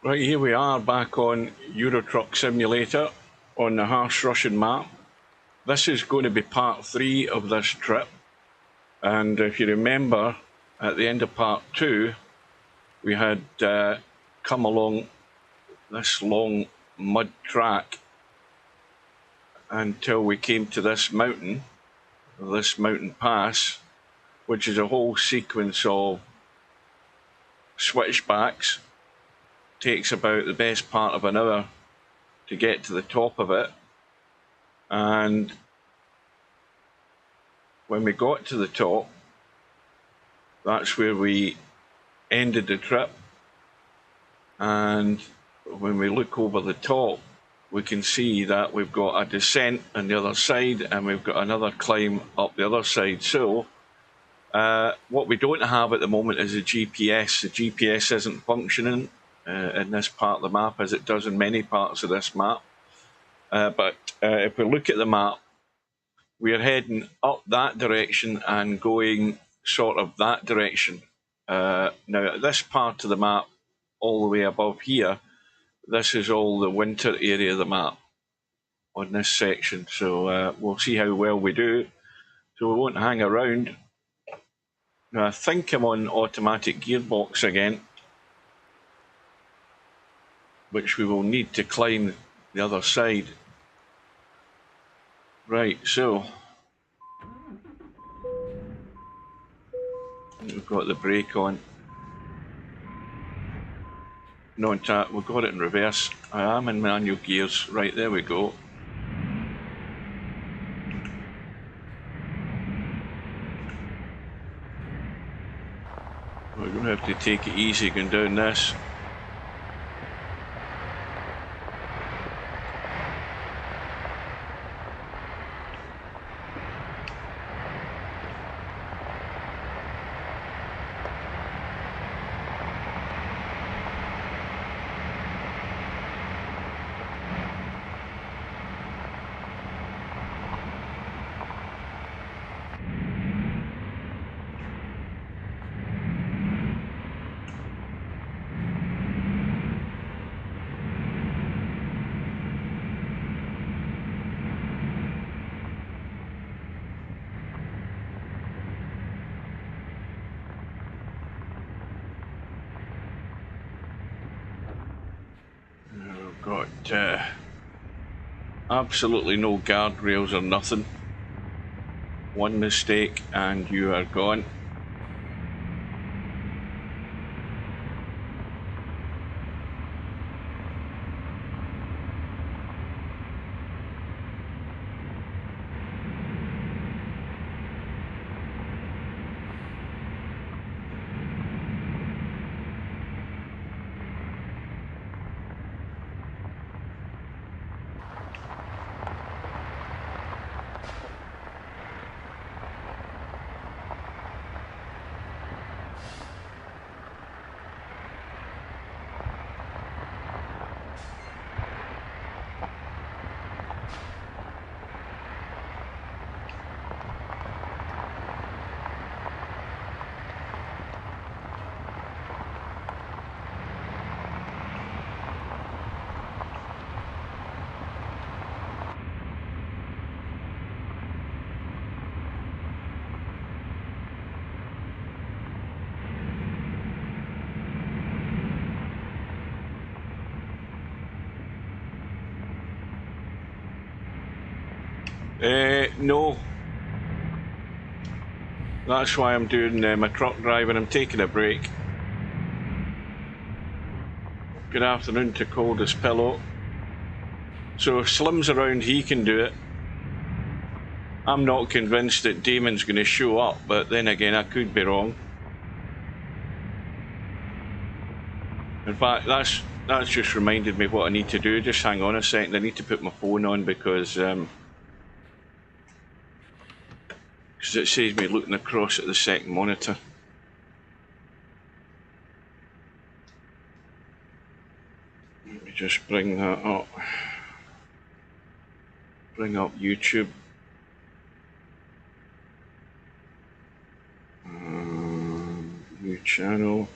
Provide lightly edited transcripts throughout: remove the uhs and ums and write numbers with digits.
Right, here we are back on Euro Truck Simulator on the harsh Russian map. This is going to be part 3 of this trip, and if you remember, at the end of part 2 we had come along this long mud track until we came to this mountain pass, which is a whole sequence of switchbacks. Takes about the best part of an hour to get to the top of it, and when we got to the top, that's where we ended the trip. And when we look over the top, we can see that we've got a descent on the other side and we've got another climb up the other side. So what we don't have at the moment is a GPS. The GPS isn't functioning in this part of the map as it does in many parts of this map. But if we look at the map, we're heading up that direction and going sort of that direction. Now, this part of the map, all the way above here, this is all the winter area of the map on this section. So we'll see how well we do. So we won't hang around. Now, I think I'm on automatic gearbox again, which we will need to climb the other side. Right, so we've got the brake on. No, in fact, we've got it in reverse. I am in manual gears. Right, there we go. We're going to have to take it easy going down this. Got absolutely no guardrails or nothing. One mistake and you are gone. No. That's why I'm doing my truck driving. I'm taking a break. Good afternoon to Coldest Pillow. So if Slim's around, he can do it. I'm not convinced that Damon's going to show up, but then again, I could be wrong. In fact, that's just reminded me what I need to do. Just hang on a second. I need to put my phone on because it saves me looking across at the second monitor. Let me just bring that up. Bring up YouTube. New channel.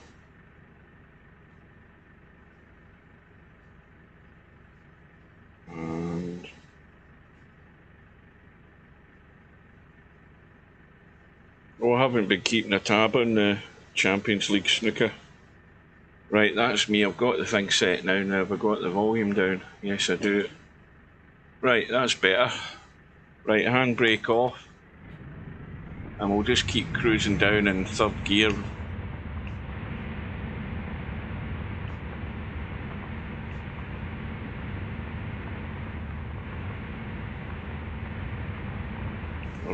Oh, I haven't been keeping a tab on the Champions League snooker. Right, that's me. I've got the thing set now. Have I got the volume down? Yes, I do. Right, that's better. Right, handbrake off. And we'll just keep cruising down in third gear.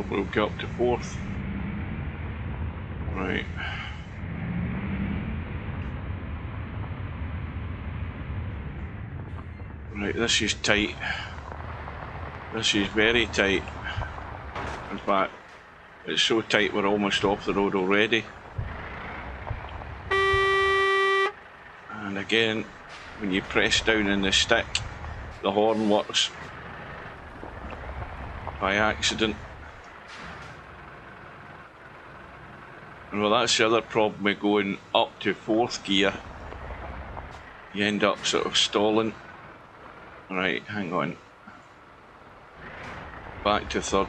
We'll get up to fourth. Right. Right, this is tight. This is very tight. In fact, it's so tight we're almost off the road already. And again, when you press down in the stick, the horn works by accident. And well, that's the other problem with going up to fourth gear. You end up sort of stalling. Right, hang on. Back to third.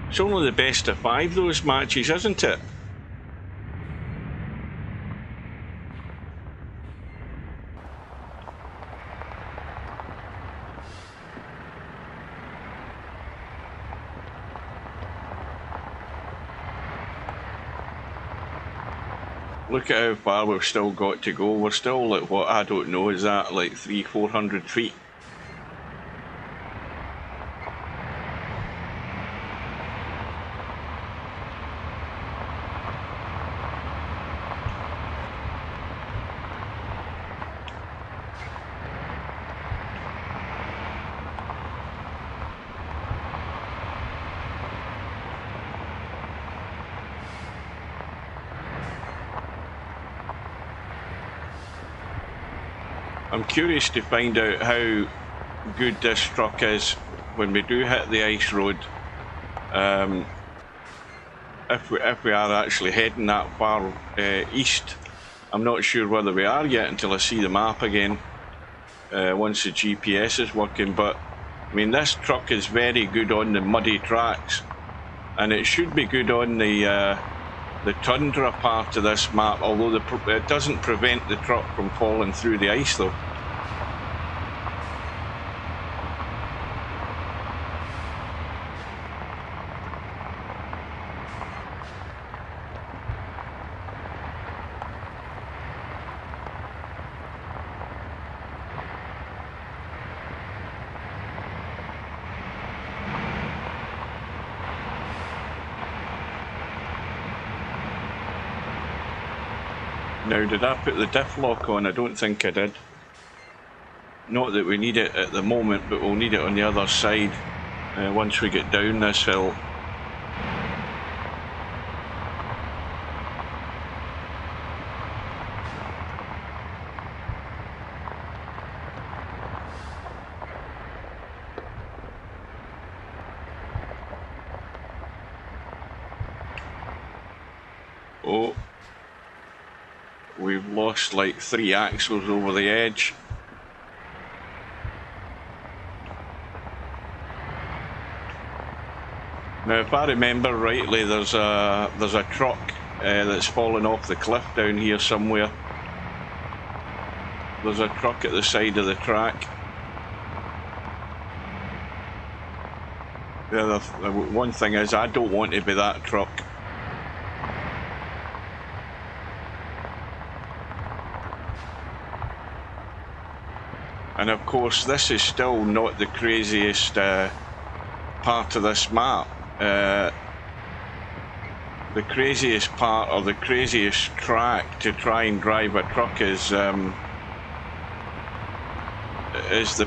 It's only the best of 5, those matches, isn't it? Look at how far we've still got to go. We're still at what, I don't know, is that like 300-400 feet? I'm curious to find out how good this truck is when we do hit the ice road. If we are actually heading that far east. I'm not sure whether we are yet until I see the map again once the GPS is working, but I mean, this truck is very good on the muddy tracks, and it should be good on the tundra part of this map, although it doesn't prevent the truck from falling through the ice though. Now, did I put the diff lock on? I don't think I did. Not that we need it at the moment, but we'll need it on the other side once we get down this hill. Oh. We've lost like 3 axles over the edge. Now, if I remember rightly, there's a truck that's fallen off the cliff down here somewhere. There's a truck at the side of the track. The one thing is, I don't want to be that truck. And of course, this is still not the craziest part of this map. The craziest part, or the craziest track to try and drive a truck is the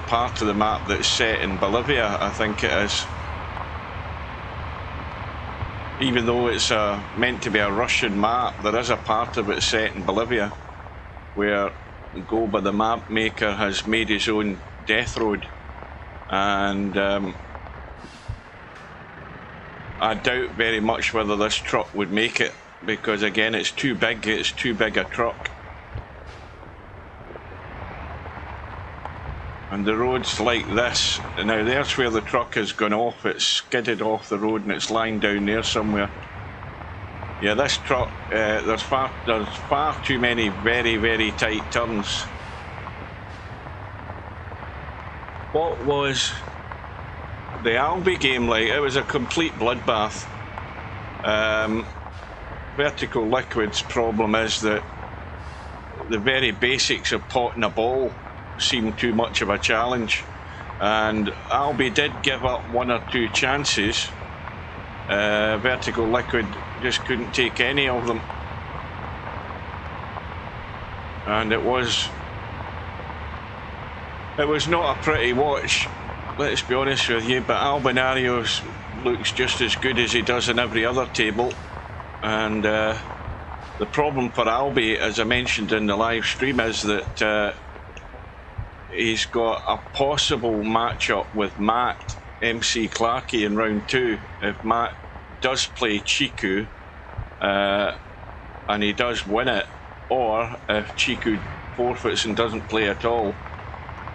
part of the map that's set in Bolivia, I think it is. Even though it's meant to be a Russian map, there is a part of it set in Bolivia where Goba, the map maker, has made his own death road, and I doubt very much whether this truck would make it, because again it's too big a truck. And the road's like this. Now there's where the truck has gone off. It's skidded off the road and it's lying down there somewhere. Yeah, this truck, there's far too many very, very tight turns. What was the Albi game like? It was a complete bloodbath. Vertical Liquid's problem is that the very basics of potting a ball seemed too much of a challenge, and Albi did give up one or two chances. Vertical Liquid just couldn't take any of them, and it was not a pretty watch, let's be honest with you. But Albinario looks just as good as he does in every other table, and the problem for Albi, as I mentioned in the live stream, is that he's got a possible matchup with Matt MC Clarkey in round 2 if Matt does play Chiku and he does win it, or if Chiku forfeits and doesn't play at all.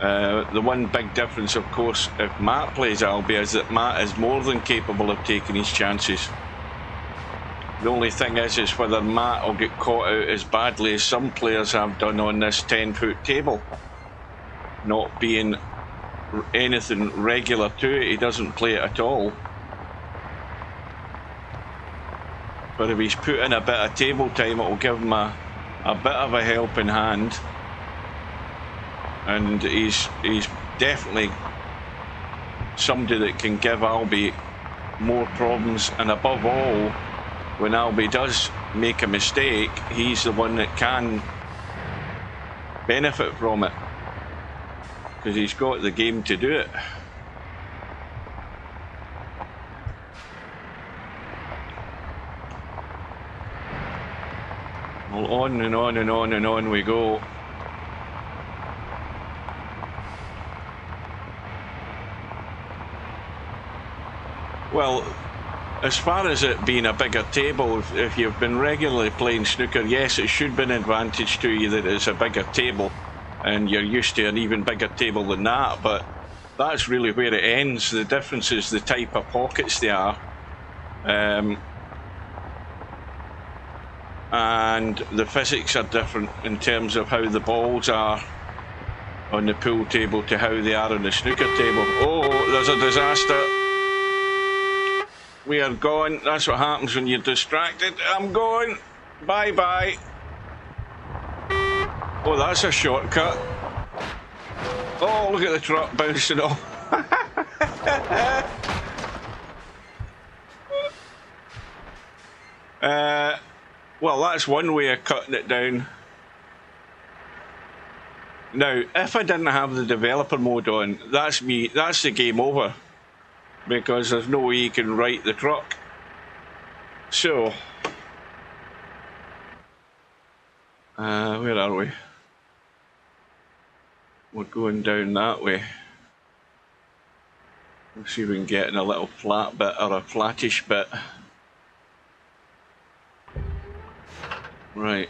The one big difference, of course, if Matt plays Albi, is that Matt is more than capable of taking his chances. The only thing is whether Matt will get caught out as badly as some players have done on this 10-foot table, not being anything regular to it. He doesn't play it at all. But if he's put in a bit of table time, it will give him a bit of a helping hand. And he's definitely somebody that can give Albi more problems, and above all, when Albi does make a mistake, he's the one that can benefit from it, because he's got the game to do it. Well, on and on and on and on we go. Well, as far as it being a bigger table, if you've been regularly playing snooker, yes, it should be an advantage to you that it's a bigger table and you're used to an even bigger table than that, but that's really where it ends. The difference is the type of pockets they are, and the physics are different in terms of how the balls are on the pool table to how they are on the snooker table. Oh, there's a disaster. We are gone. That's what happens when you're distracted. I'm going. Bye bye. Oh, that's a shortcut. Oh, look at the truck bouncing off. Well, that's one way of cutting it down. Now, if I didn't have the developer mode on, that's the game over, because there's no way you can right the truck. So, where are we? We're going down that way. Let's see if we can get in a little flat bit or a flattish bit. Right.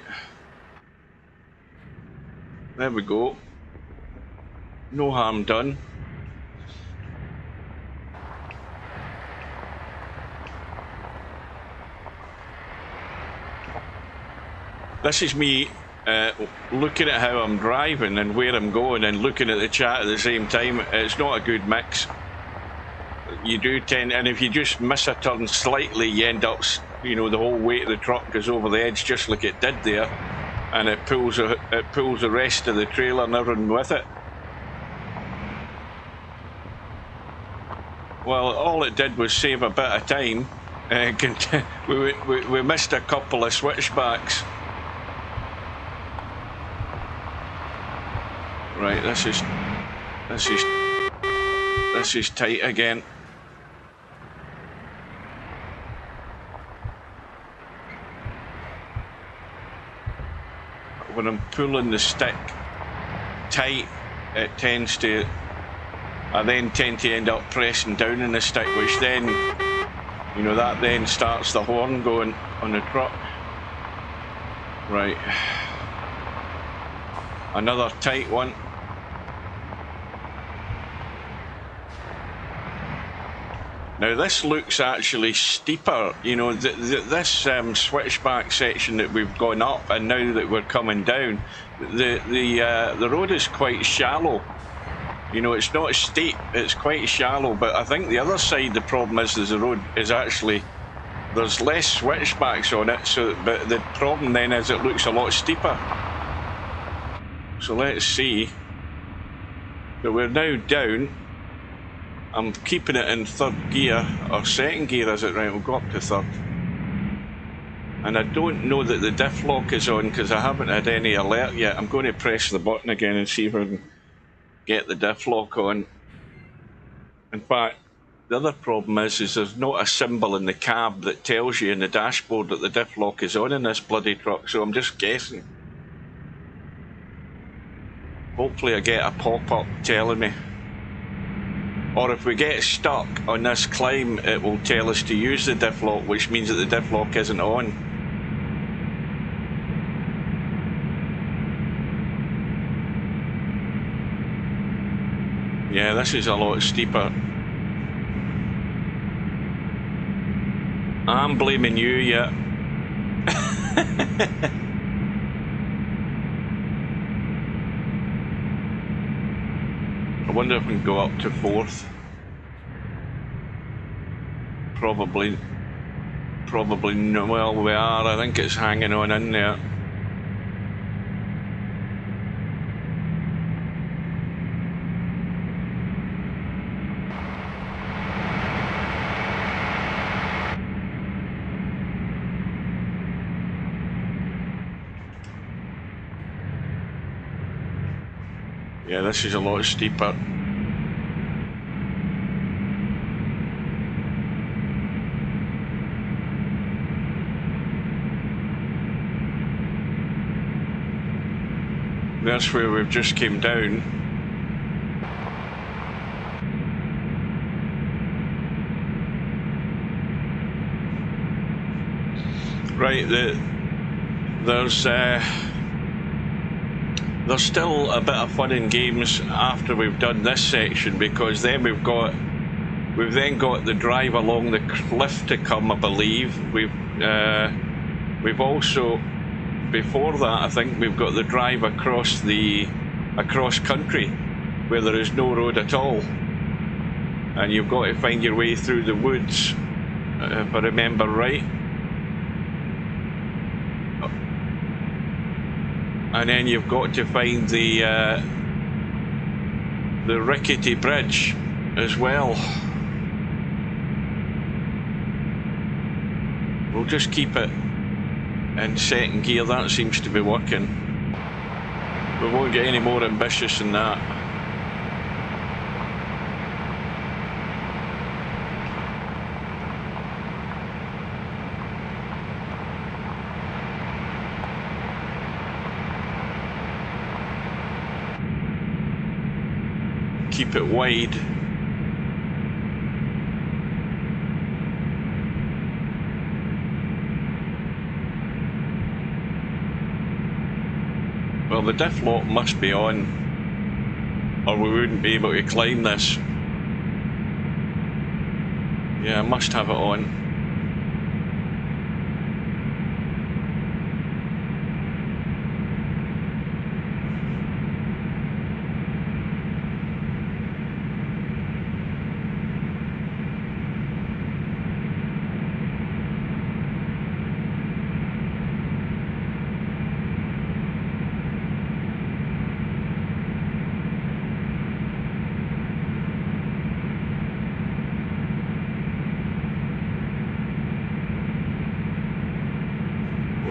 There we go. No harm done. This is me looking at how I'm driving and where I'm going and looking at the chat at the same time. It's not a good mix. You do tend, and if you just miss a turn slightly, you end up, you know, the whole weight of the truck goes over the edge just like it did there, and it pulls the rest of the trailer and everything with it. Well, all it did was save a bit of time. We missed a couple of switchbacks. Right, this is tight again. When I'm pulling the stick tight, it tends to, I then tend to end up pressing down on the stick, which then You know, that then starts the horn going on the truck. Right. Another tight one. Now this looks actually steeper, you know, this switchback section that we've gone up, and now that we're coming down, the road is quite shallow. You know, it's not steep, it's quite shallow, but I think the other side, the problem is the road is actually, there's less switchbacks on it, so, but the problem then is it looks a lot steeper. So let's see. So we're now down. I'm keeping it in third gear, or second gear, is it? Right, we'll go up to third. And I don't know that the diff lock is on because I haven't had any alert yet. I'm going to press the button again and see if I can get the diff lock on. In fact, the other problem is there's not a symbol in the cab that tells you in the dashboard that the diff lock is on in this bloody truck, so I'm just guessing. Hopefully I get a pop-up telling me. Or if we get stuck on this climb, it will tell us to use the diff lock, which means that the diff lock isn't on. Yeah, this is a lot steeper. I'm blaming you, yeah. I wonder if we can go up to fourth. Probably no. Well, we are. I think it's hanging on in there. Yeah, this is a lot steeper. That's where we've just came down. Right, there's still a bit of fun and games after we've done this section, because then we've then got the drive along the cliff to come, I believe. We've also, before that, I think we've got the drive across country where there is no road at all, and you've got to find your way through the woods, if I remember right. And then you've got to find the rickety bridge as well. We'll just keep it in second gear. That seems to be working. We won't get any more ambitious than that. Keep it wide. Well, the diff lock must be on, or we wouldn't be able to climb this. Yeah, I must have it on.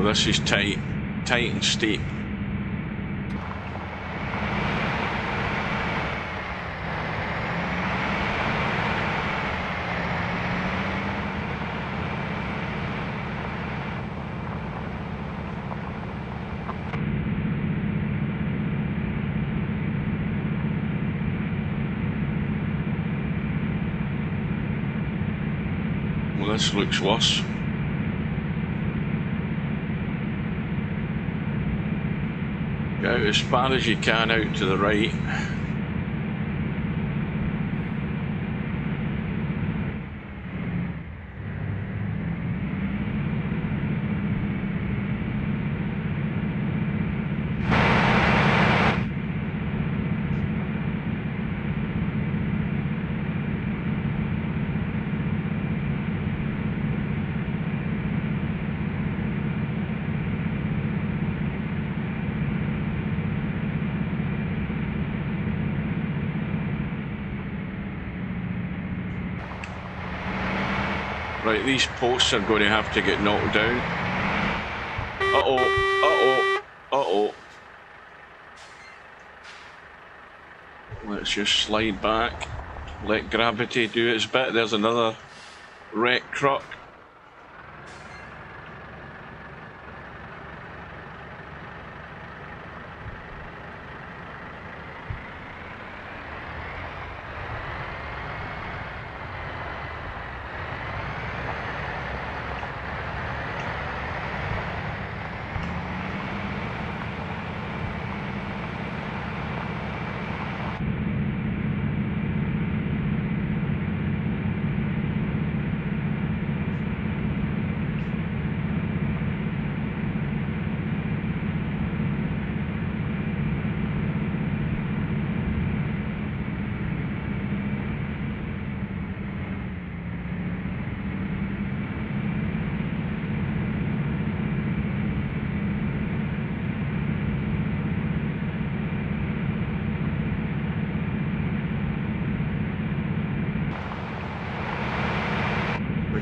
This is tight and steep. Well, this looks worse. Get out as far as you can out to the right. Right, these posts are going to have to get knocked down. Uh-oh, uh-oh, uh-oh. Let's just slide back. Let gravity do its bit. There's another wrecked truck.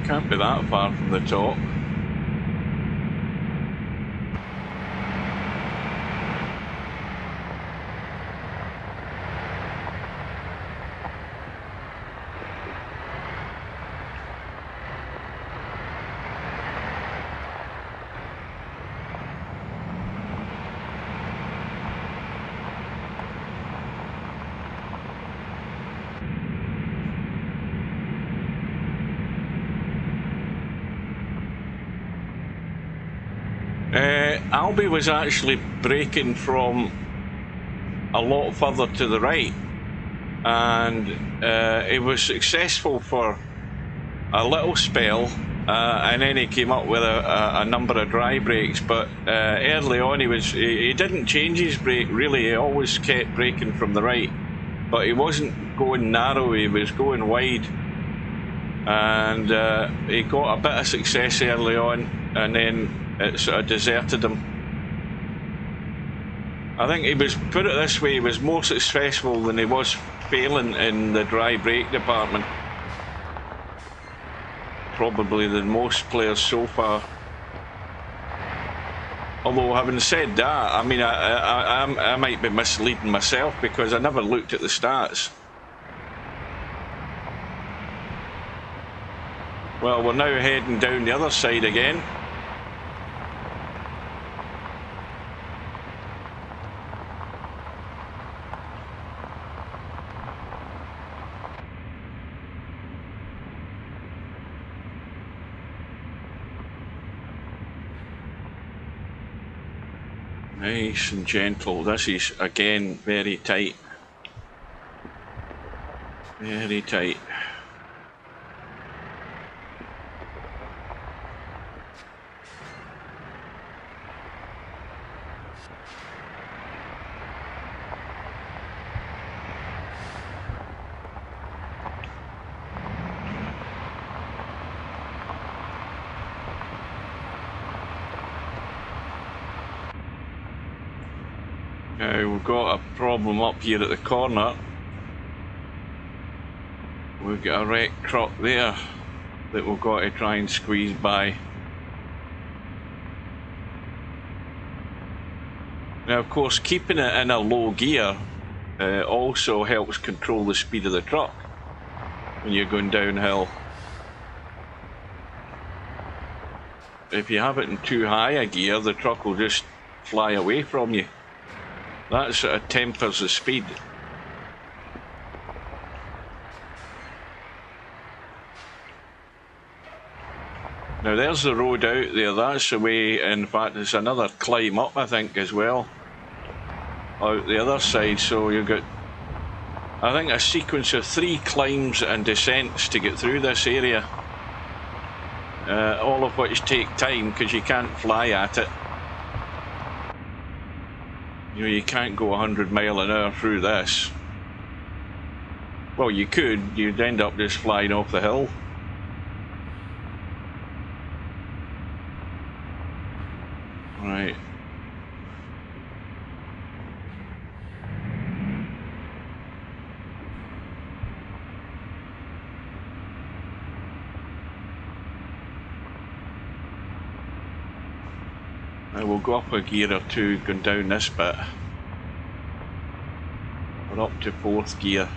Can't be that far from the top. Albie was actually braking from a lot further to the right, and it was successful for a little spell, and then he came up with a number of dry brakes. But early on he didn't change his brake really. He always kept braking from the right, but he wasn't going narrow, he was going wide, and he got a bit of success early on, and then it sort of deserted him. I think he was, put it this way, he was more successful than he was failing in the dry brake department. Probably than most players so far. Although, having said that, I mean, I might be misleading myself because I never looked at the stats. Well, we're now heading down the other side again. Nice and gentle. This is again very tight. Very tight. We've got a problem up here at the corner. We've got a wrecked truck there that we've got to try and squeeze by. Now, of course, keeping it in a low gear also helps control the speed of the truck when you're going downhill. If you have it in too high a gear, the truck will just fly away from you. That sort of tempers the speed. Now there's the road out there, that's the way. In fact, there's another climb up, I think, as well, out the other side. So you've got, I think, a sequence of 3 climbs and descents to get through this area, all of which take time because you can't fly at it. You know, you can't go 100 miles an hour through this. Well, you could, you'd end up just flying off the hill. Right. Now we'll go up a gear or 2 going down this bit. We're up to 4th gear.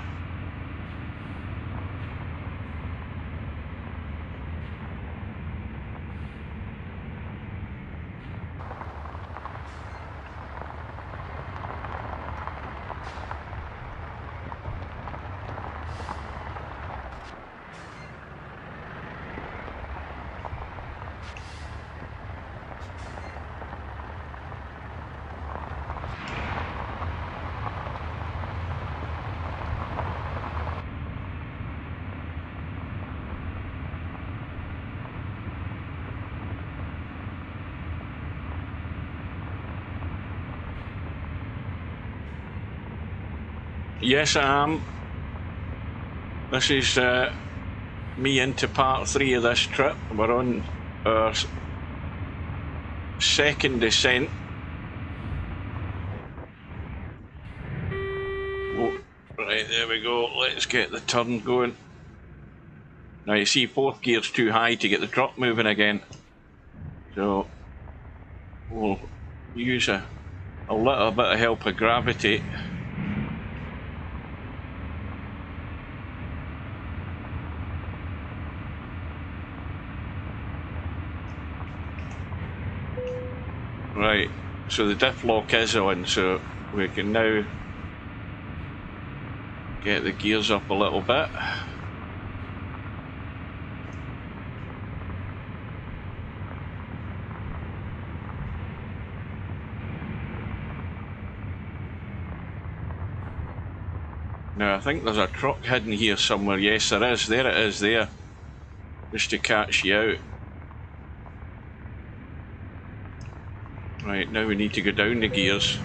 Yes, I am. This is me into part 3 of this trip. We're on our 2nd descent. Oh, right, there we go. Let's get the turn going. Now you see 4th gear's too high to get the truck moving again. So we'll use a little bit of help of gravity. Right, so the diff lock is on, so we can now get the gears up a little bit. Now I think there's a truck hidden here somewhere. Yes, there is. There it is there. Just to catch you out. Right, now we need to go down the gears.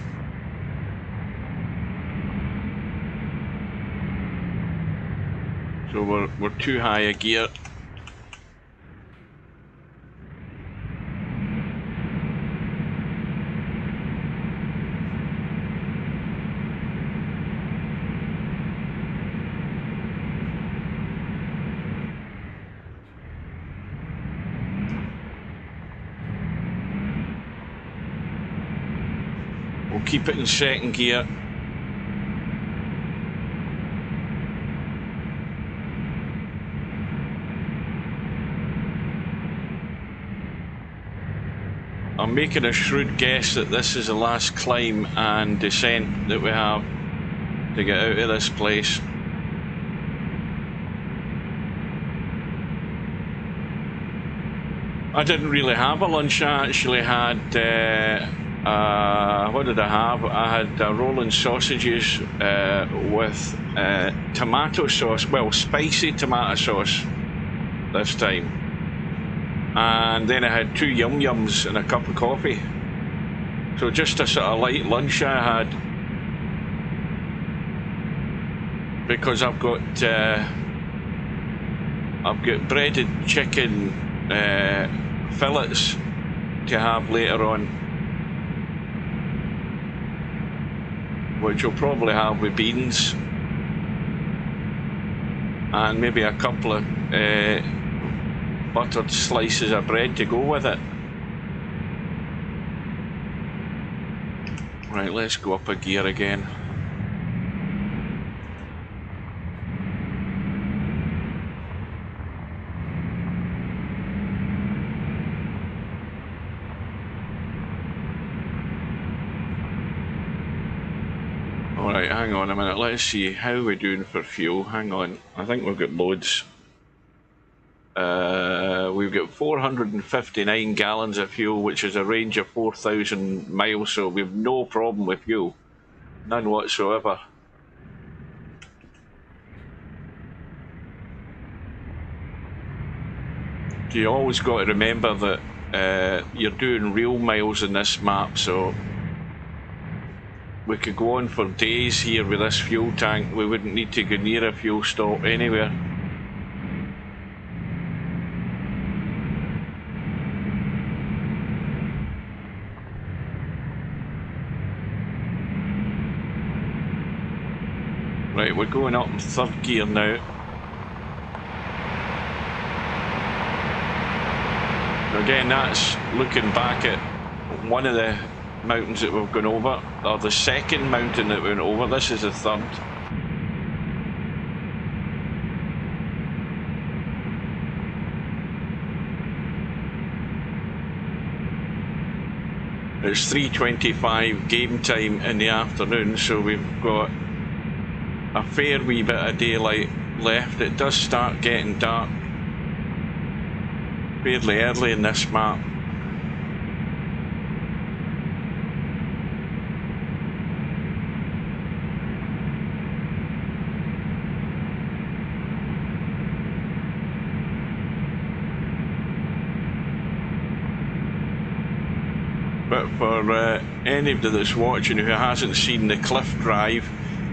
So we're too high a gear. We'll keep it in 2nd gear. I'm making a shrewd guess that this is the last climb and descent that we have to get out of this place. I didn't really have a lunch. I actually had, what did I have? I had rolling sausages with tomato sauce, well, spicy tomato sauce this time. And then I had 2 yum yums and a cup of coffee. So just a sort of light lunch I had. Because I've got breaded chicken fillets to have later on, which we'll probably have with beans and maybe a couple of buttered slices of bread to go with it. Right, let's go up a gear again. Alright, hang on a minute, let's see how we're doing for fuel. Hang on, I think we've got loads. We've got 459 gallons of fuel, which is a range of 4,000 miles, so we've no problem with fuel. None whatsoever. You always got to remember that you're doing real miles in this map, so we could go on for days here with this fuel tank. We wouldn't need to go near a fuel stop anywhere. Right, we're going up in third gear now. Again, that's looking back at one of the mountains that we've gone over, or the second mountain that we went over. This is the third. It's 3:25 game time in the afternoon, so we've got a fair wee bit of daylight left. It does start getting dark fairly early in this map. But for anybody that's watching who hasn't seen the cliff drive,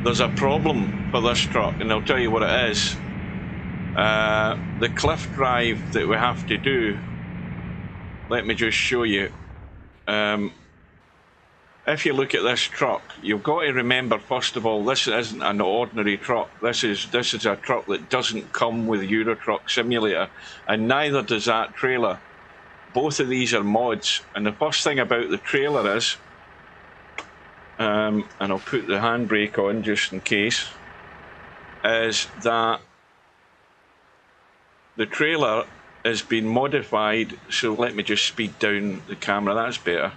there's a problem for this truck, and I'll tell you what it is. The cliff drive that we have to do, let me just show you. If you look at this truck, you've got to remember, first of all, this isn't an ordinary truck. This is a truck that doesn't come with Euro Truck Simulator, and neither does that trailer. Both of these are mods, and the first thing about the trailer is, and I'll put the handbrake on just in case, is that the trailer has been modified. So let me just speed down the camera, that's better.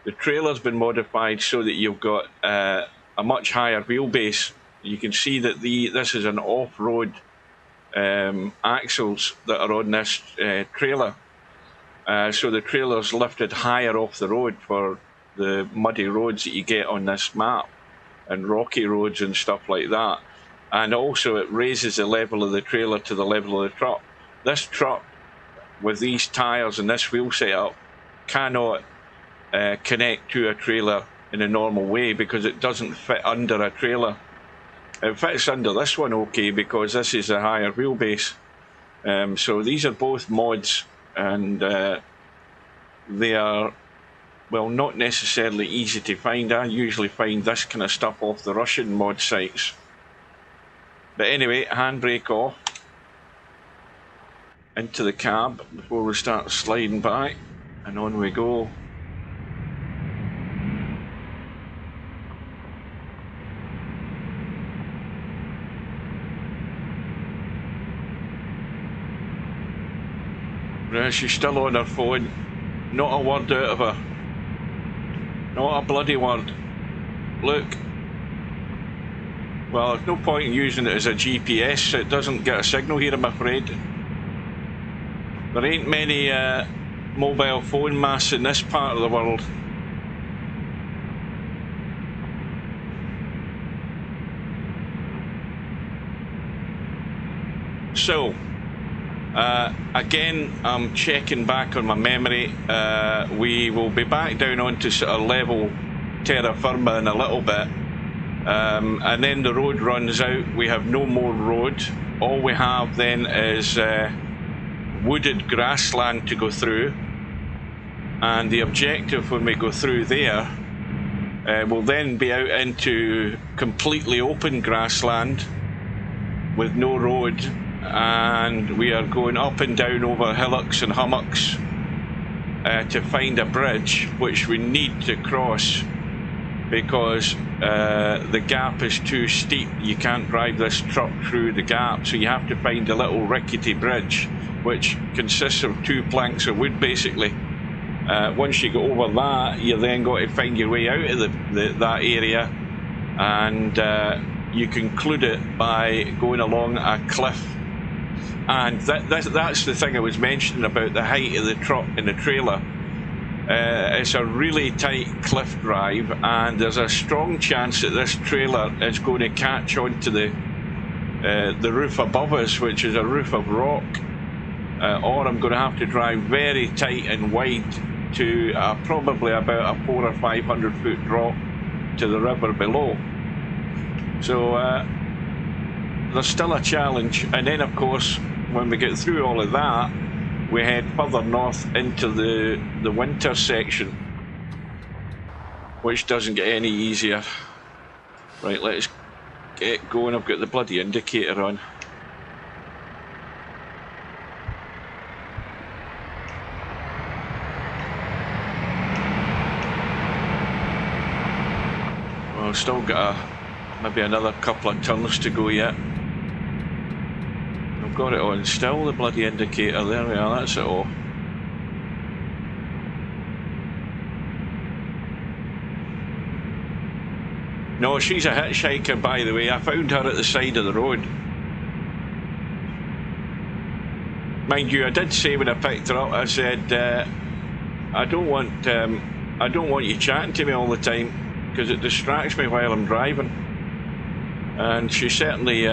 The trailer's been modified so that you've got a much higher wheelbase. You can see that this is an off-road axles that are on this trailer. So the trailer's lifted higher off the road for the muddy roads that you get on this map, and rocky roads and stuff like that. And also it raises the level of the trailer to the level of the truck. This truck, with these tyres and this wheel setup, cannot connect to a trailer in a normal way because it doesn't fit under a trailer. It fits under this one okay because this is a higher wheelbase. So these are both mods, and they are, well, not necessarily easy to find. I usually find this kind of stuff off the Russian mod sites. But anyway, handbrake off. Into the cab before we start sliding back, and on we go. She's still on her phone. Not a word out of her. Not a bloody word. Look. Well, there's no point in using it as a GPS. It doesn't get a signal here, I'm afraid. There ain't many mobile phone masts in this part of the world. So, again, I'm checking back on my memory. We will be back down onto sort of level terra firma in a little bit. And then the road runs out. We have no more road. All we have then is wooded grassland to go through, and the objective when we go through there will then be out into completely open grassland with no road, and we are going up and down over hillocks and hummocks to find a bridge which we need to cross because the gap is too steep. You can't drive this truck through the gap, so you have to find a little rickety bridge which consists of 2 planks of wood basically. Once you go over that, you then got to find your way out of that area, and you conclude it by going along a cliff And that's the thing I was mentioning about the height of the truck and the trailer. It's a really tight cliff drive, and there's a strong chance that this trailer is going to catch onto the roof above us, which is a roof of rock, or I'm going to have to drive very tight and wide to probably about a 400 or 500 foot drop to the river below. So there's still a challenge. And then of course when we get through all of that, we head further north into the winter section, which doesn't get any easier. Right, let's get going. I've got the bloody indicator on. Well, I've still got maybe another couple of turns to go yet. I've got it on still, the bloody indicator. There we are, that's it all. No, she's a hitchhiker, by the way. I found her at the side of the road. Mind you, I did say when I picked her up, I said, I don't want you chatting to me all the time, because it distracts me while I'm driving. And she certainly,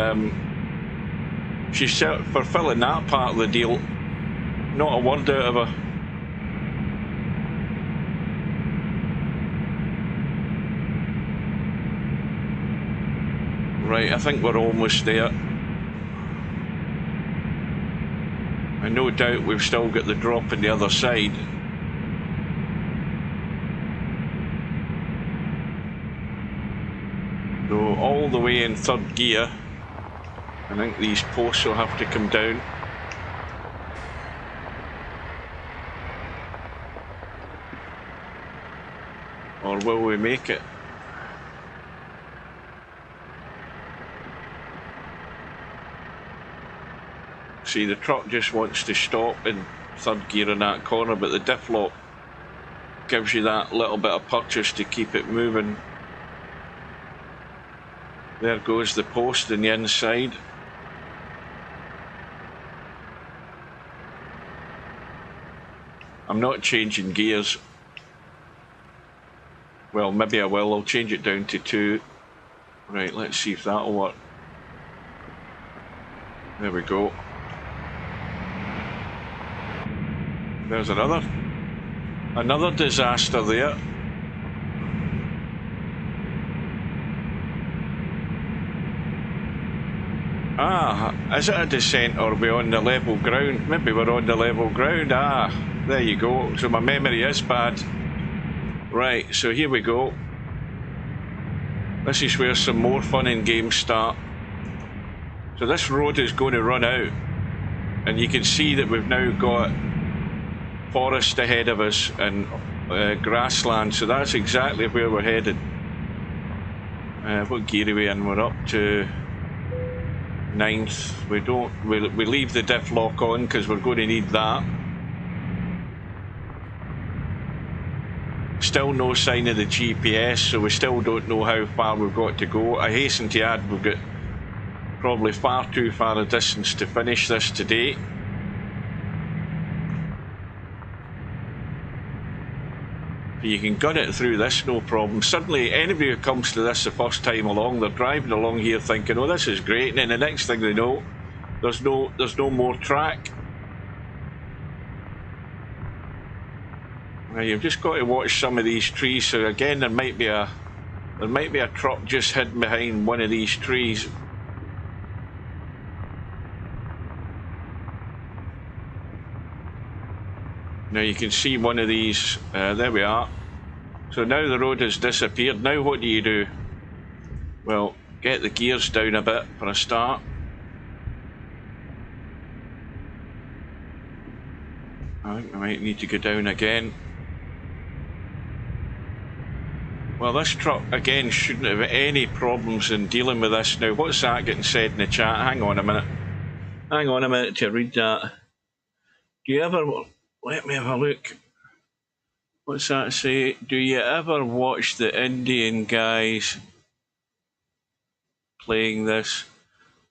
she's fulfilling that part of the deal. Not a word out of her. Right, I think we're almost there. And no doubt we've still got the drop on the other side. So all the way in third gear. I think these posts will have to come down. Or will we make it? See, the truck just wants to stop in third gear in that corner, but the diff lock gives you that little bit of purchase to keep it moving. There goes the post on the inside. I'm not changing gears. Well, maybe I will. I'll change it down to 2. Right, let's see if that'll work. There we go. There's another disaster there. Ah, is it a descent or are we on the level ground? Maybe we're on the level ground. Ah, there you go. So my memory is bad. Right, so here we go. This is where some more fun and games start. So this road is going to run out, and you can see that we've now got forest ahead of us and grassland, so that's exactly where we're headed. What gear are we in? We're up to 9th. We leave the diff lock on because we're going to need that. Still no sign of the GPS, so we still don't know how far we've got to go. I hasten to add we've got probably far too far a distance to finish this today. You can gun it through this, no problem. Suddenly, anybody who comes to this the first time along, they're driving along here thinking, oh, this is great, and then the next thing they know, there's no more track. Now you've just got to watch some of these trees. So again, there might be a truck just hidden behind one of these trees. Now you can see one of these, there we are. So now the road has disappeared. Now what do? Well, get the gears down a bit for a start. I think I might need to go down again. Well, this truck again shouldn't have any problems in dealing with this. Now what's that getting said in the chat? Hang on a minute. Hang on a minute to read that. Do you ever... Let me have a look. What's that say? Do you ever watch the Indian guys playing this?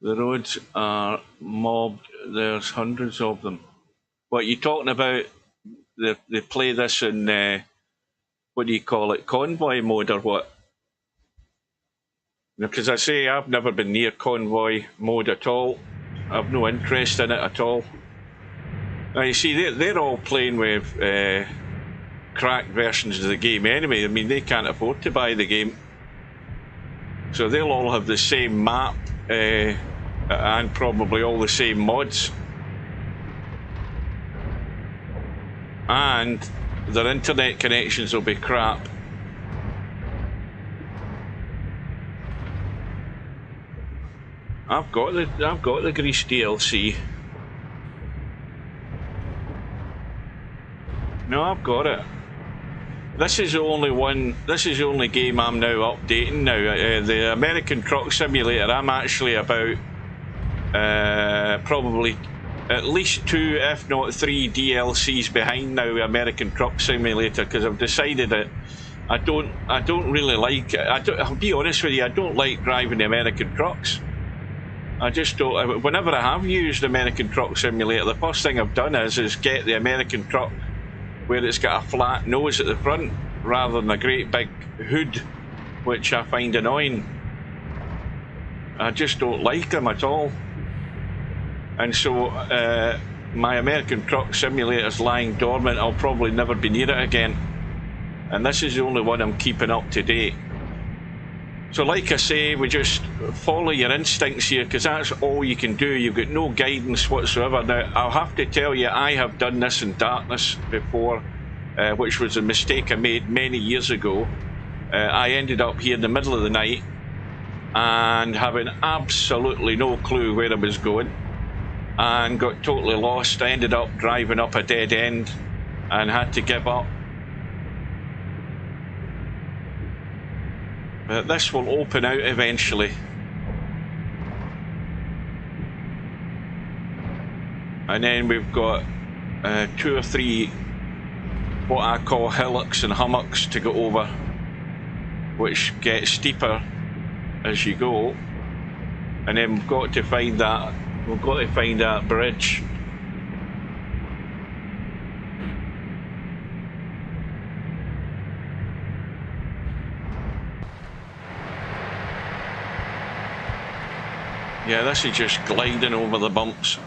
The roads are mobbed. There's hundreds of them. What are you talking about? They play this in, what do you call it, convoy mode or what? Because I say I've never been near convoy mode at all. I've no interest in it at all. Now you see, they're all playing with cracked versions of the game anyway. I mean, they can't afford to buy the game. So they'll all have the same map and probably all the same mods. And their internet connections will be crap. I've got the Grease DLC. No, I've got it. This is the only one. This is the only game I'm now updating now. The American Truck Simulator. I'm actually about probably at least 2, if not 3 DLCs behind now. American Truck Simulator, because I've decided that I don't really like it. I'll be honest with you. I don't like driving the American trucks. I just don't. Whenever I have used American Truck Simulator, the first thing I've done is get the American truck where it's got a flat nose at the front rather than a great big hood, which I find annoying. I just don't like them at all. And so my American Truck Simulator's lying dormant. I'll probably never be near it again. And this is the only one I'm keeping up to date. So like I say, we just follow your instincts here, because that's all you can do. You've got no guidance whatsoever. Now, I'll have to tell you, I have done this in darkness before, which was a mistake I made many years ago. I ended up here in the middle of the night and having absolutely no clue where I was going and got totally lost. I ended up driving up a dead end and had to give up. But this will open out eventually. And then we've got 2 or 3 what I call hillocks and hummocks to go over, which get steeper as you go. And then we've got to find that bridge. Yeah, this is just gliding over the bumps.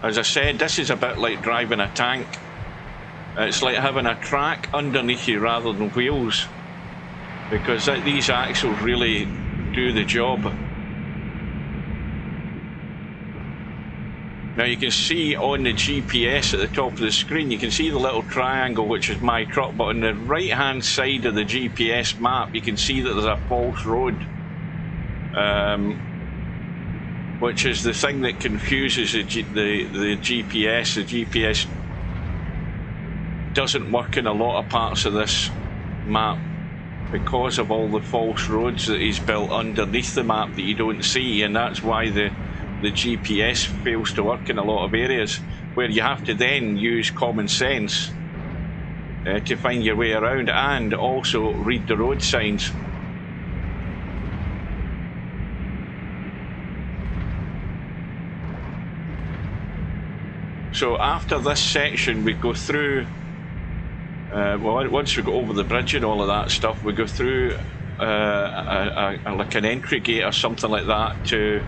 As I said, this is a bit like driving a tank. It's like having a track underneath you rather than wheels, because these axles really do the job. Now you can see on the GPS at the top of the screen, you can see the little triangle, which is my truck, but on the right hand side of the GPS map you can see that there's a false road, which is the thing that confuses the GPS. The GPS doesn't work in a lot of parts of this map because of all the false roads that he's built underneath the map that you don't see, and that's why the GPS fails to work in a lot of areas, where you have to then use common sense to find your way around and also read the road signs. So after this section we go through, well, once we go over the bridge and all of that stuff, we go through like an entry gate or something like that to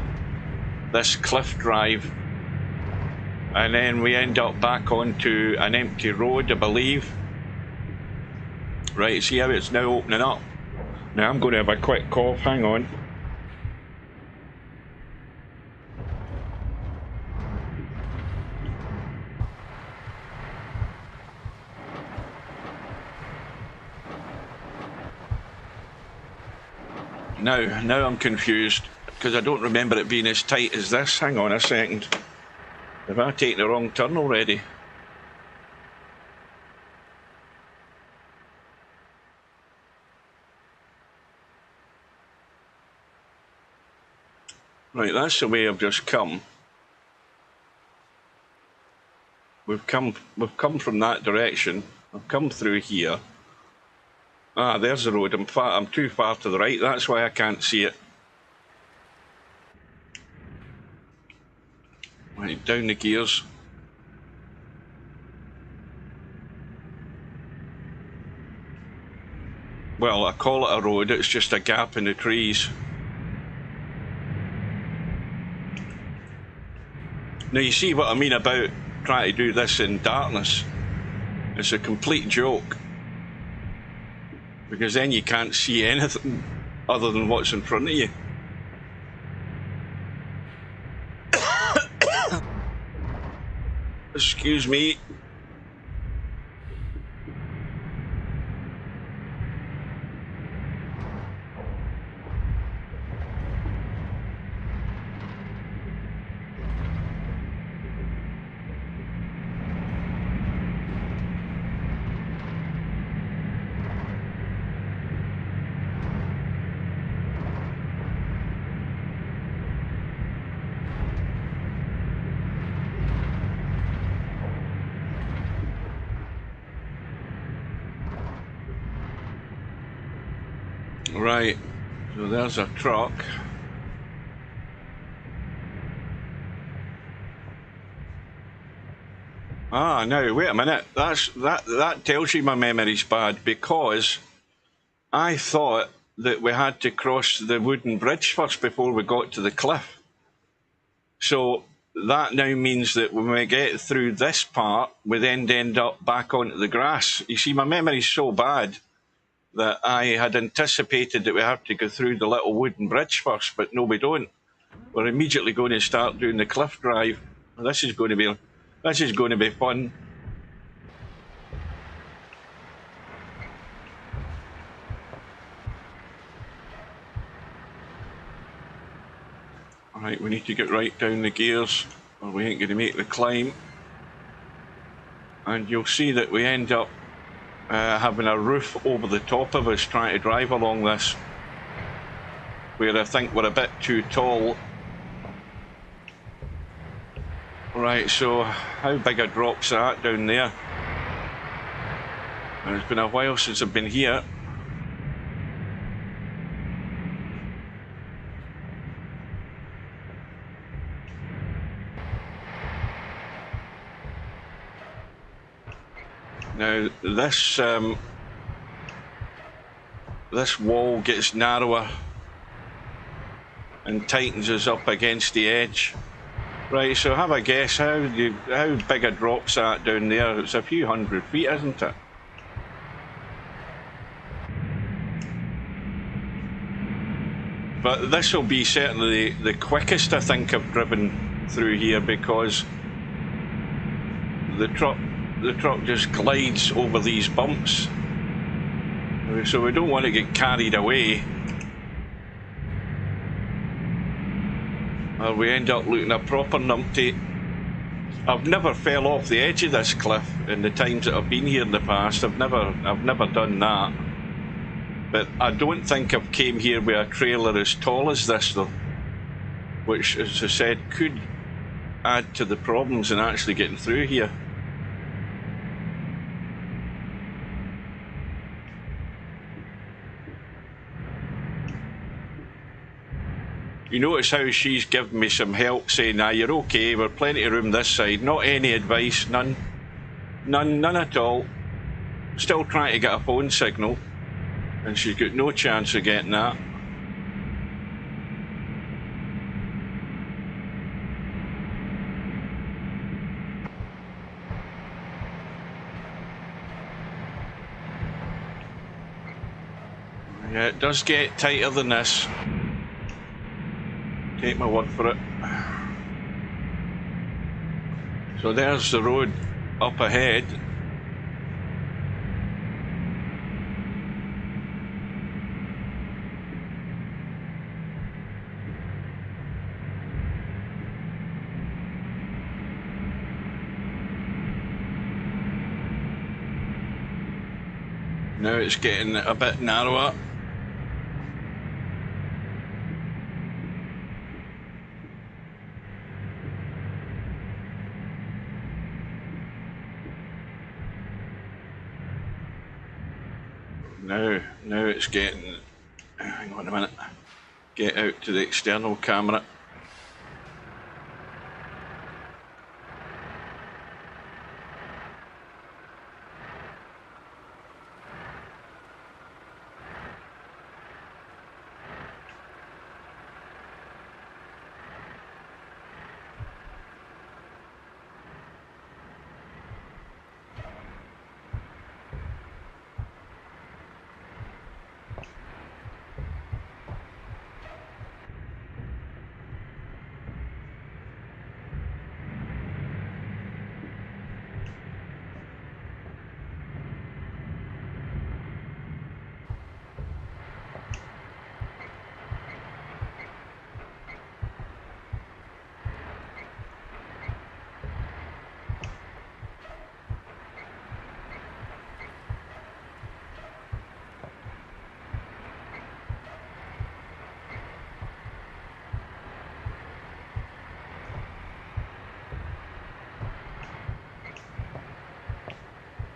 this cliff drive, and then we end up back onto an empty road, I believe. Right, see how it's now opening up. Now I'm going to have a quick cough, hang on. Now I'm confused, because I don't remember it being as tight as this. Hang on a second. Have I taken the wrong turn already? Right, that's the way I've just come. We've come from that direction. I've come through here. Ah, there's the road. I'm too far to the right. That's why I can't see it. Right, down the gears. Well, I call it a road, it's just a gap in the trees. Now you see what I mean about trying to do this in darkness. It's a complete joke. Because then you can't see anything other than what's in front of you. Excuse me. Right, so there's a truck. Ah, now wait a minute. That tells you my memory's bad, because I thought that we had to cross the wooden bridge first before we got to the cliff. So that now means that when we get through this part, we then end up back onto the grass. You see, my memory's so bad that I had anticipated that we have to go through the little wooden bridge first, but no, we don't. We're immediately going to start doing the cliff drive. This is going to be fun. All right, we need to get right down the gears, or we ain't going to make the climb. And you'll see that we end up having a roof over the top of us trying to drive along this, where I think we're a bit too tall. Right, so how big a drop's that down there? And it's been a while since I've been here. Now this wall gets narrower and tightens us up against the edge. Right, so have a guess how big a drop's that down there? It's a few 100 feet, isn't it? But this will be certainly the quickest I think I've driven through here, because the truck just glides over these bumps. So we don't want to get carried away, or we end up looking a proper numpty. I've never fell off the edge of this cliff in the times that I've been here in the past. I've never done that. But I don't think I've came here with a trailer as tall as this though, which, as I said, could add to the problems in actually getting through here. You notice how she's given me some help, saying, "Ah, you're okay, we're plenty of room this side." Not any advice, none at all. Still trying to get a phone signal, and she's got no chance of getting that. Yeah, it does get tighter than this. Take my word for it. So there's the road up ahead. Now it's getting a bit narrower. Now it's getting, hang on a minute, get out to the external camera.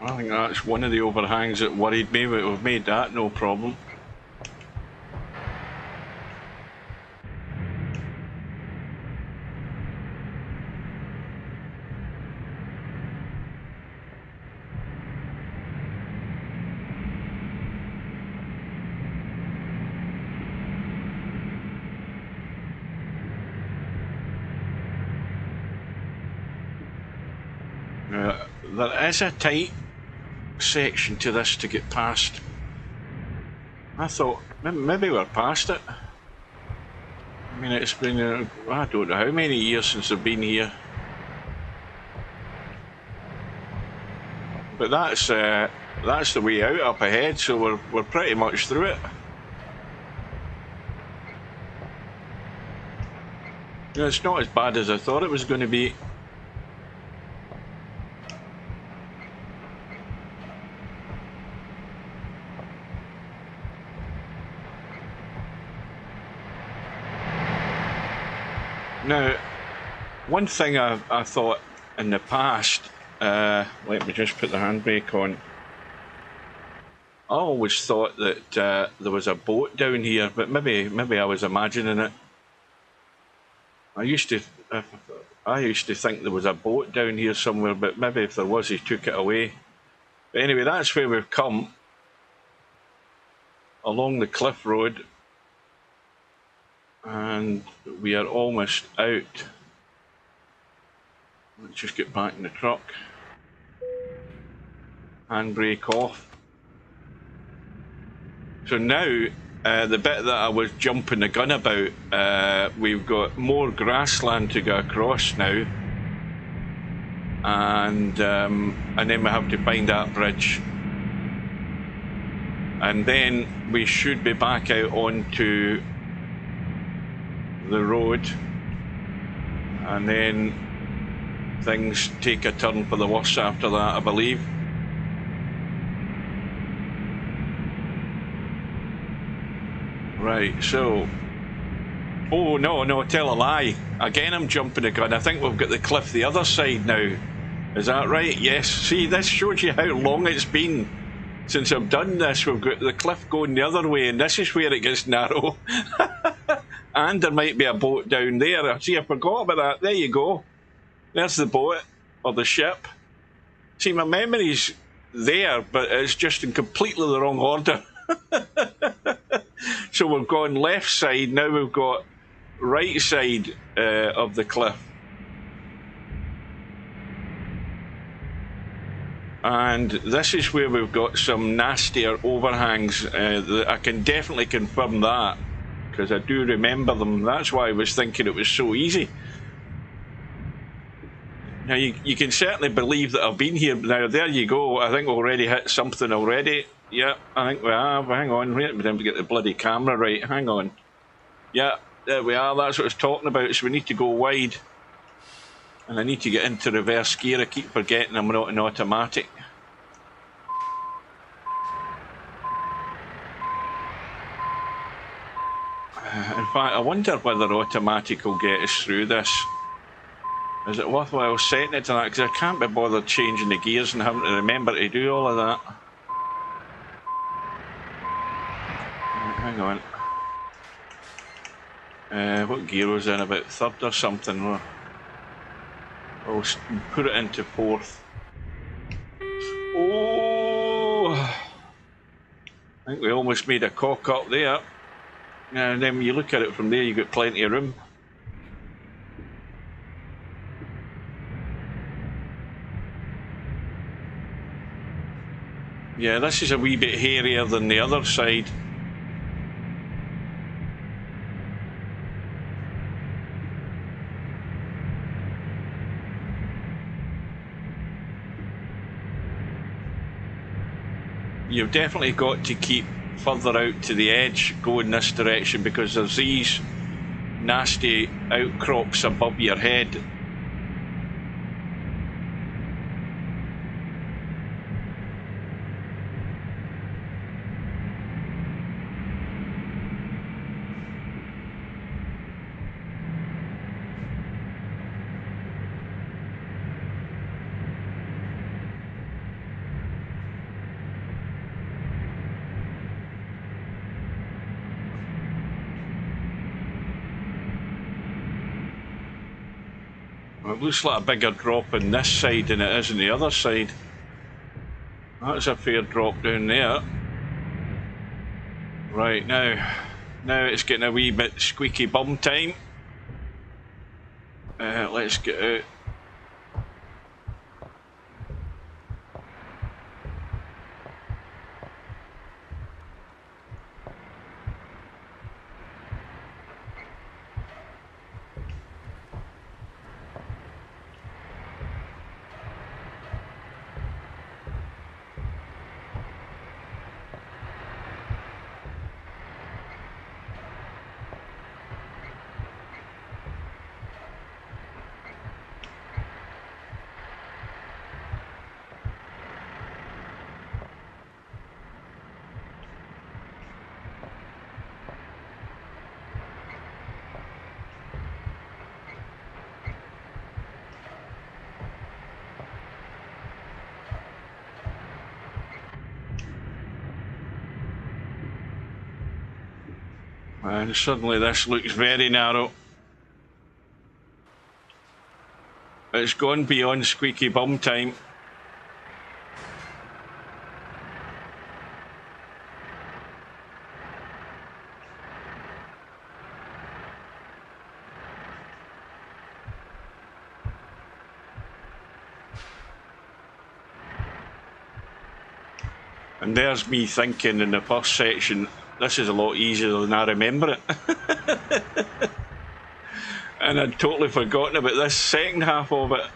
I think that's one of the overhangs that worried me, but we've made that no problem. There is a tight section to this to get past. I thought maybe we're past it. I mean, it's been I don't know how many years since I've been here, but that's the way out up ahead, so we're pretty much through it. You know, it's not as bad as I thought it was going to be. Now, one thing I thought in the past, let me just put the handbrake on. I always thought that there was a boat down here, but maybe I was imagining it. I used to think there was a boat down here somewhere, but maybe if there was, he took it away. But anyway, that's where we've come, along the cliff road. And we are almost out. Let's just get back in the truck. Handbrake off. So now, the bit that I was jumping the gun about, we've got more grassland to go across now. And then we have to find that bridge. And then we should be back out onto the road, and then things take a turn for the worse after that, I believe. Right, so oh no, tell a lie again. I'm jumping the gun. I think we've got the cliff the other side now. Is that right? Yes. See, this shows you how long it's been since I've done this. We've got the cliff going the other way, and this is where it gets narrow. And there might be a boat down there. See, I forgot about that. There you go. There's the boat, or the ship. See, my memory's there, but it's just in completely the wrong order. So we've gone left side, now we've got right side of the cliff. And this is where we've got some nastier overhangs. I can definitely confirm that, because I do remember them. That's why I was thinking it was so easy. Now you can certainly believe that I've been here. Now there you go. I think we've already hit something already. Yeah, I think we have. Hang on, wait a minute to get the bloody camera right. Hang on. Yeah, there we are. That's what I was talking about. So we need to go wide. And I need to get into reverse gear. I keep forgetting I'm not in automatic. In fact, I wonder whether automatic will get us through this. Is it worthwhile setting it to that? Because I can't be bothered changing the gears and having to remember to do all of that. Hang on. What gear was in? About third or something? We'll put it into fourth. Oh! I think we almost made a cock up there. And then when you look at it from there, you've got plenty of room. Yeah, this is a wee bit hairier than the other side. You've definitely got to keep further out to the edge, go in this direction, because there's these nasty outcrops above your head. It looks like a bigger drop on this side than it is on the other side. That's a fair drop down there. Right, now it's getting a wee bit squeaky bum time. Let's get out. And suddenly this looks very narrow. It's gone beyond squeaky bum time. And there's me thinking in the first section, this is a lot easier than I remember it. And I'd totally forgotten about this second half of it.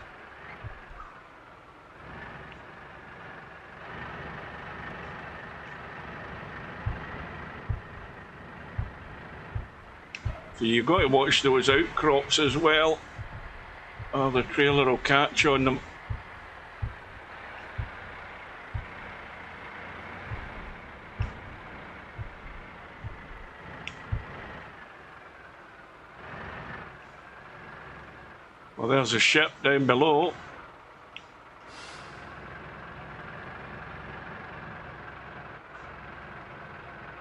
So you've got to watch those outcrops as well, or the trailer will catch on them. Well, there's a ship down below.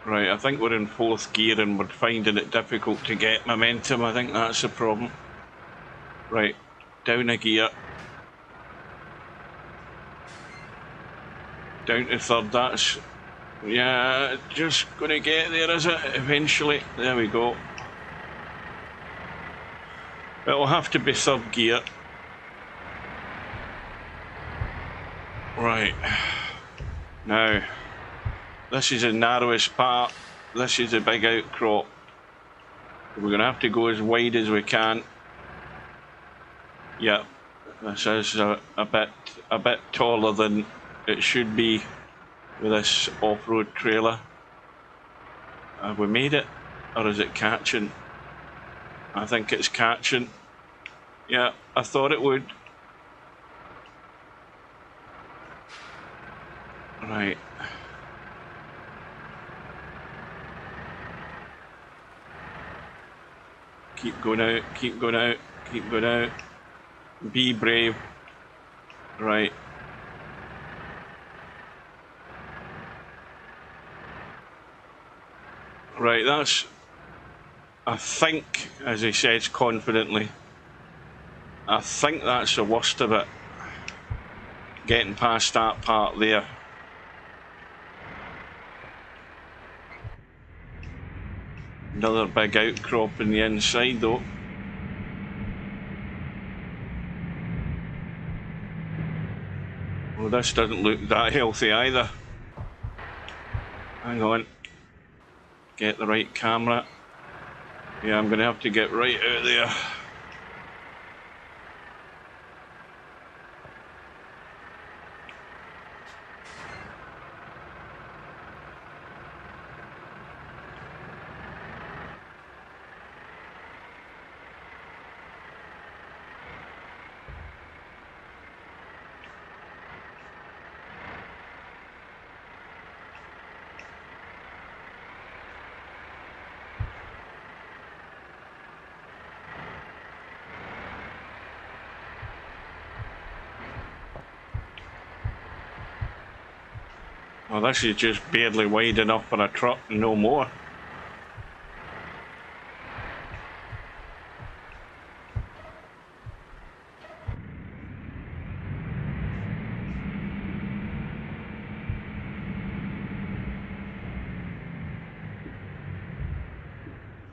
Right, I think we're in 4th gear and we're finding it difficult to get momentum. I think that's the problem. Right, down a gear. Down to 3rd, that's... Yeah, just gonna get there, is it? Eventually. There we go. It'll have to be 3rd gear. Right. Now, this is the narrowest part. This is a big outcrop. We're going to have to go as wide as we can. Yeah, this is a bit taller than it should be with this off-road trailer. Have we made it? Or is it catching? I think it's catching. Yeah, I thought it would. Right. Keep going out, keep going out, keep going out. Be brave. Right. Right, that's... I think, as he says confidently, I think that's the worst of it. Getting past that part there. Another big outcrop in the inside though. Well, this doesn't look that healthy either. Hang on. Get the right camera. Yeah, I'm going to have to get right out there. Well, this is just barely wide enough for a truck and no more.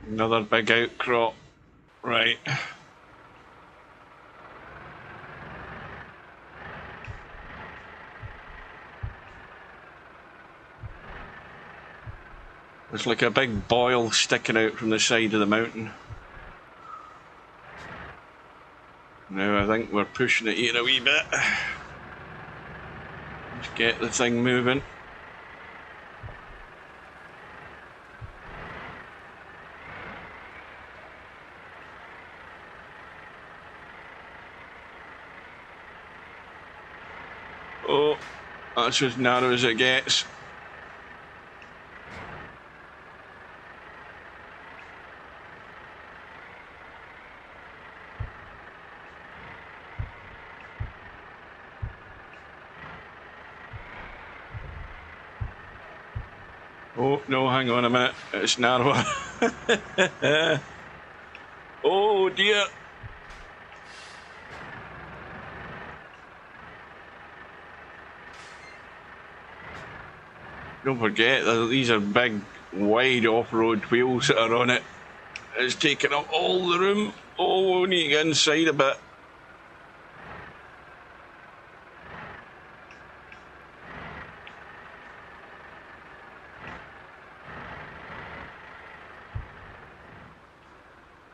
Another big outcrop. Right. There's like a big boil sticking out from the side of the mountain. Now I think we're pushing it here a wee bit. Let's get the thing moving. Oh, that's as narrow as it gets. Oh, no, hang on a minute. It's narrower. Oh, dear. Don't forget that these are big, wide off-road wheels that are on it. It's taking up all the room. Oh, we need to get inside a bit.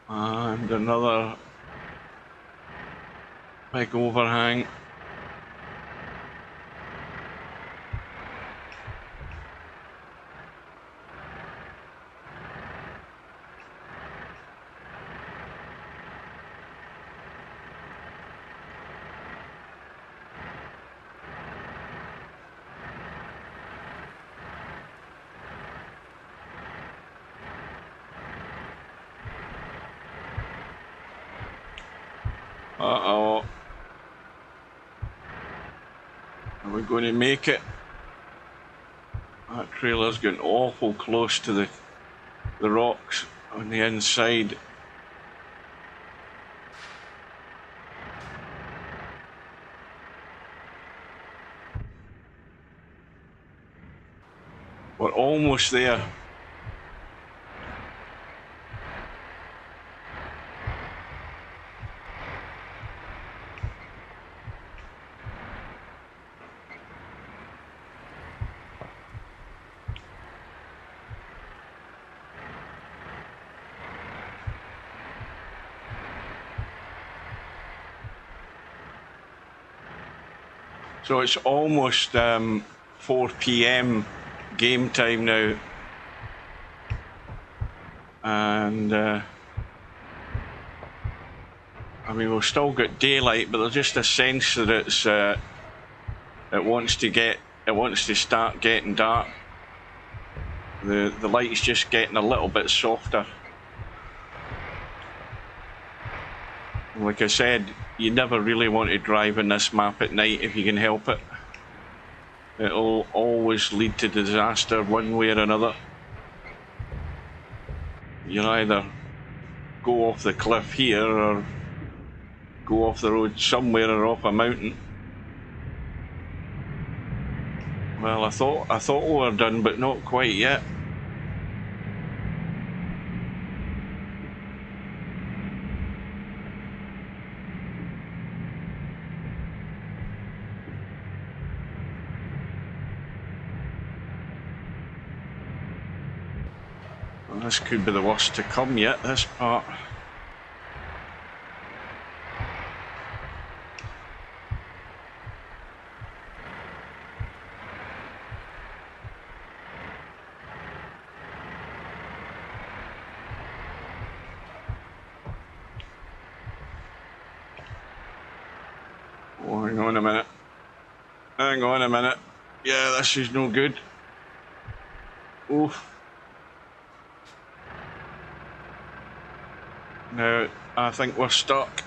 And another big overhang. Uh-oh. Are we going to make it? That trailer's getting awful close to the rocks on the inside. We're almost there. So it's almost 4 p.m. game time now, and I mean we've still got daylight, but there's just a sense that it wants to start getting dark. The light's just getting a little bit softer. Like I said, you never really want to drive in this map at night if you can help it. It'll always lead to disaster one way or another. You'll either go off the cliff here or go off the road somewhere or off a mountain. Well, I thought we were done, but not quite yet. Well, this could be the worst to come yet, this part. Oh, hang on a minute. Hang on a minute. Yeah, this is no good. Oof. Now, I think we're stuck.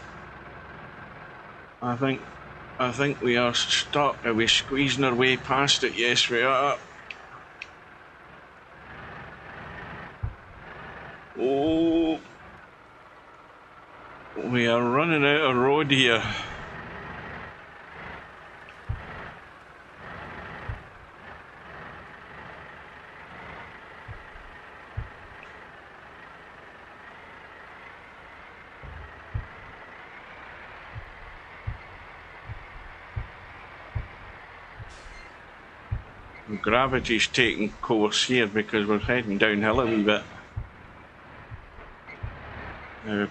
I think we are stuck. Are we squeezing our way past it? Yes, we are. Oh, we are running out of road here. Gravity's taking course here because we're heading downhill a wee bit. Now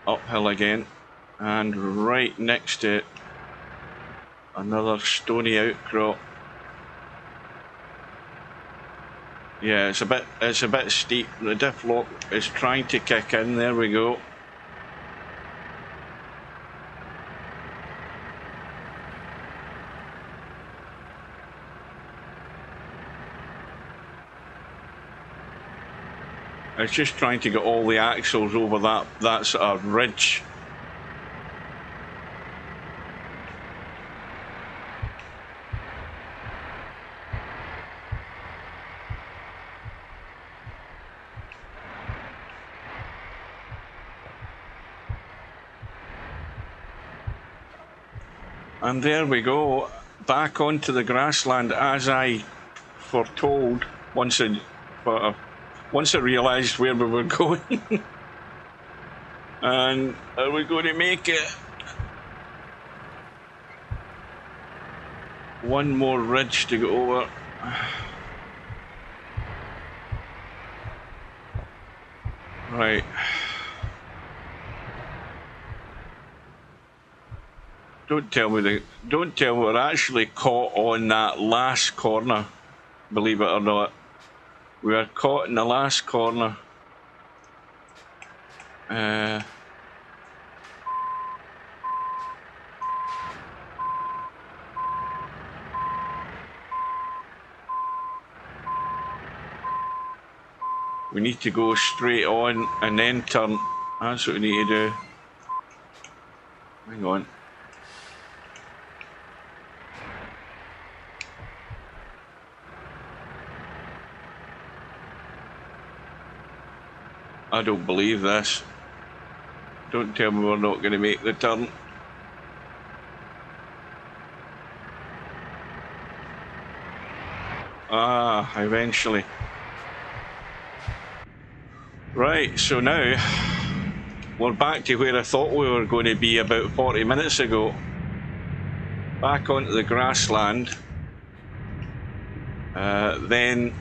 uphill again, and right next to it, another stony outcrop. Yeah, it's a bit steep. The diff lock is trying to kick in. There we go. It's just trying to get all the axles over that sort of ridge. And there we go, back onto the grassland as I foretold once I realised where we were going. And are we going to make it? One more ridge to go over. Right. Don't tell me we're actually caught on that last corner, believe it or not. We are caught in the last corner. We need to go straight on and then turn. That's what we need to do. Hang on. I don't believe this. Don't tell me we're not going to make the turn. Ah, eventually. Right, so now we're back to where I thought we were going to be about 40 minutes ago. Back onto the grassland. Then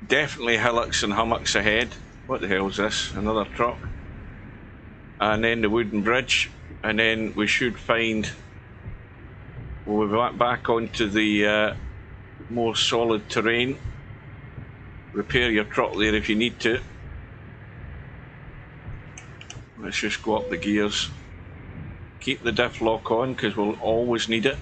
definitely hillocks and hummocks ahead. What the hell is this? Another truck. And then the wooden bridge. And then we should find... We'll be back onto the more solid terrain. Repair your truck there if you need to. Let's just go up the gears. Keep the diff lock on because we'll always need it.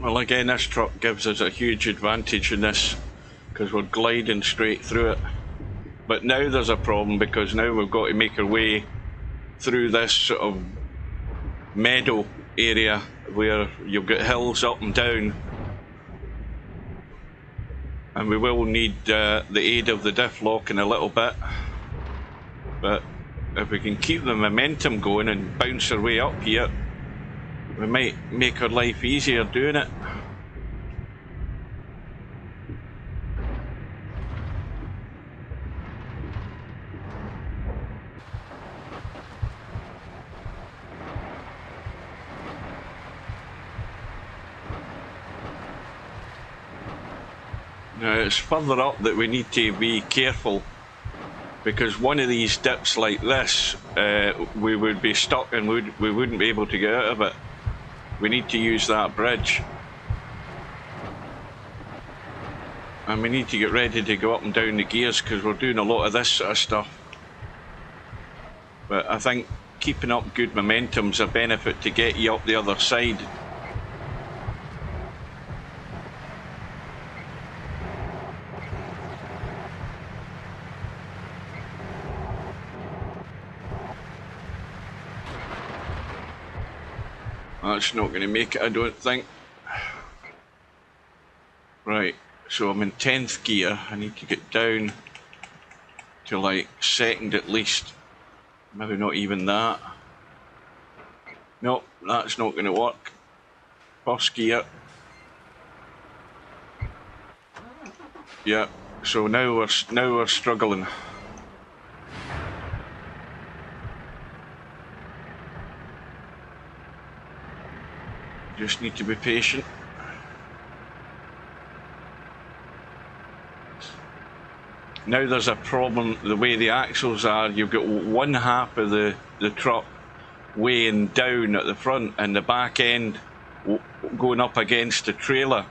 Well, again, this truck gives us a huge advantage in this because we're gliding straight through it. But now there's a problem because now we've got to make our way through this sort of meadow area where you've got hills up and down. And we will need the aid of the diff lock in a little bit. But if we can keep the momentum going and bounce our way up here, we might make our life easier doing it. Now it's further up that we need to be careful because one of these dips like this, we would be stuck and we wouldn't be able to get out of it. We need to use that bridge. And we need to get ready to go up and down the gears because we're doing a lot of this sort of stuff. But I think keeping up good momentum's a benefit to get you up the other side. That's not going to make it, I don't think. Right, so I'm in 10th gear. I need to get down to like 2nd at least. Maybe not even that. Nope, that's not going to work. 1st gear. Yeah, so now we're struggling. Just need to be patient. Now there's a problem, the way the axles are, you've got one half of the truck weighing down at the front and the back end going up against the trailer,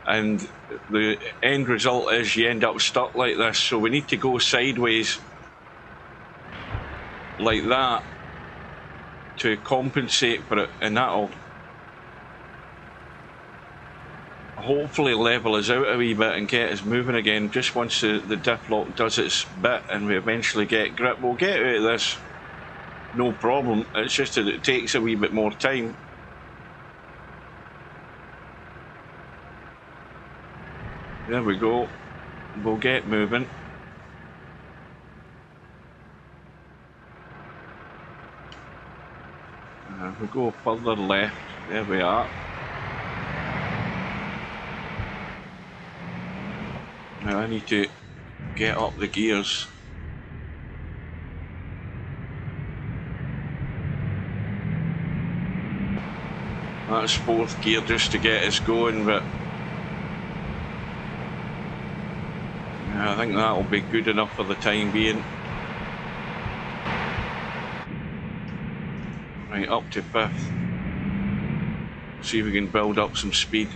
and the end result is you end up stuck like this. So we need to go sideways like that to compensate for it, and that'll hopefully level us out a wee bit and get us moving again. Just once the diff lock does its bit and we eventually get grip, we'll get out of this, no problem. It's just that it takes a wee bit more time. There we go, we'll get moving. We go further left, there we are. Now I need to get up the gears. That's 4th gear just to get us going, but I think that'll be good enough for the time being. Right, up to 5th. See if we can build up some speed.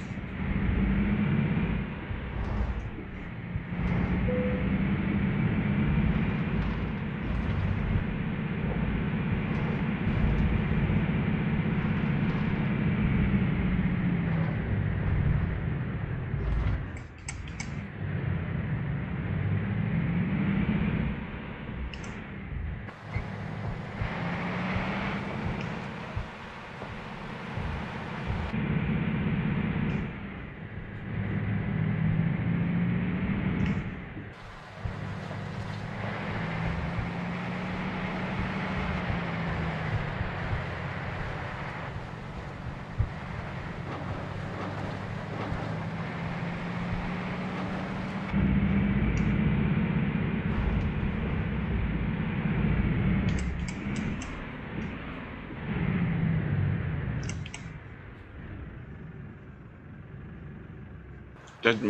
Didn't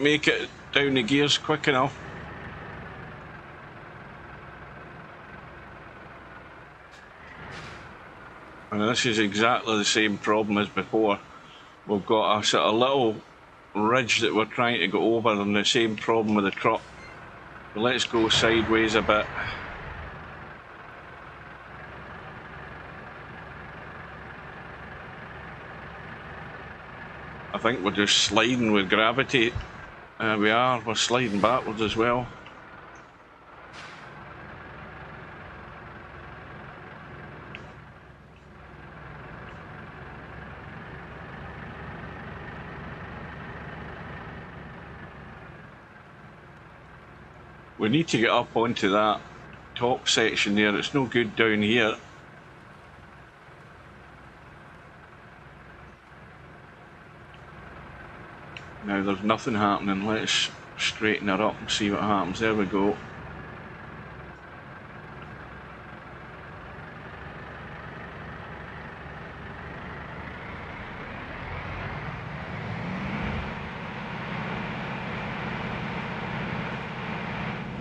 make it down the gears quick enough. And this is exactly the same problem as before. We've got a sort of little ridge that we're trying to go over, and the same problem with the truck. So let's go sideways a bit. I think we're just sliding with gravity. We're sliding backwards as well. We need to get up onto that top section there. It's no good down here. Now there's nothing happening. Let's straighten her up and see what happens. There we go.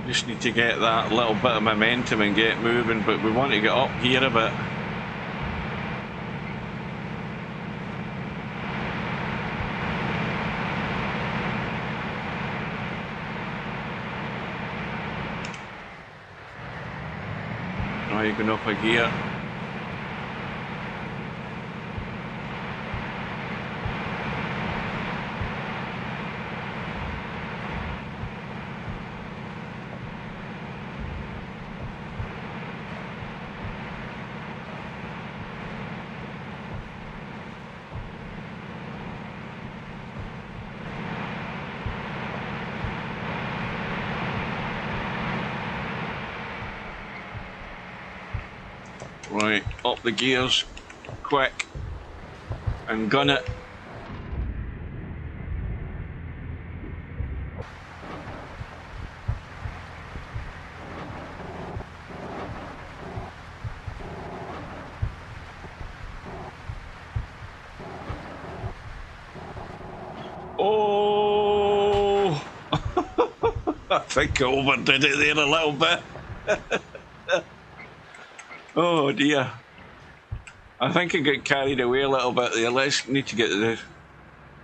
Just need to get that little bit of momentum and get moving, but we want to get up here a bit. Are you going up a gear? Right, up the gears, quick, and gun it. Oh! I think I overdid it there a little bit. Oh dear. I think I got carried away a little bit there. Let's need to get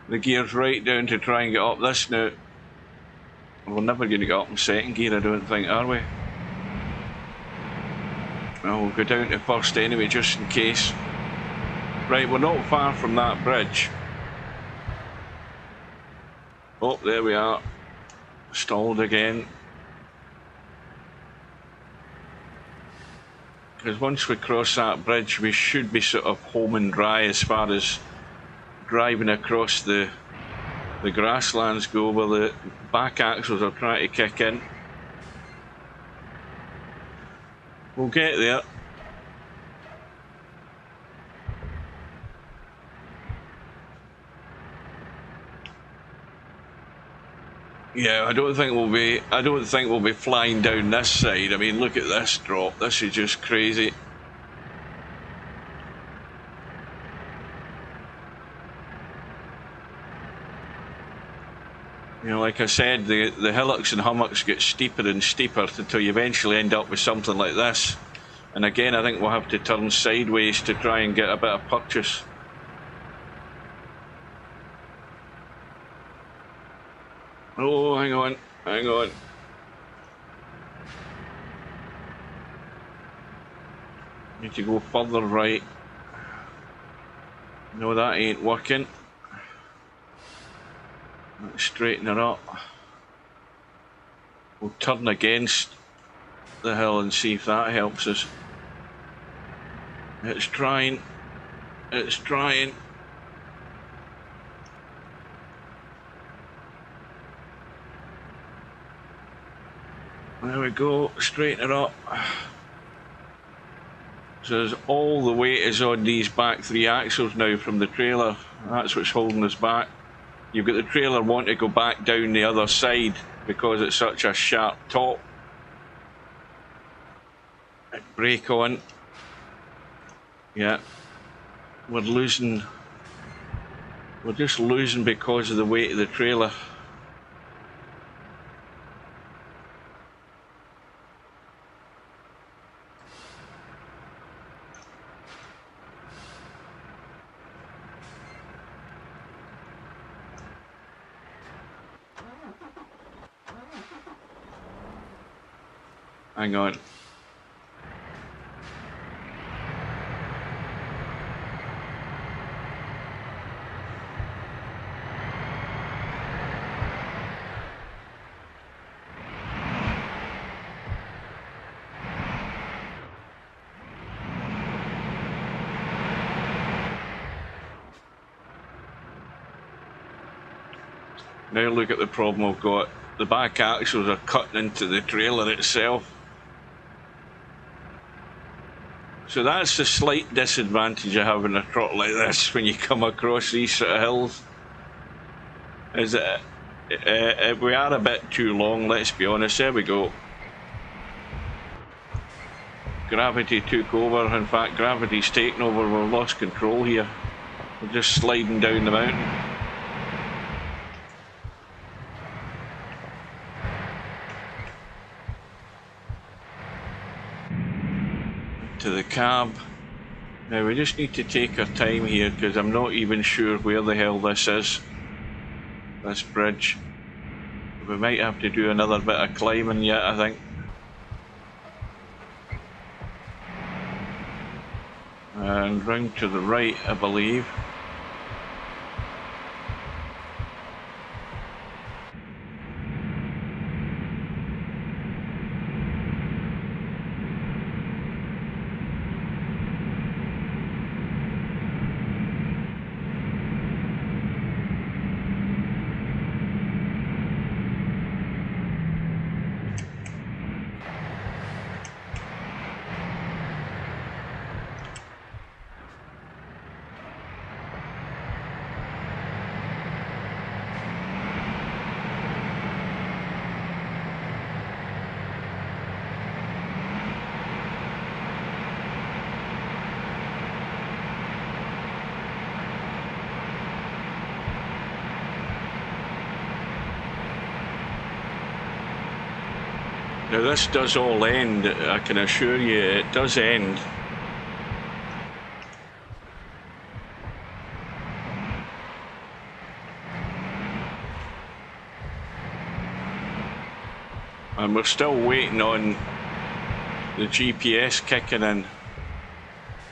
the gears right down to try and get up this now. We're never going to get up in second gear, I don't think, are we? Well, we'll go down to first anyway, just in case. Right, we're not far from that bridge. Oh, there we are. Stalled again. Because once we cross that bridge, we should be sort of home and dry as far as driving across the grasslands go, where the back axles are trying to kick in. We'll get there. Yeah, I don't think we'll be flying down this side. I mean, look at this drop. This is just crazy. You know, like I said, the hillocks and hummocks get steeper and steeper until you eventually end up with something like this. And again, I think we'll have to turn sideways to try and get a bit of purchase. Oh, hang on, hang on. Need to go further right. No, that ain't working. Let's straighten it up. We'll turn against the hill and see if that helps us. It's trying. It's trying. There we go, straighten it up. So there's all the weight is on these back three axles now from the trailer. That's what's holding us back. You've got the trailer wanting to go back down the other side because it's such a sharp top. Brake on. Yeah. We're losing. We're just losing because of the weight of the trailer. Hang on. Now look at the problem we've got. The back axles are cutting into the trailer itself. So that's the slight disadvantage of having a truck like this when you come across these sort of hills. Is that we are a bit too long, let's be honest. There we go. Gravity took over. In fact, gravity's taken over. We've lost control here. We're just sliding down the mountain. To the cab. Now we just need to take our time here because I'm not even sure where the hell this is. This bridge. We might have to do another bit of climbing yet, I think. And round to the right, I believe. Now this does all end, I can assure you it does end. And we're still waiting on the GPS kicking in.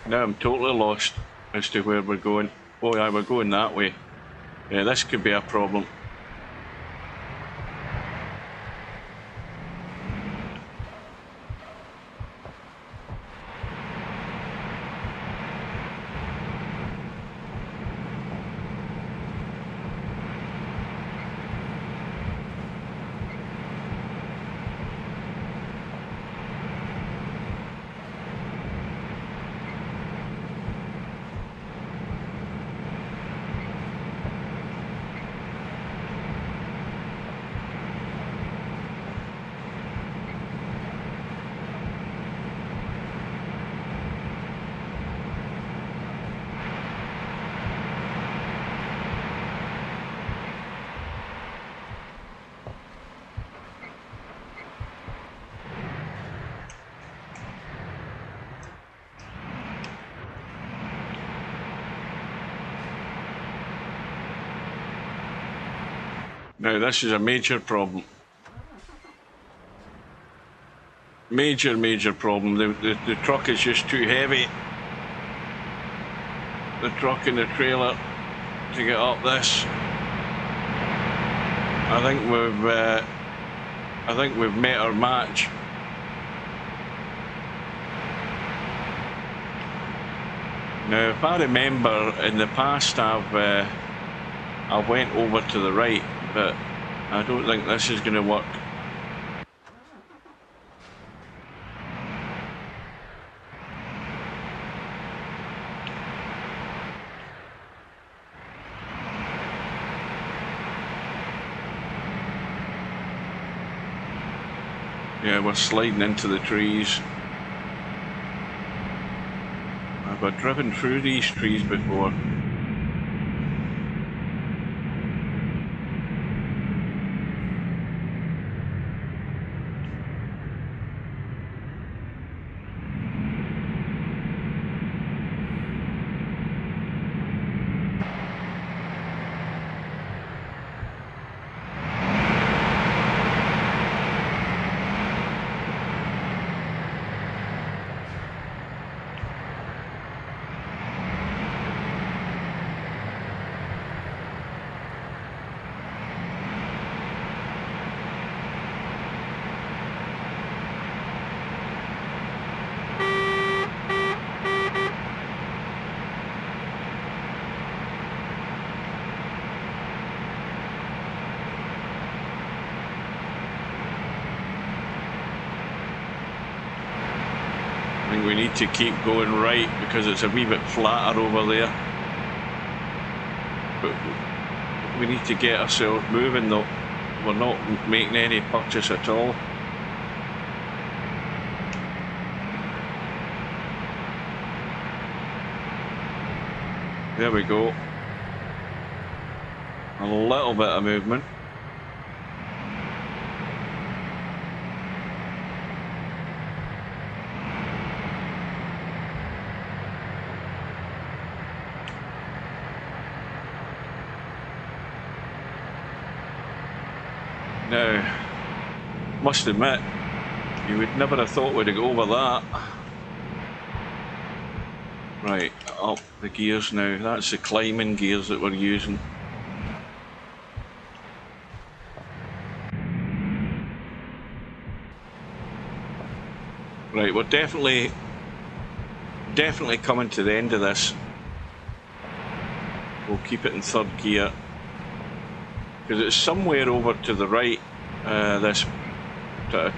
Now I'm totally lost as to where we're going. Oh yeah, we're going that way. Yeah, this could be a problem. Now this is a major problem. Major problem. The truck is just too heavy. The truck and the trailer to get up this. I think we've met our match. Now, if I remember, in the past I went over to the right, but I don't think this is going to work. Yeah, we're sliding into the trees. I've driven through these trees before. I think we need to keep going right because it's a wee bit flatter over there. But we need to get ourselves moving though. We're not making any purchase at all. There we go. A little bit of movement. Now, must admit, you would never have thought we'd go over that. Right, up the gears now. That's the climbing gears that we're using. Right, we're definitely coming to the end of this. We'll keep it in third gear because it's somewhere over to the right. This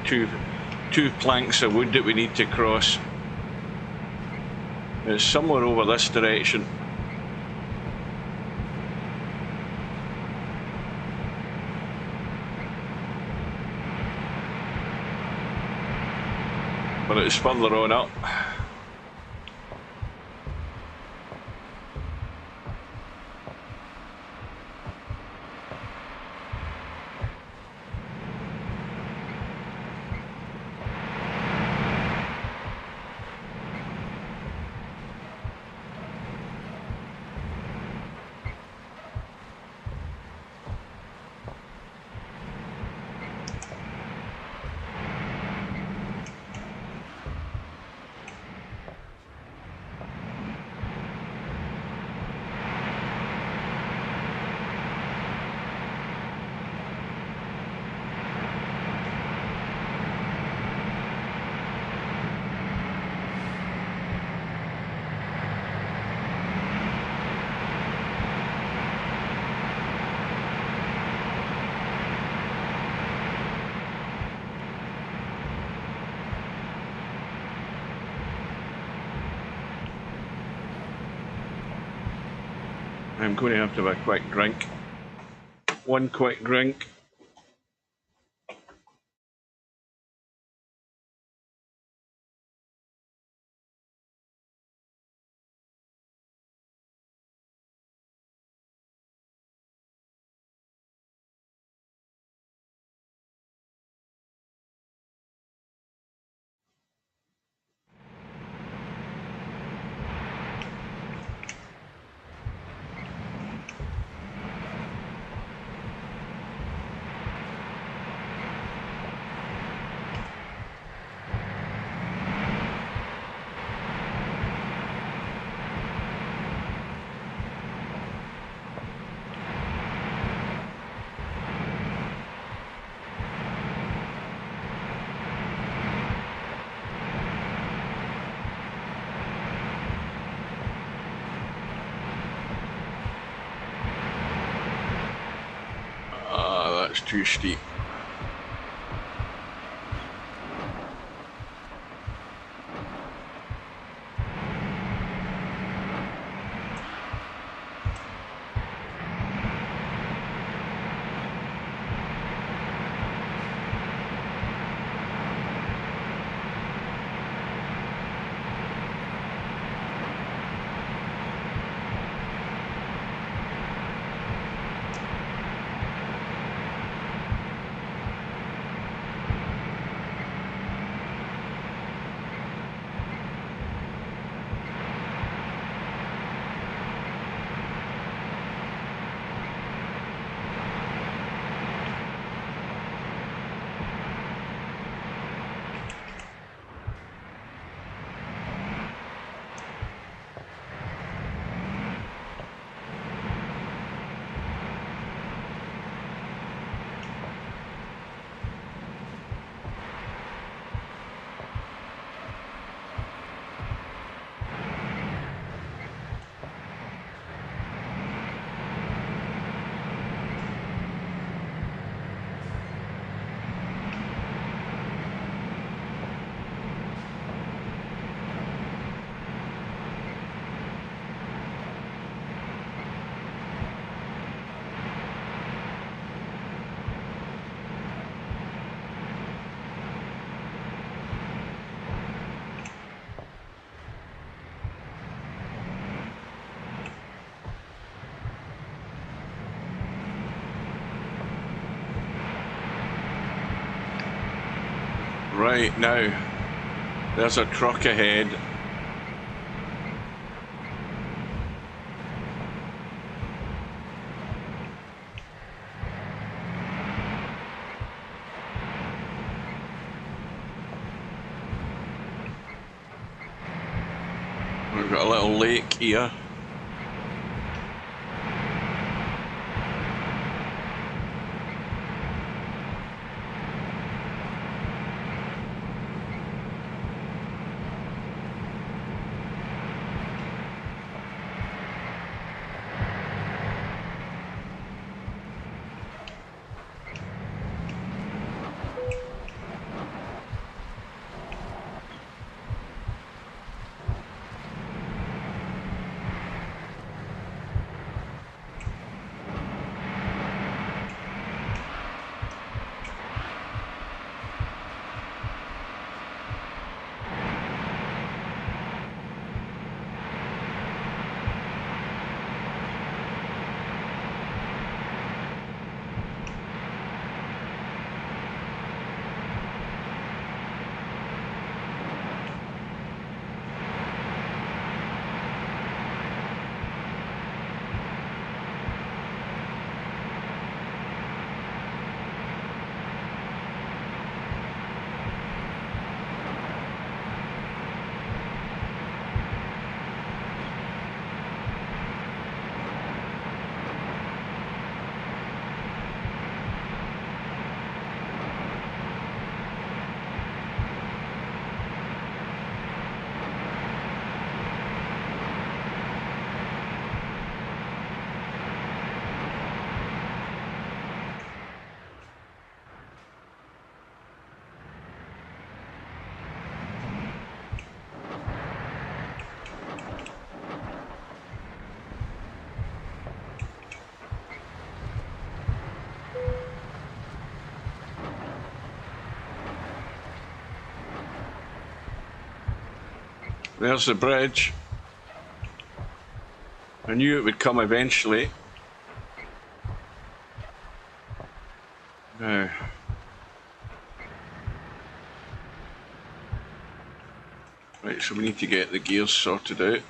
two planks of wood that we need to cross. It's somewhere over this direction. But it's further on up. I'm going to have a quick drink. One quick drink. That's too steep. Right, now there's a truck ahead. We've got a little lake here. There's the bridge. I knew it would come eventually. Now, right, so we need to get the gears sorted out.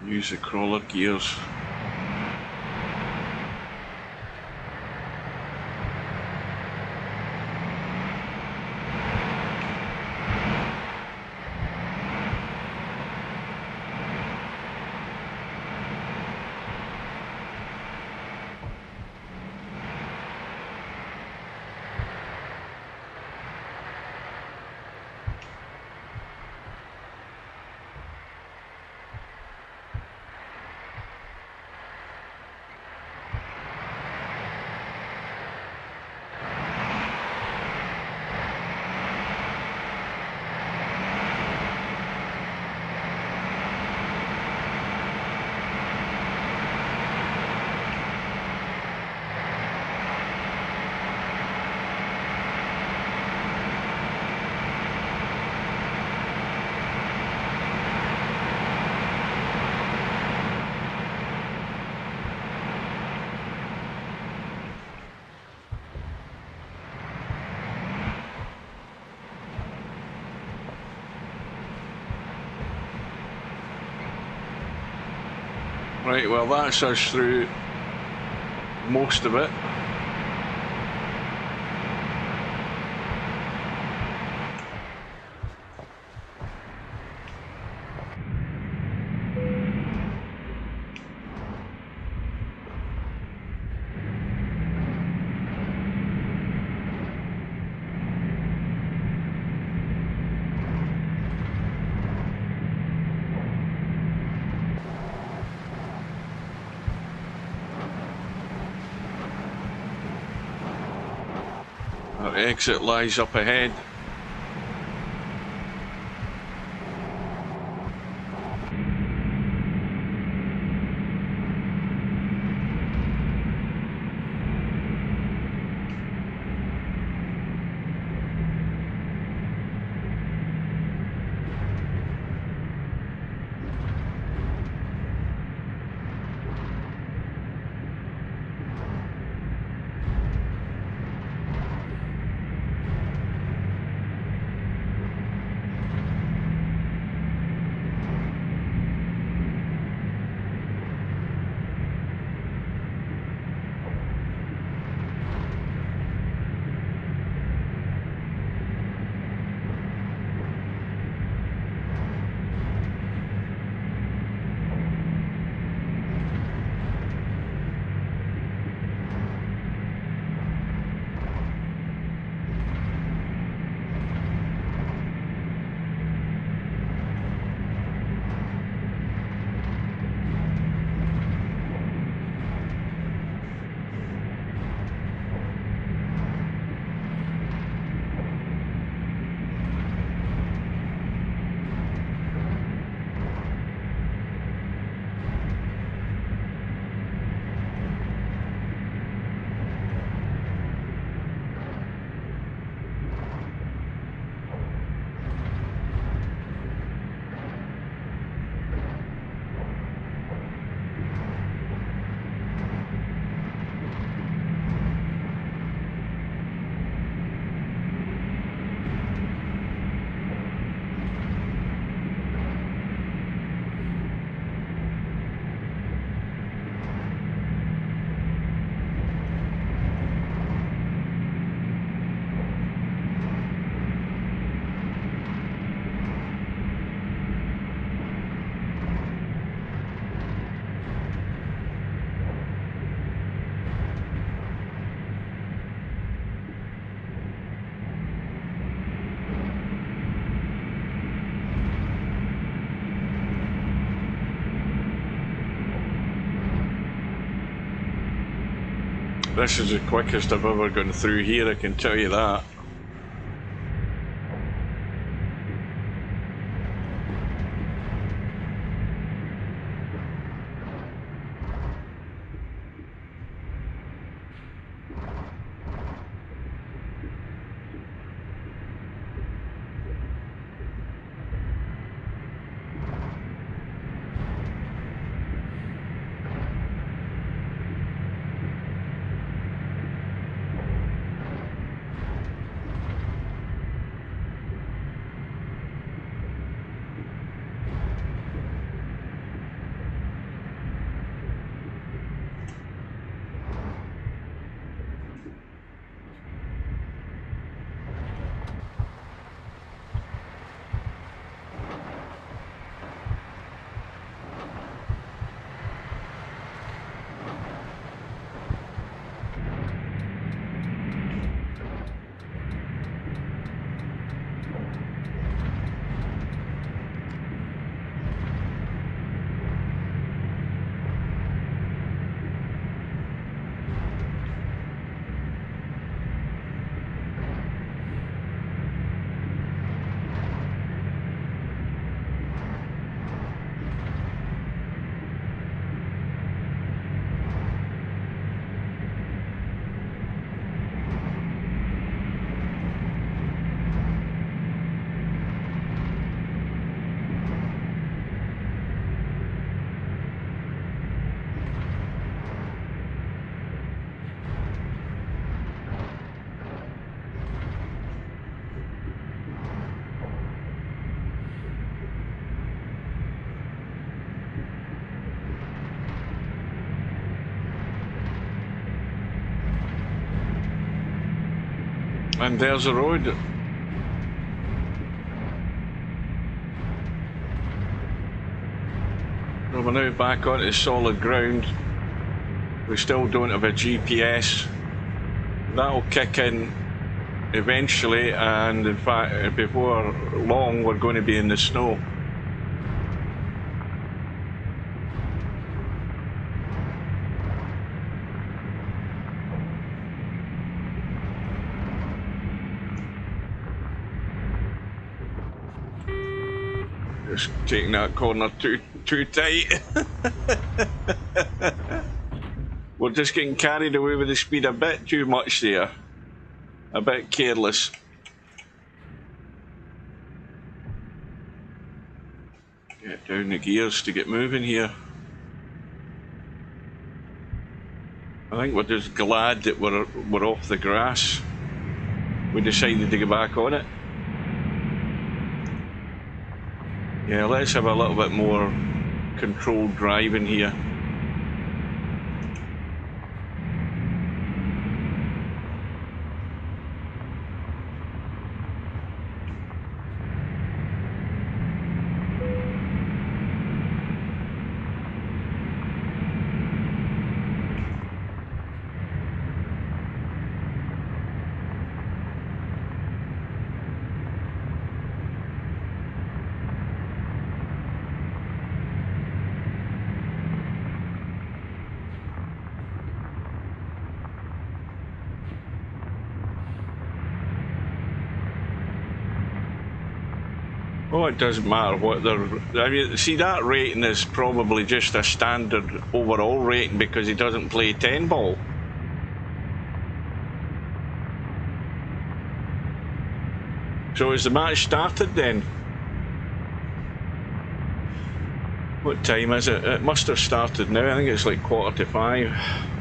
Use the crawler gears. Right, well that's us through most of it. Our exit lies up ahead. This is the quickest I've ever gone through here, I can tell you that. And there's the road. So we're now back onto solid ground. We still don't have a GPS. That'll kick in eventually, and in fact before long we're going to be in the snow. Just taking that corner too tight. We're just getting carried away with the speed a bit too much there. A bit careless. Get down the gears to get moving here. I think we're just glad that we're off the grass. We decided to get back on it. Yeah, let's have a little bit more controlled driving here. Oh, it doesn't matter what they're... I mean, see, that rating is probably just a standard overall rating because he doesn't play 10 ball. So has the match started then? What time is it? It must have started now. I think it's like 4:45.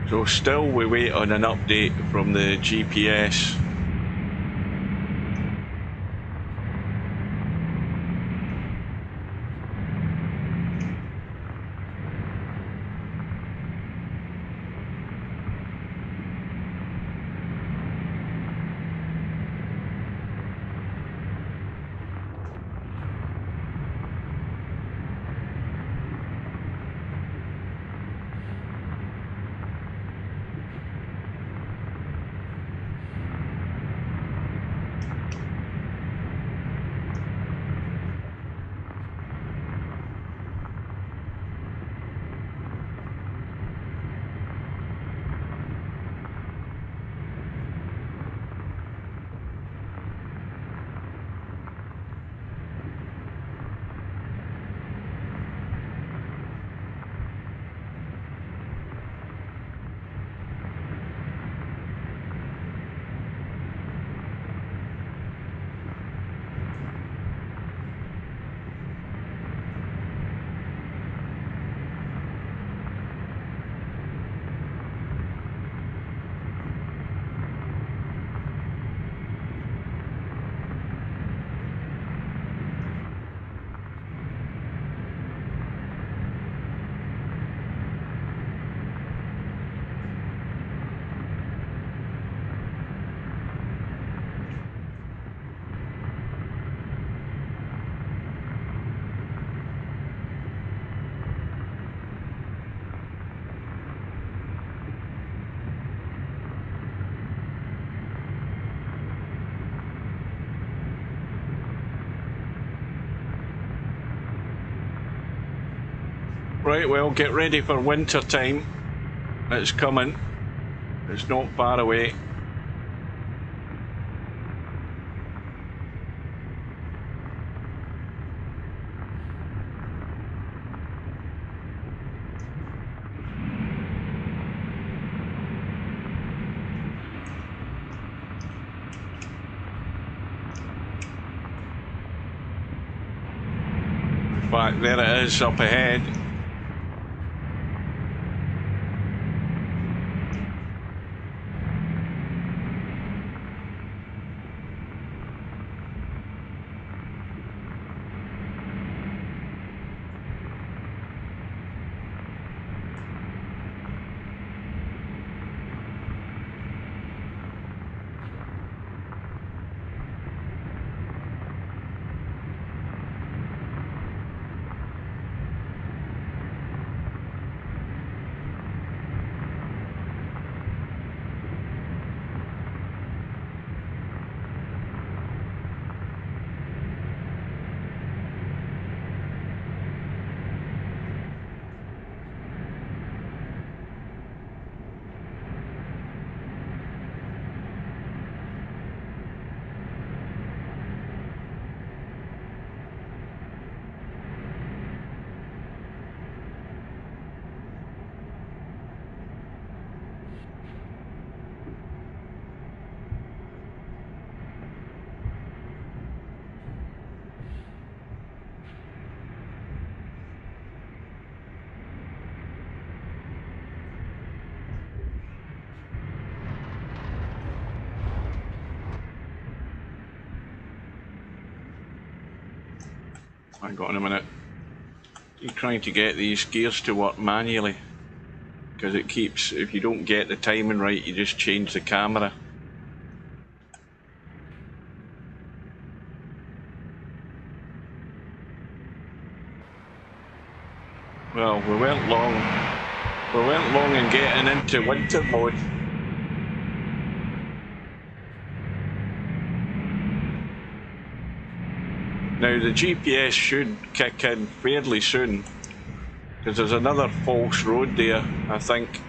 So still we wait on an update from the GPS. Right, well, get ready for winter time. It's coming. It's not far away. In fact, there it is up ahead. Hang on a minute. You're trying to get these gears to work manually, because it keeps, if you don't get the timing right, you just change the camera. Well, we weren't long in getting into winter mode. Now the GPS should kick in fairly soon, because there's another false road there, I think.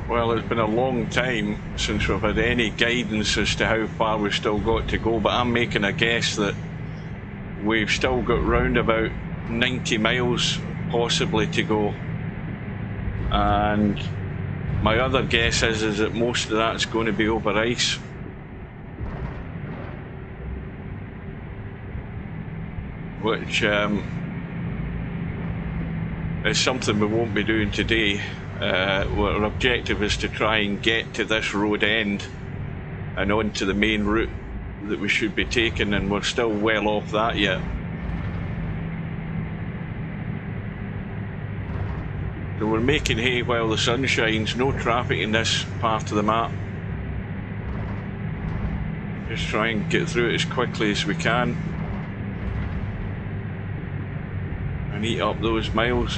Well, it's been a long time since we've had any guidance as to how far we've still got to go, but I'm making a guess that we've still got round about 90 miles possibly to go. And my other guess is that most of that's going to be over ice. Which is something we won't be doing today. Our objective is to try and get to this road end and onto the main route that we should be taking, and we're still well off that yet. So we're making hay while the sun shines. No traffic in this part of the map. Just try and get through it as quickly as we can and eat up those miles.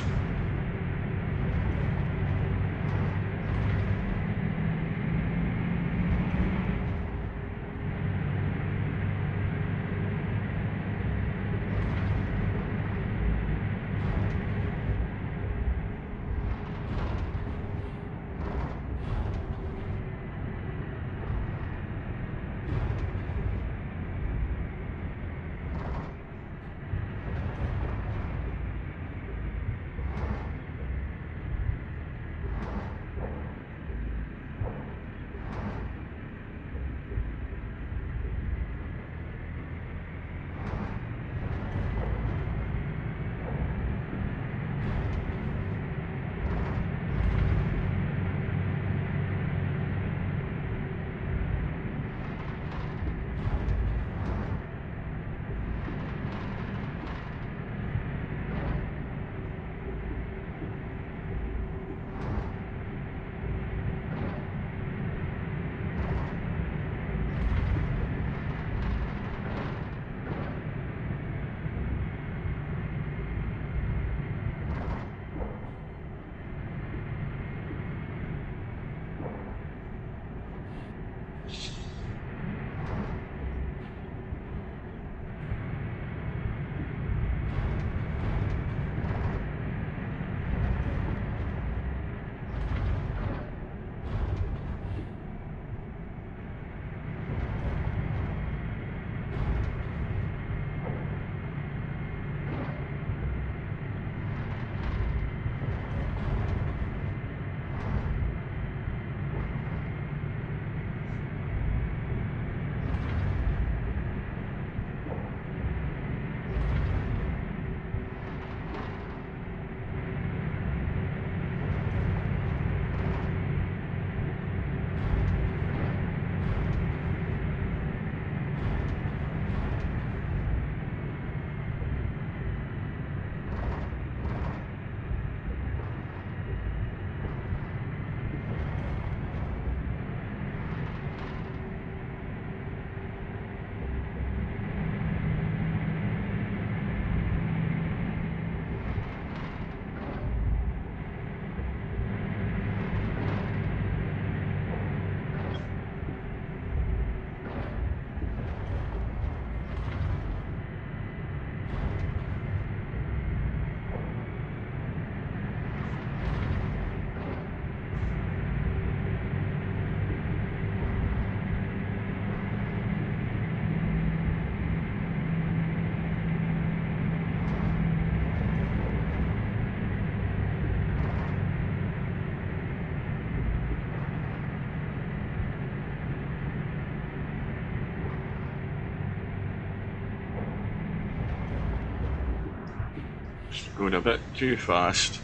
Going a bit too fast.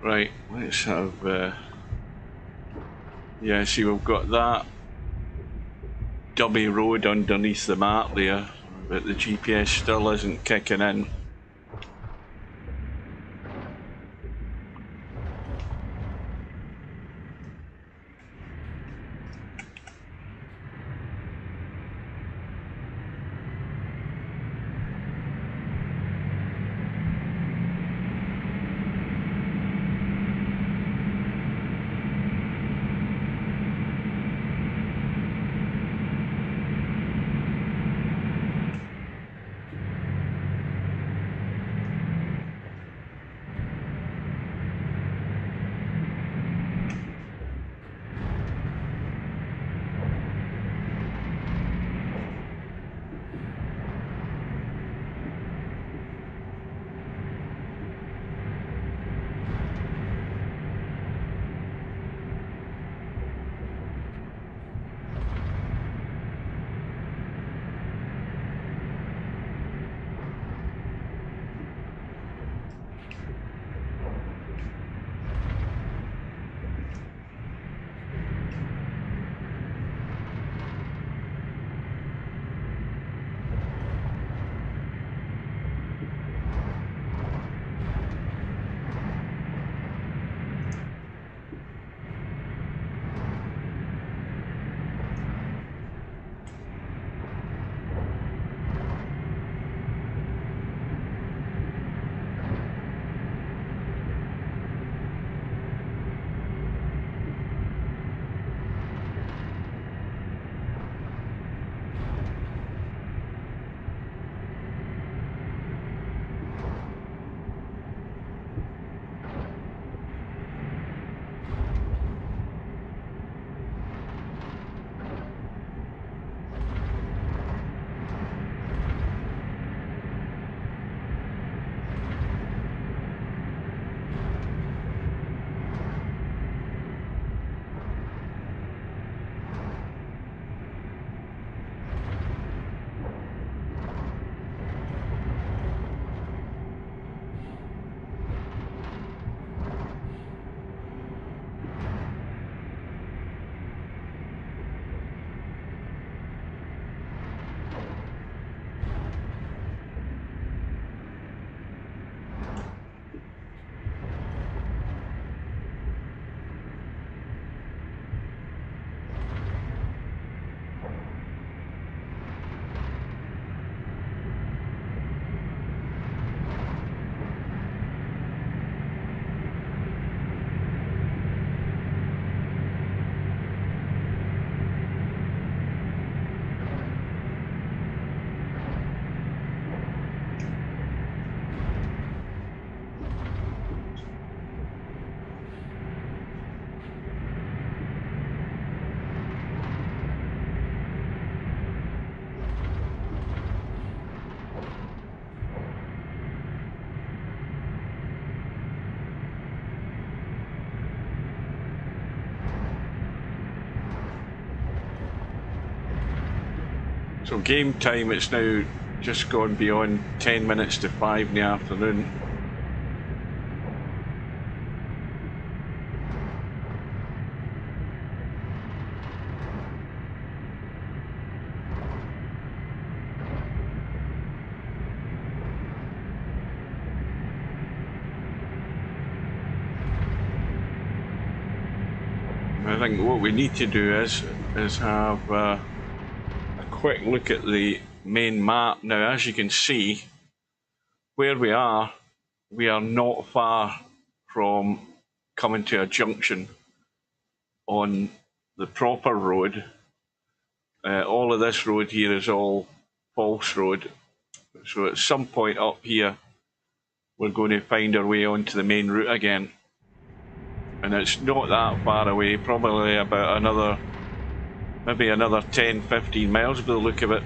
Right, let's have yeah, see, we've got that dummy road underneath the map there, but the GPS still isn't kicking in. So game time, it's now just gone beyond 10 minutes to 5 in the afternoon. I think what we need to do is have a quick look at the main map. Now, as you can see, where we are not far from coming to a junction on the proper road. All of this road here is all false road. So at some point up here, we're going to find our way onto the main route again. And it's not that far away, probably about maybe another 10-15 miles by the look of it.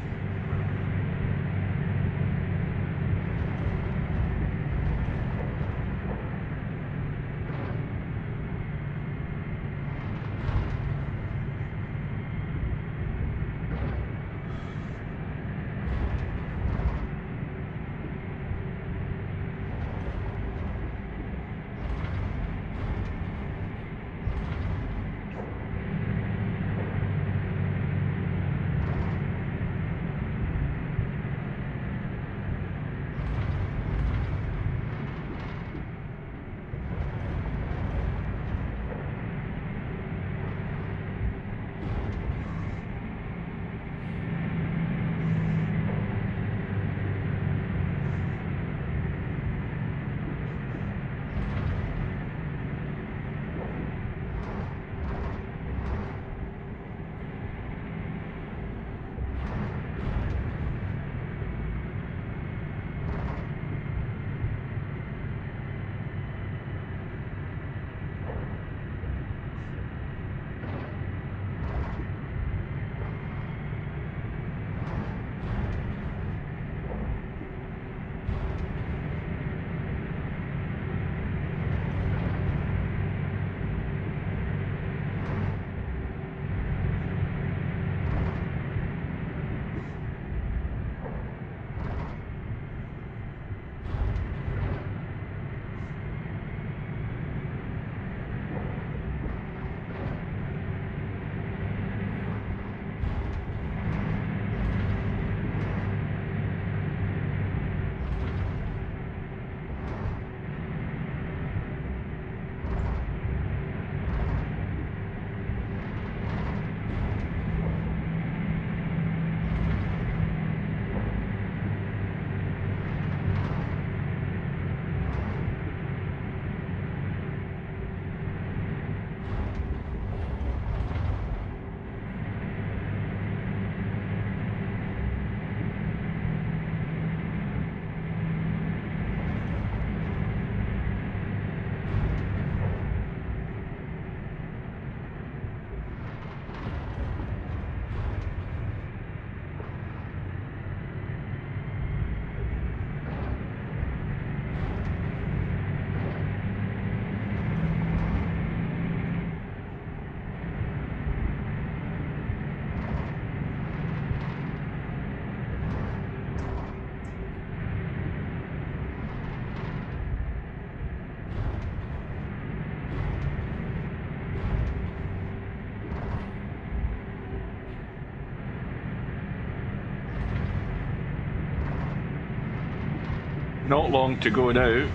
Not long to go now,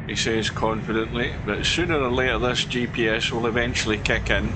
he says confidently, but sooner or later this GPS will eventually kick in.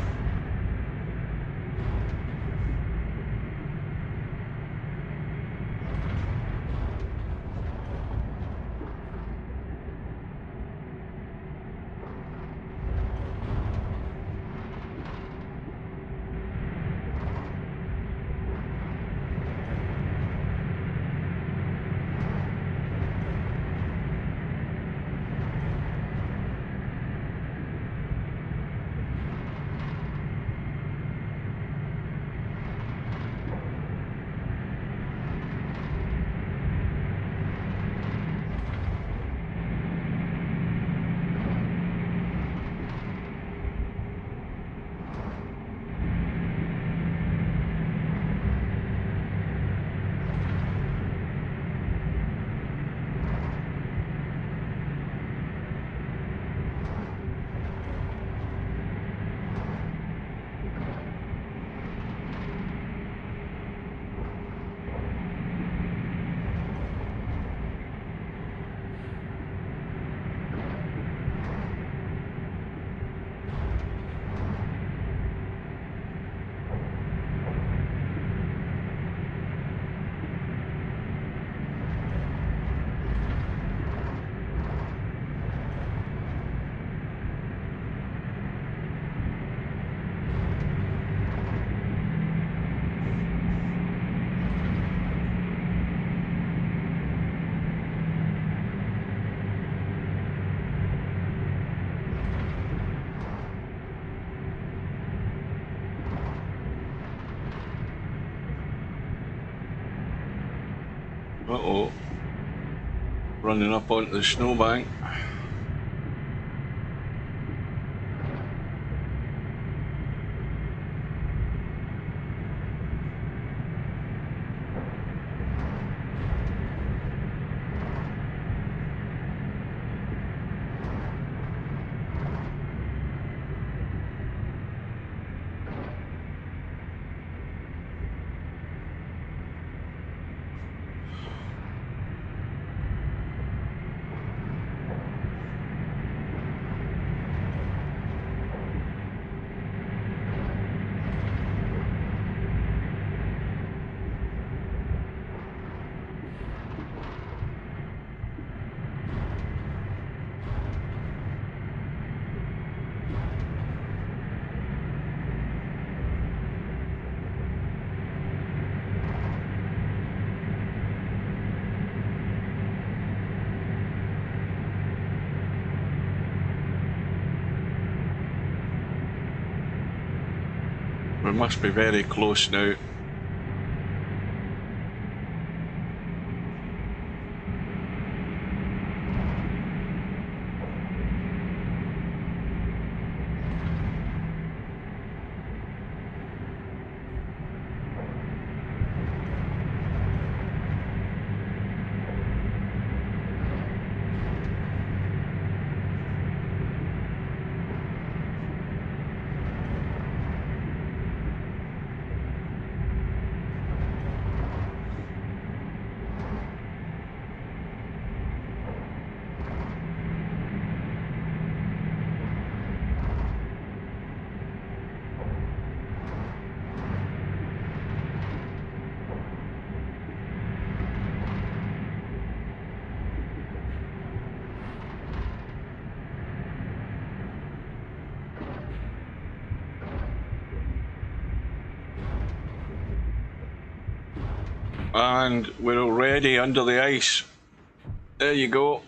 Uh-oh. Running up onto the snowbank. We must be very close now. And we're already under the ice. There you go.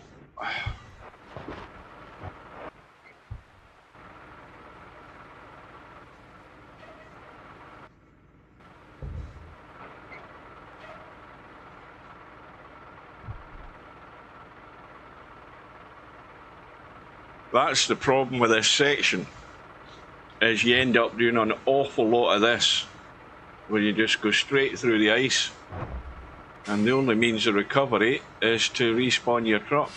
That's the problem with this section, is you end up doing an awful lot of this, where you just go straight through the ice, and the only means of recovery is to respawn your truck.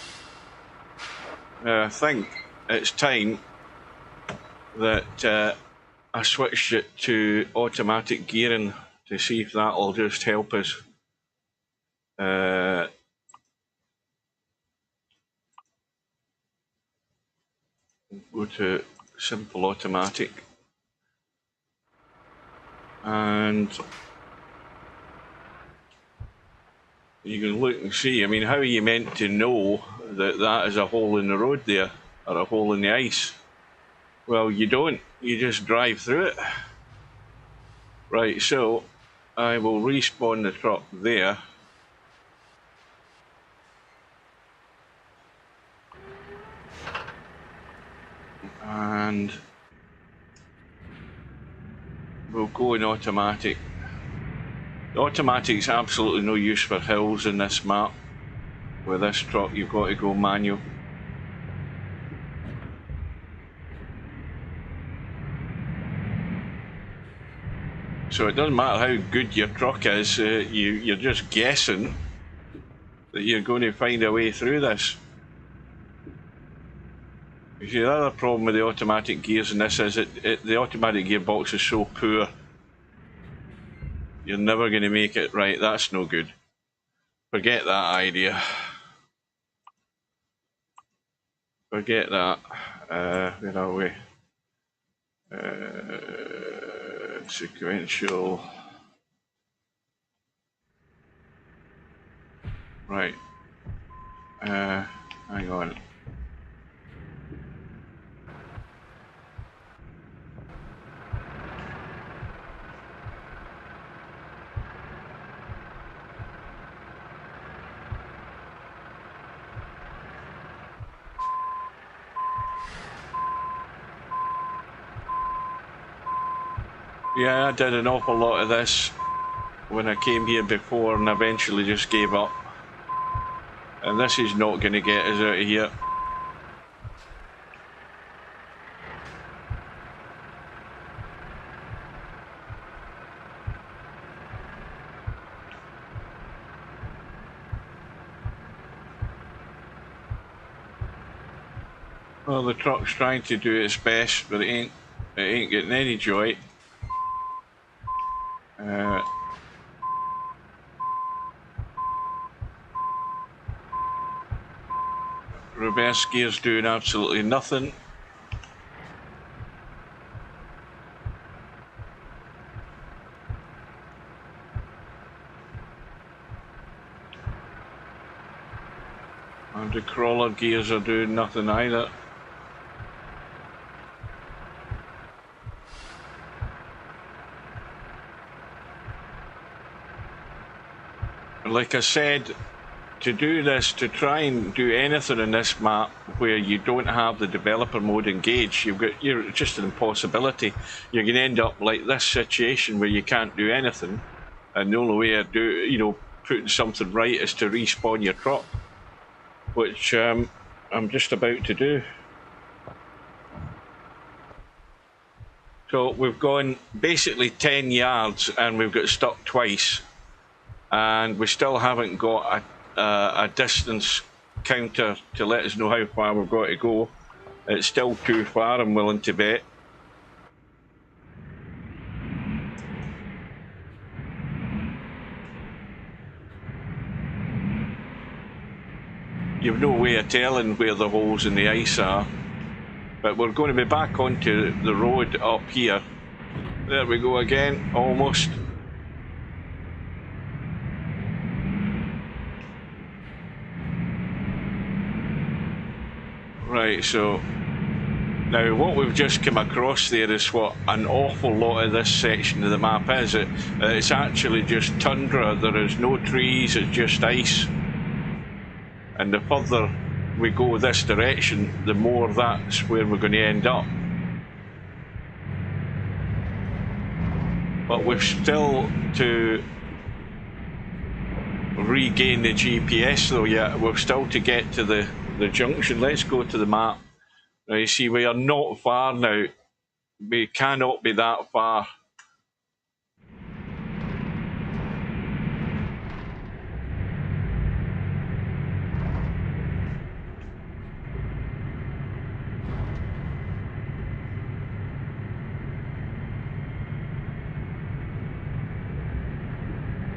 I think it's time that I switched it to automatic gearing to see if that'll just help us. Go to simple automatic, and you can look and see. I mean, how are you meant to know that that is a hole in the road there, or a hole in the ice? Well, you don't. You just drive through it. Right, so I will respawn the truck there. And we'll go in automatic. The automatic's absolutely no use for hills in this map. With this truck, you've got to go manual. So it doesn't matter how good your truck is, you're just guessing that you're going to find a way through this. You see, the other problem with the automatic gears in this is the automatic gearbox is so poor, you're never going to make it right. That's no good. Forget that idea. Forget that. Where are we? Sequential. Right. Hang on. Yeah, I did an awful lot of this when I came here before and eventually just gave up. And this is not going to get us out of here. Well, the truck's trying to do its best, but it ain't getting any joy. Reverse gear's doing absolutely nothing. And the crawler gears are doing nothing either. Like I said, to do this, to try and do anything in this map where you don't have the developer mode engaged, you're just an impossibility. You're going to end up like this situation where you can't do anything, and the only way of putting something right is to respawn your truck, which I'm just about to do. So we've gone basically 10 yards and we've got stuck twice, and we still haven't got a distance counter to let us know how far we've got to go. It's still too far, I'm willing to bet. You've no way of telling where the holes in the ice are, but we're going to be back onto the road up here. There we go again, almost. Right, so now what we've just come across there is what an awful lot of this section of the map is. It's actually just tundra. There is no trees, it's just ice. And the further we go this direction, the more that's where we're going to end up. But we've still to regain the GPS though, yeah, we're still to get to the junction. Let's go to the map. Now you see we are not far now. We cannot be that far.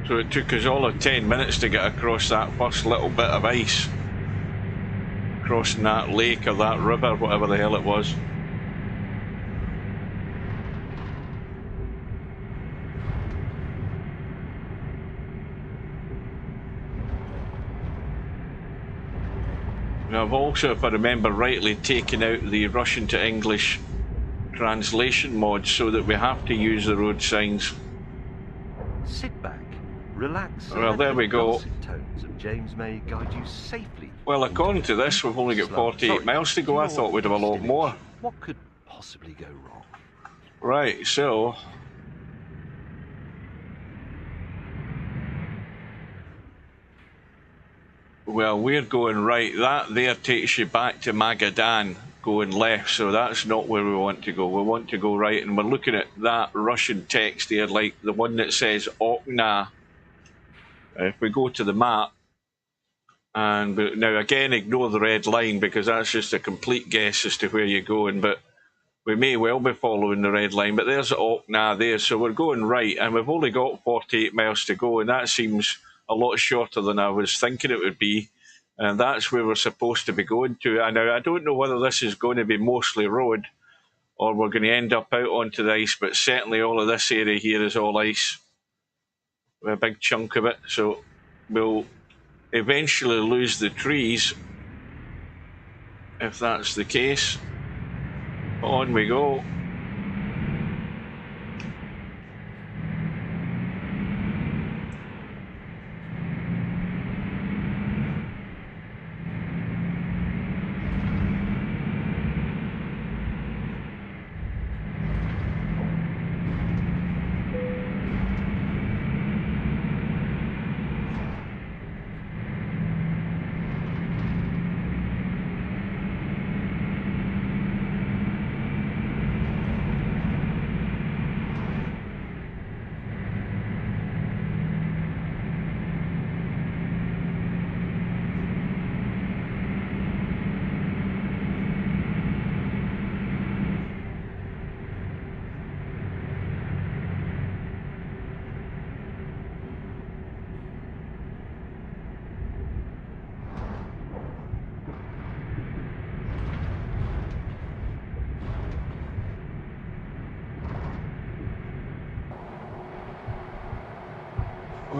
So it took us all of 10 minutes to get across that first little bit of ice. Crossing that lake or that river, whatever the hell it was. Now I've also, if I remember rightly, taken out the Russian to English translation mod so that we have to use the road signs. Sit back, relax. Well, there we go. Tones of James may guide you safely. Well, according to this, we've only got 48 miles to go. I thought we'd have a lot more. What could possibly go wrong? Right, so well, we're going right. That there takes you back to Magadan, going left, so that's not where we want to go. We want to go right, and we're looking at that Russian text there, like the one that says Okna. If we go to the map, and now again, ignore the red line because that's just a complete guess as to where you're going, but we may well be following the red line. But there's Okna there, so we're going right, and we've only got 48 miles to go, and that seems a lot shorter than I was thinking it would be, and that's where we're supposed to be going to. And now I don't know whether this is going to be mostly road or we're going to end up out onto the ice, but certainly all of this area here is all ice, a big chunk of it, so we'll eventually lose the trees if that's the case. On we go.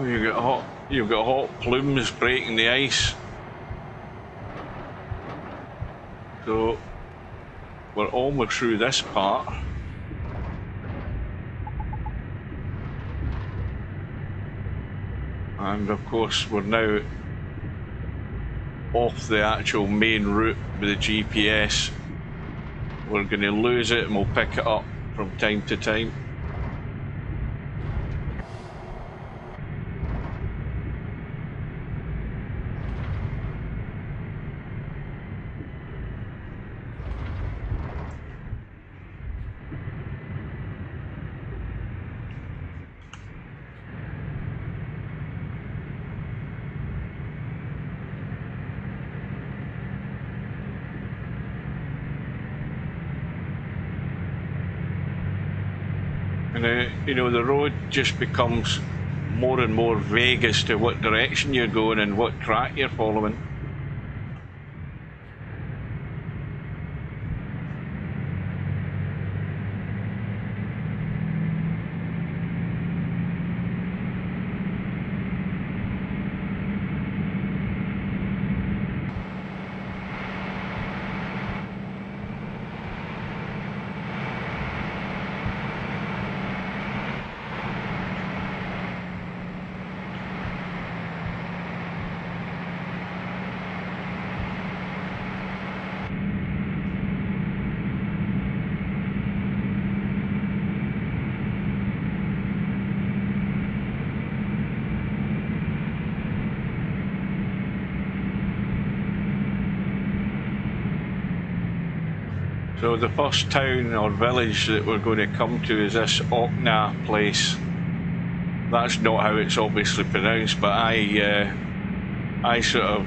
Oh, you've got hot plumes breaking the ice. So we're almost through this part. And of course we're now off the actual main route with the GPS. We're going to lose it and we'll pick it up from time to time. And you know, the road just becomes more and more vague as to what direction you're going and what track you're following. So the first town or village that we're going to come to is this Okna place. That's not how it's obviously pronounced, but I sort of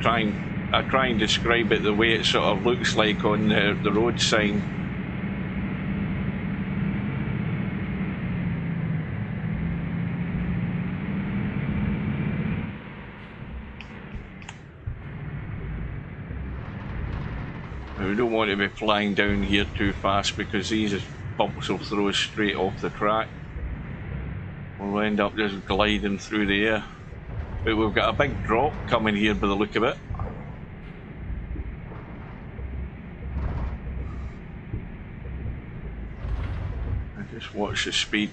try and describe it the way it sort of looks like on the road sign. We don't want to be flying down here too fast because these bumps will throw us straight off the track. We'll end up just gliding through the air. But we've got a big drop coming here by the look of it. I just watch the speed.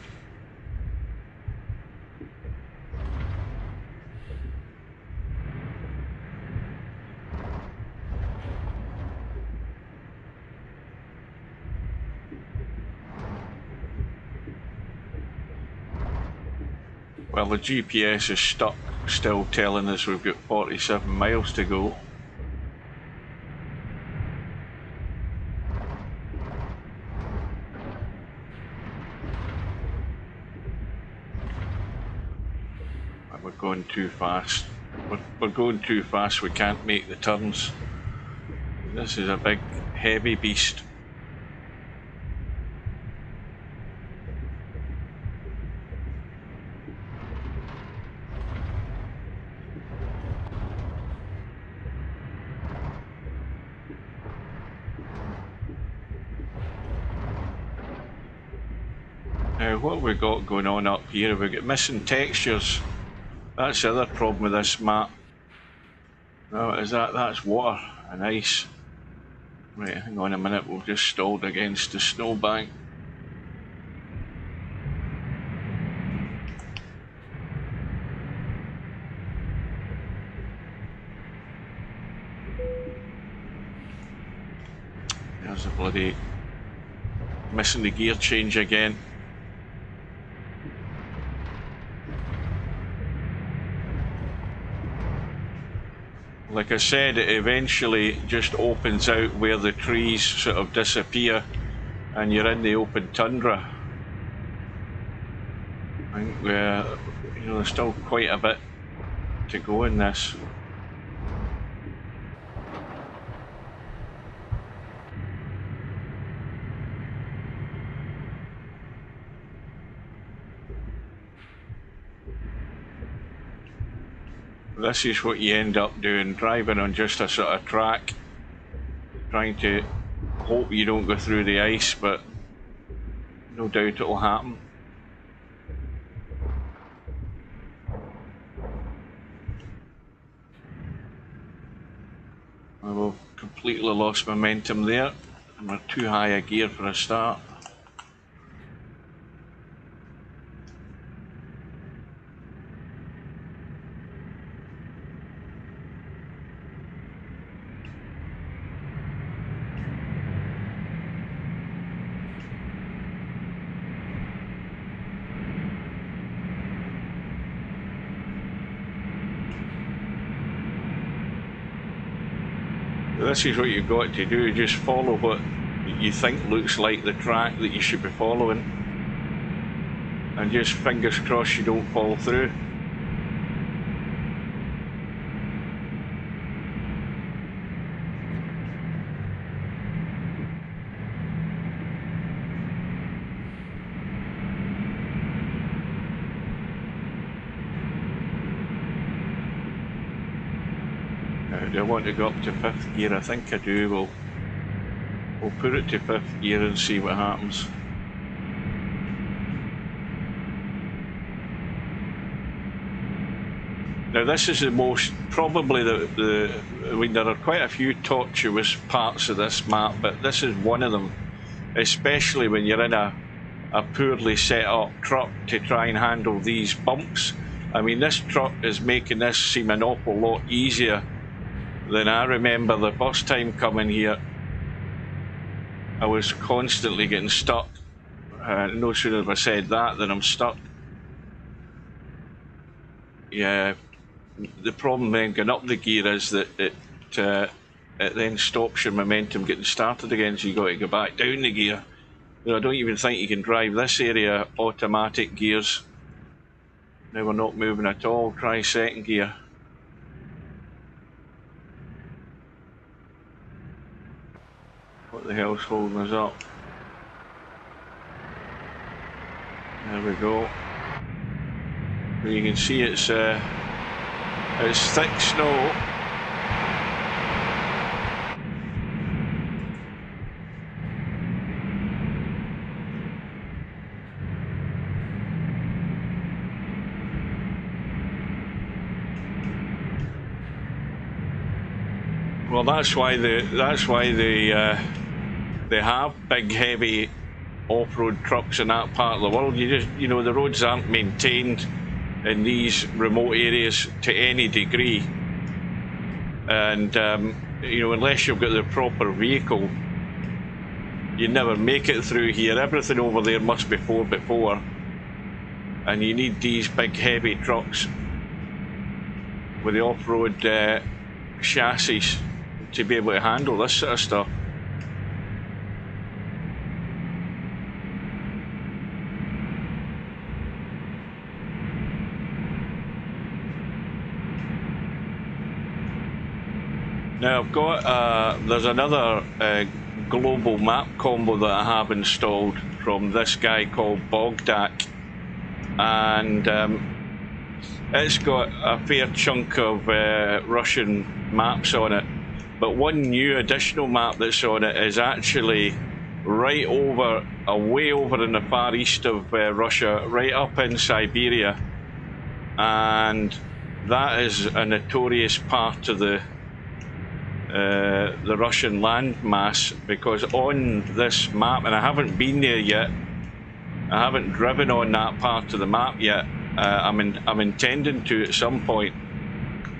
Well, the GPS is stuck, still telling us we've got 47 miles to go. We're going too fast. We're going too fast, we can't make the turns. This is a big, heavy beast. Now what have we got going on up here? We've got missing textures. That's the other problem with this map. No, is that's water and ice. Right, hang on a minute, we've just stalled against the snowbank. There's the bloody... missing the gear change again. Like I said, it eventually just opens out where the trees sort of disappear and you're in the open tundra. I think you know, there's still quite a bit to go in this. This is what you end up doing, driving on just a sort of track, trying to hope you don't go through the ice, but no doubt it'll happen. We've completely lost momentum there, and we're too high a gear for a start. This is what you've got to do, just follow what you think looks like the track that you should be following, and just fingers crossed you don't fall through. Do I want to go up to 5th gear? I think I do. We'll put it to 5th gear and see what happens. Now this is the most, probably I mean, there are quite a few tortuous parts of this map, but this is one of them, especially when you're in a poorly set up truck to try and handle these bumps. I mean, this truck is making this seem an awful lot easier than I remember the first time coming here. I was constantly getting stuck. No sooner have I said that than I'm stuck. Yeah, the problem then going up the gear is that it then stops your momentum getting started again, so you got to go back down the gear. You know, I don't even think you can drive this area automatic gears. Now we're not moving at all. Try 2nd gear. What the hell's holding us up? There we go. Well, you can see it's thick snow. Well, that's why they have big, heavy off-road trucks in that part of the world. You know, the roads aren't maintained in these remote areas to any degree, and you know, unless you've got the proper vehicle, you never make it through here. Everything over there must be 4x4, and you need these big, heavy trucks with the off-road chassis to be able to handle this sort of stuff. Now I've got, there's another global map combo that I have installed from this guy called Bogdak, and it's got a fair chunk of Russian maps on it, but one new additional map that's on it is actually right over, way over in the far east of Russia, right up in Siberia, and that is a notorious part of the Russian land mass, because on this map, and I haven't been there yet, I haven't driven on that part of the map yet, I'm intending to at some point,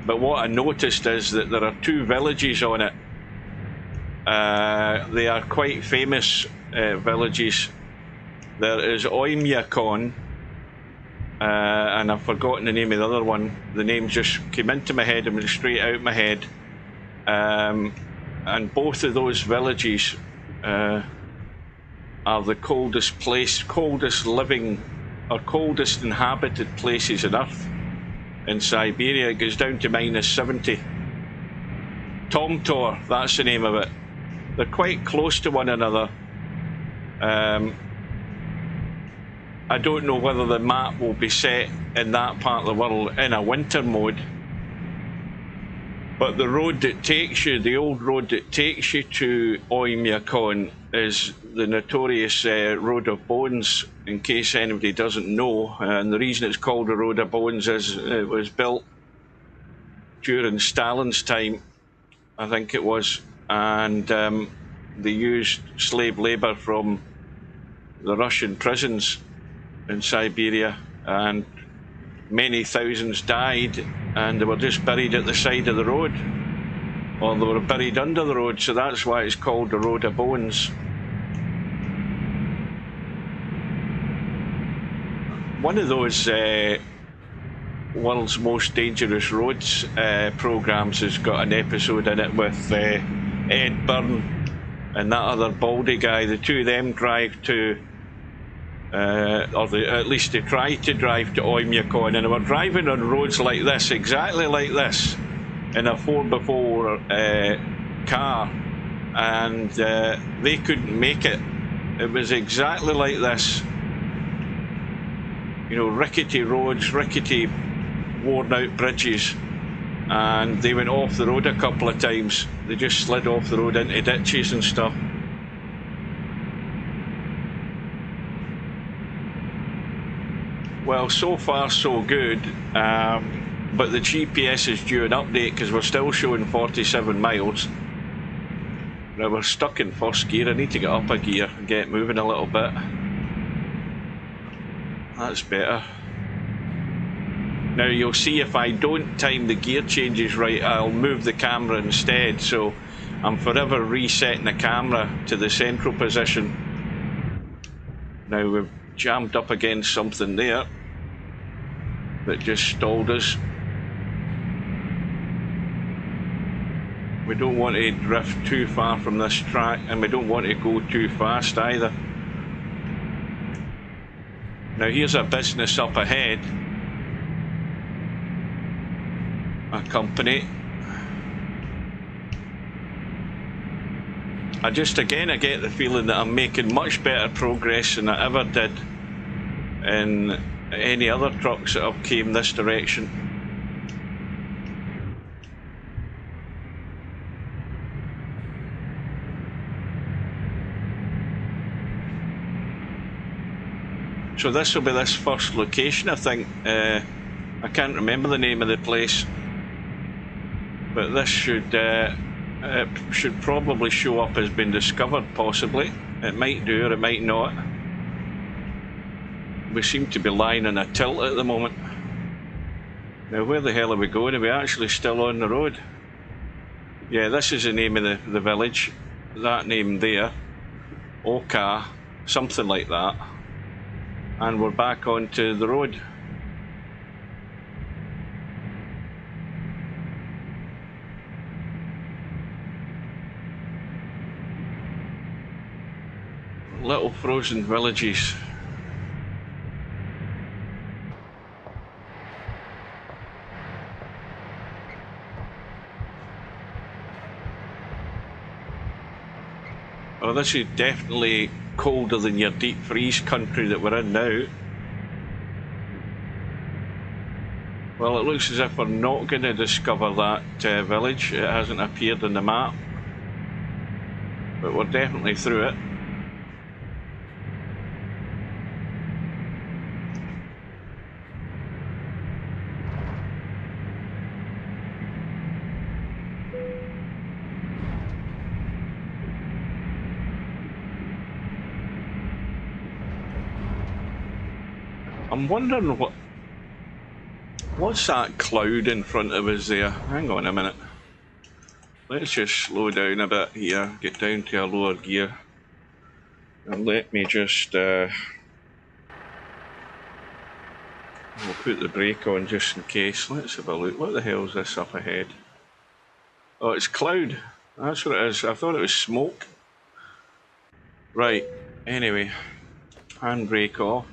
but what I noticed is that there are 2 villages on it. They are quite famous villages. There is Oymyakon, and I've forgotten the name of the other one. The name just came into my head and went straight out my head. And both of those villages are the coldest living or coldest inhabited places on Earth. In Siberia, it goes down to -70. Tomtor, that's the name of it. They're quite close to one another. I don't know whether the map will be set in that part of the world in a winter mode, but the road that takes you, the old road that takes you to Oymyakon, is the notorious Road of Bones, in case anybody doesn't know. And the reason it's called the Road of Bones is it was built during Stalin's time, I think it was, and they used slave labour from the Russian prisons in Siberia, and many thousands died, and they were just buried at the side of the road, or they were buried under the road, so that's why it's called the Road of Bones. One of those World's Most Dangerous Roads programmes has got an episode in it with Ed Byrne and that other baldy guy. The two of them drive to, at least they try to drive to Oymyakon, and they were driving on roads like this, exactly like this, in a 4x4 car, and they couldn't make it. It was exactly like this. You know, rickety roads, rickety, worn out bridges, and they went off the road a couple of times. They just slid off the road into ditches and stuff. Well, so far so good, but the GPS is due an update because we're still showing 47 miles. Now we're stuck in first gear. I need to get up a gear and get moving a little bit. That's better. Now you'll see if I don't time the gear changes right, I'll move the camera instead, so I'm forever resetting the camera to the central position. Now we've jammed up against something there that just stalled us. We don't want to drift too far from this track, and we don't want to go too fast either. Now here's a business up ahead, a company. I get the feeling that I'm making much better progress than I ever did in any other trucks that have came this direction. So this will be this first location, I think. I can't remember the name of the place, but this should probably show up as being discovered, possibly. It might do, or it might not. We seem to be lying on a tilt at the moment. Now where the hell are we going? Are we actually still on the road? Yeah, this is the name of the village. That name there. Oka, something like that. And we're back onto the road. Little frozen villages. Oh, this is definitely colder than your deep freeze country that we're in now. Well, it looks as if we're not going to discover that village. It hasn't appeared on the map, but we're definitely through it. I'm wondering what's that cloud in front of us there? Hang on a minute. Let's just slow down a bit here, get down to a lower gear, and let me just we'll put the brake on just in case. Let's have a look. What the hell is this up ahead? Oh, it's cloud. That's what it is. I thought it was smoke. Right, anyway, handbrake off.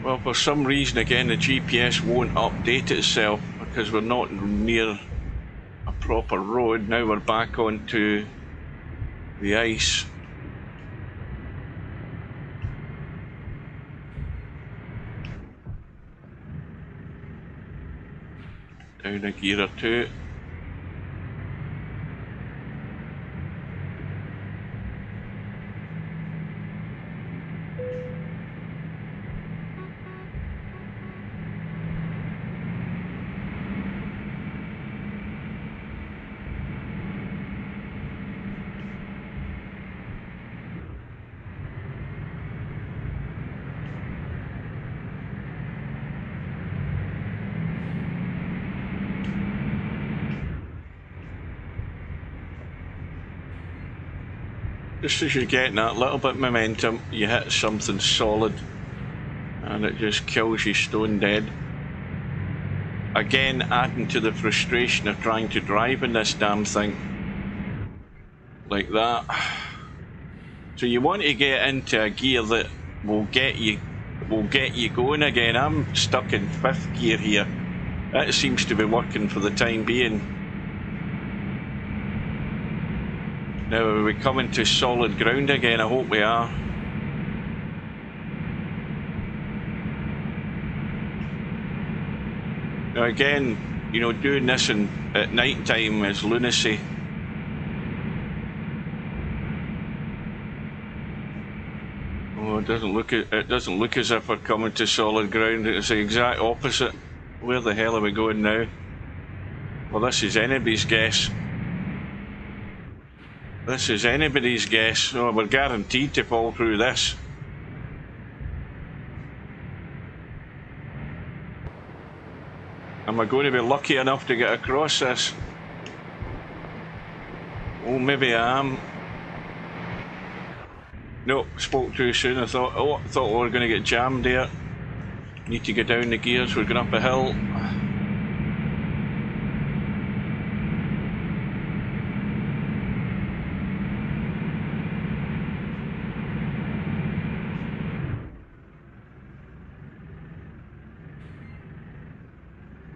Well, for some reason again the GPS won't update itself because we're not near a proper road. Now we're back onto the ice. Down a gear or two. Just as you're getting that little bit of momentum, you hit something solid and it just kills you stone dead. Again, adding to the frustration of trying to drive in this damn thing. Like that. So you want to get into a gear that will get you going again. I'm stuck in 5th gear here. That seems to be working for the time being. Now, are we coming to solid ground again? I hope we are. Now again, you know, doing this at night time is lunacy. Oh, it doesn't look as if we're coming to solid ground. It's the exact opposite. Where the hell are we going now? Well, this is anybody's guess. This is anybody's guess. Oh, we're guaranteed to fall through this. Am I going to be lucky enough to get across this? Oh, maybe I am. Nope, spoke too soon. I thought we were going to get jammed here. Need to get down the gears. We're going up a hill.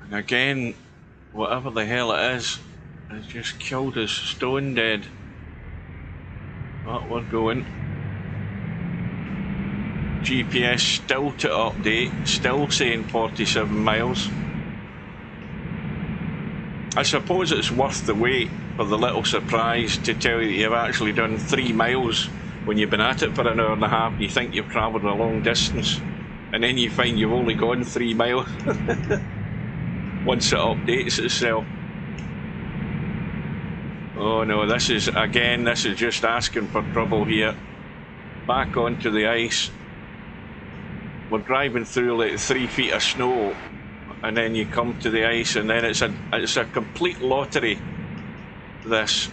And again, whatever the hell it is, it's just killed us stone dead. Oh, we're going. GPS still to update, still saying 47 miles. I suppose it's worth the wait for the little surprise to tell you that you've actually done 3 miles when you've been at it for an hour and a half. You think you've travelled a long distance, and then you find you've only gone 3 miles once it updates itself. Oh no, this is just asking for trouble here. Back onto the ice. We're driving through like 3 feet of snow, and then you come to the ice, and then it's a complete lottery. This.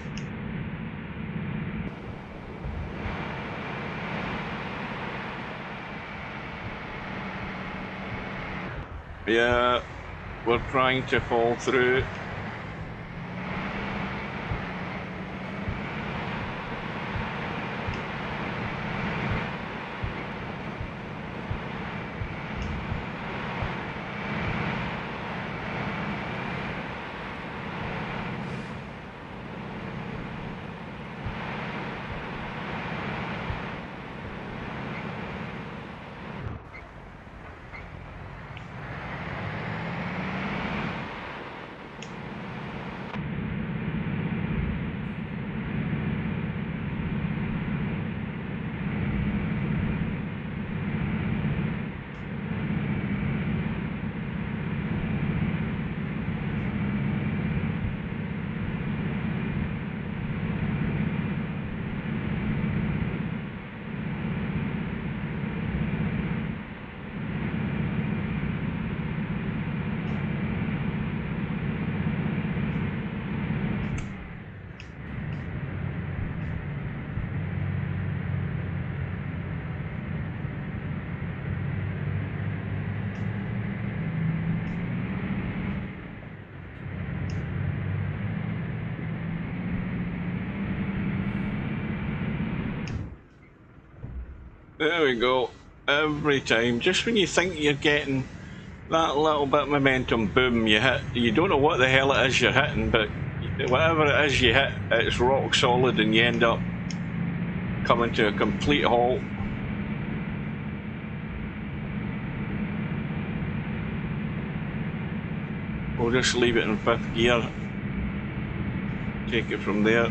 Yeah, we're trying to fall through. There we go. Every time, just when you think you're getting that little bit of momentum, boom, you hit. You don't know what the hell it is you're hitting, but whatever it is you hit, it's rock solid, and you end up coming to a complete halt. We'll just leave it in 5th gear. Take it from there.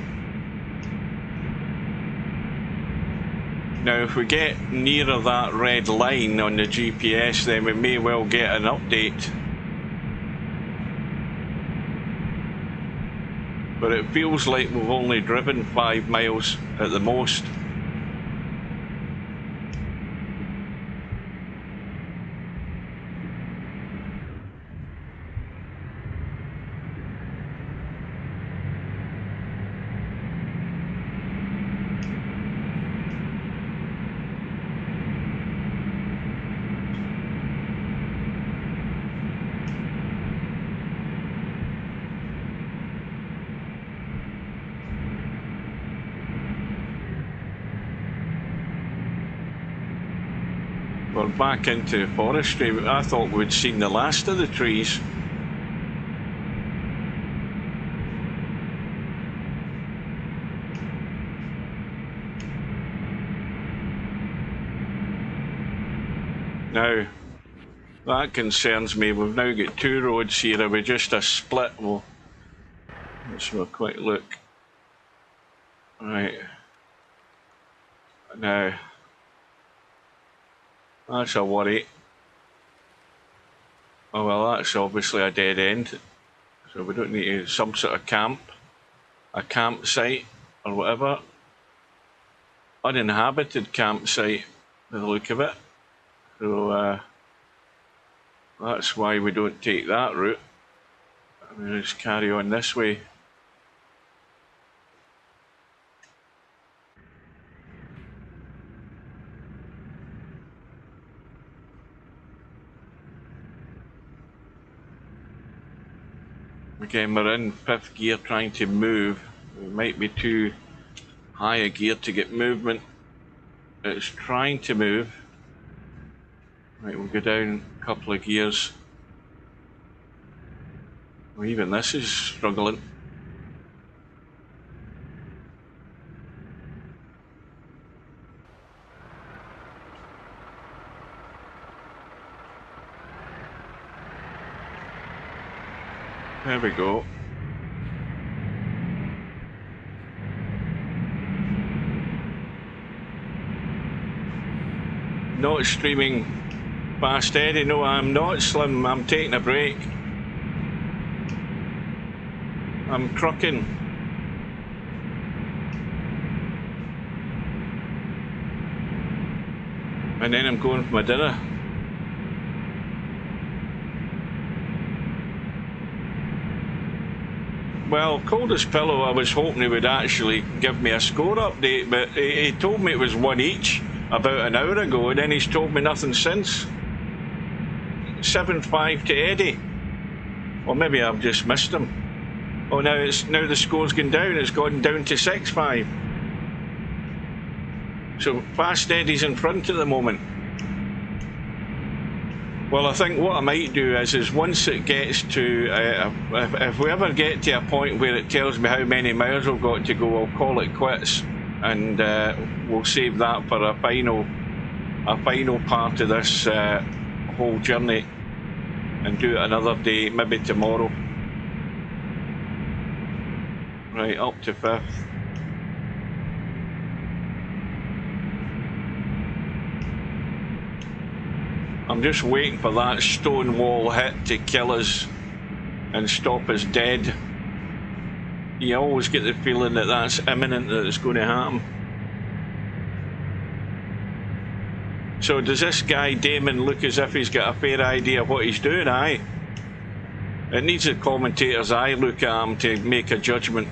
Now if we get nearer that red line on the GPS, then we may well get an update. But it feels like we've only driven 5 miles at the most. We're back into forestry. I thought we'd seen the last of the trees. Now, that concerns me. We've now got 2 roads here. Are we just a split? Well, let's have a quick look. Right. Now, that's a worry. Oh well, that's obviously a dead end. So we don't need some sort of a campsite or whatever. Uninhabited campsite, by the look of it. So that's why we don't take that route. We just carry on this way. Again, we're in 5th gear trying to move. We might be too high a gear to get movement. It's trying to move. Right, we'll go down a couple of gears. Well, even this is struggling. There we go. Not streaming fast, Eddie. No, I'm not, Slim. I'm taking a break. I'm trucking. And then I'm going for my dinner. Well, Coldest Pillow, I was hoping he would actually give me a score update, but he told me it was 1 each about an hour ago, and then he's told me nothing since. 7-5 to Eddie. Or maybe I've just missed him. Oh, now the score's gone down. It's gone down to 6-5. So Fast Eddie's in front at the moment. Well, I think what I might do is once it gets to, if we ever get to a point where it tells me how many miles we've got to go, I'll call it quits, and we'll save that for a final part of this whole journey, and do it another day, maybe tomorrow. Right, up to 5th. I'm just waiting for that stone wall hit to kill us and stop us dead. You always get the feeling that that's imminent, that it's going to happen. So does this guy Damon look as if he's got a fair idea of what he's doing? Aye. It needs a commentator's eye look at him to make a judgment.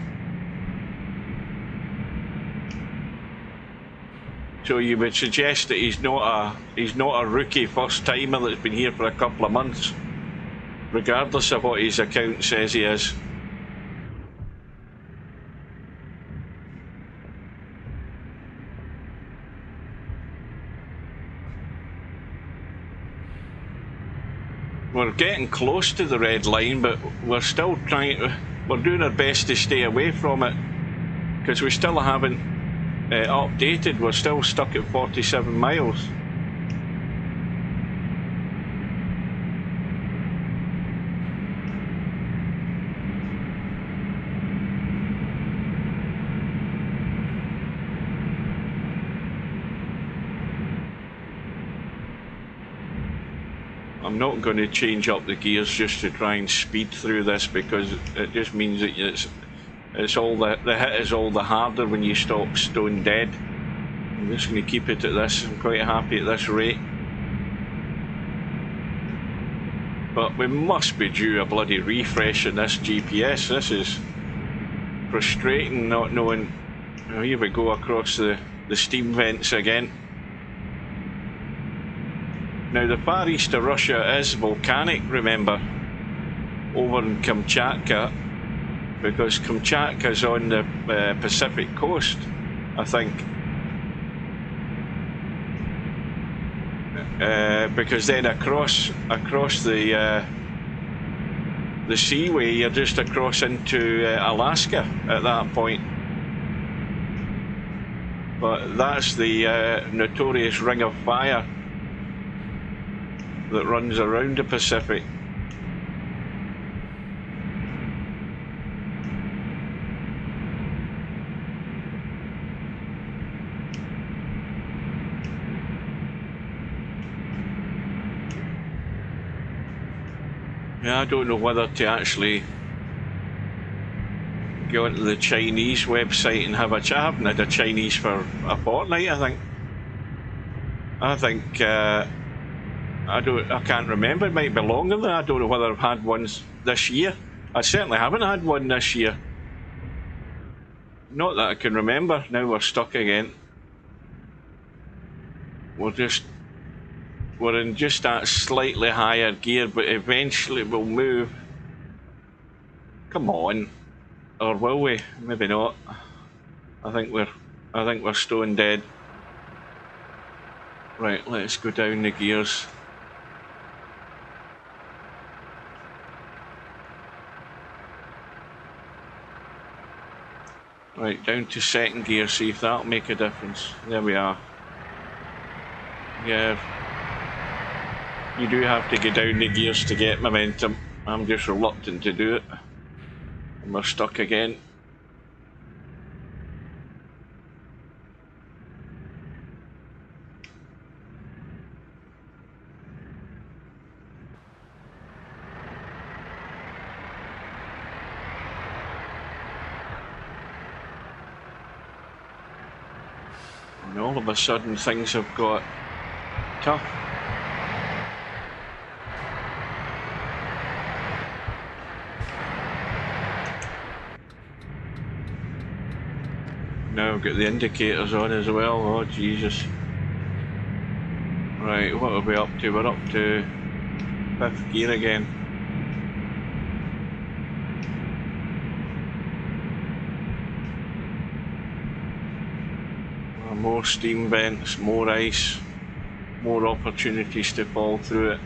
So you would suggest that he's not a rookie first timer that's been here for a couple of months, regardless of what his account says he is. We're getting close to the red line, but we're still we're doing our best to stay away from it, because we still haven't updated. We're still stuck at 47 miles. I'm not going to change up the gears just to try and speed through this, because it just means that it's all the hit is all the harder when you stop stone dead. I'm just going to keep it at this. I'm quite happy at this rate. But we must be due a bloody refresh in this GPS. This is frustrating not knowing. Oh, here we go across the steam vents again. Now the far east of Russia is volcanic, remember, over in Kamchatka, because Kamchatka's on the Pacific coast, I think. Because then across the seaway, you're just across into Alaska at that point. But that's the notorious Ring of Fire that runs around the Pacific. Yeah, I don't know whether to actually go onto the Chinese website and have a chat. I haven't had a Chinese for a fortnight, I think. I can't remember. It might be longer than that. I don't know whether I've had one this year. I certainly haven't had one this year. Not that I can remember. Now we're stuck again. We're in just that slightly higher gear, but eventually we'll move. Come on. Or will we? Maybe not. I think we're stone dead. Right, let's go down the gears. Right, down to second gear, see if that'll make a difference. There we are. Yeah. You do have to go down the gears to get momentum. I'm just reluctant to do it. And we're stuck again. And all of a sudden things have got tough. Now I've got the indicators on as well. Oh Jesus. Right, what are we up to? We're up to 5th gear again. More steam vents, more ice, more opportunities to fall through it.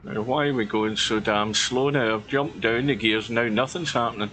Now, why are we going so damn slow now? I've jumped down the gears, now nothing's happening.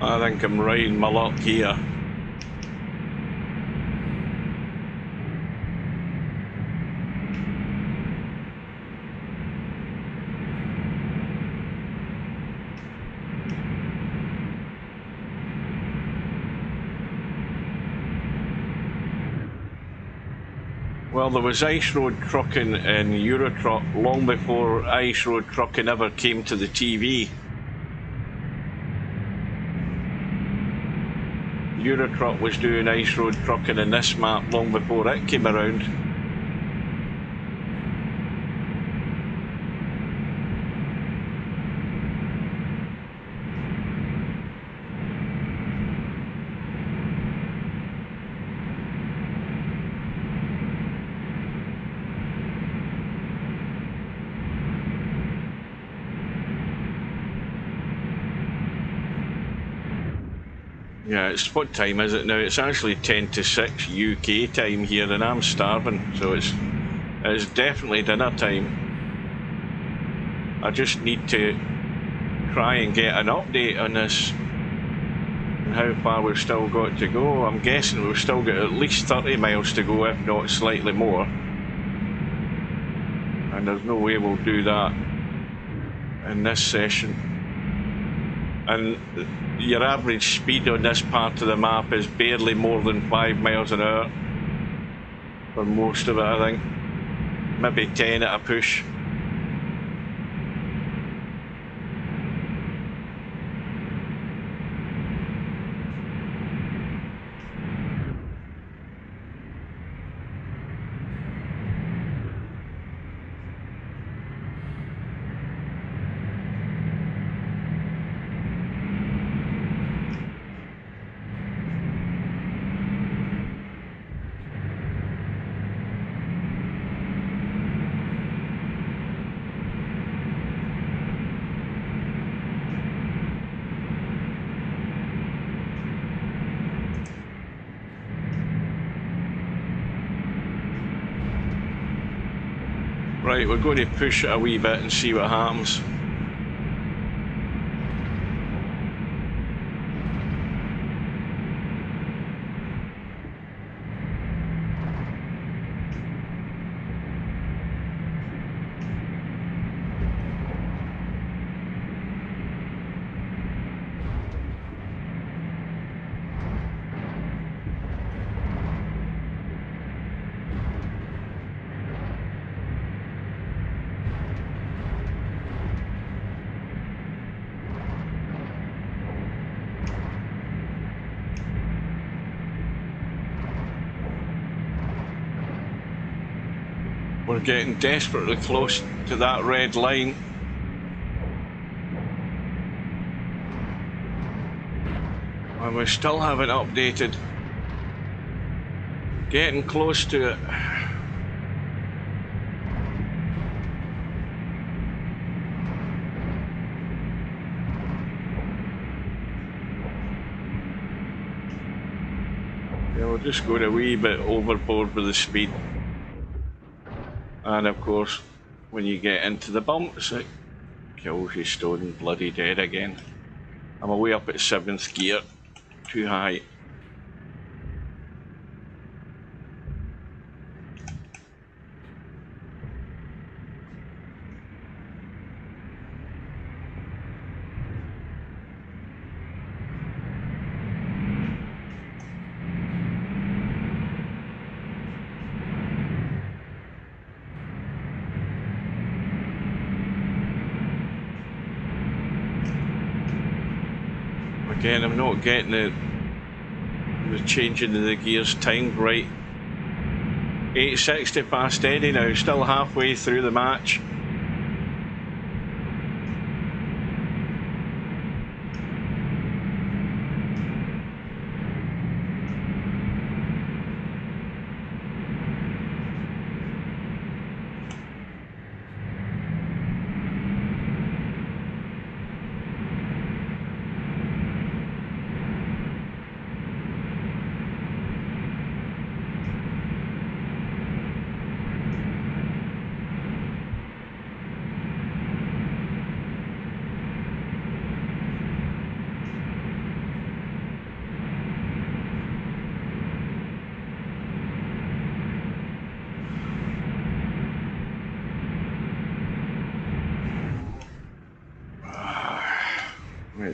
I think I'm riding my luck here. Well, there was ice road trucking in Eurotruck long before ice road trucking ever came to the TV. Eurotruck was doing ice road trucking in this map long before it came around. Yeah, it's what time is it now? It's actually 10 to 6 UK time here, and I'm starving, so it's definitely dinner time. I just need to try and get an update on this and how far we've still got to go. I'm guessing we've still got at least 30 miles to go, if not slightly more. And there's no way we'll do that in this session. And your average speed on this part of the map is barely more than 5 miles an hour for most of it, I think. Maybe 10 at a push. Right, we're going to push it a wee bit and see what happens. We're getting desperately close to that red line. And we still haven't updated. Getting close to it. Yeah, we're just going a wee bit overboard with the speed. And of course, when you get into the bumps, it kills you stone bloody dead again. I'm away up at 7th gear, too high. Again, I'm not getting the changing of the gears timed right. 860 past Eddie now, still halfway through the match.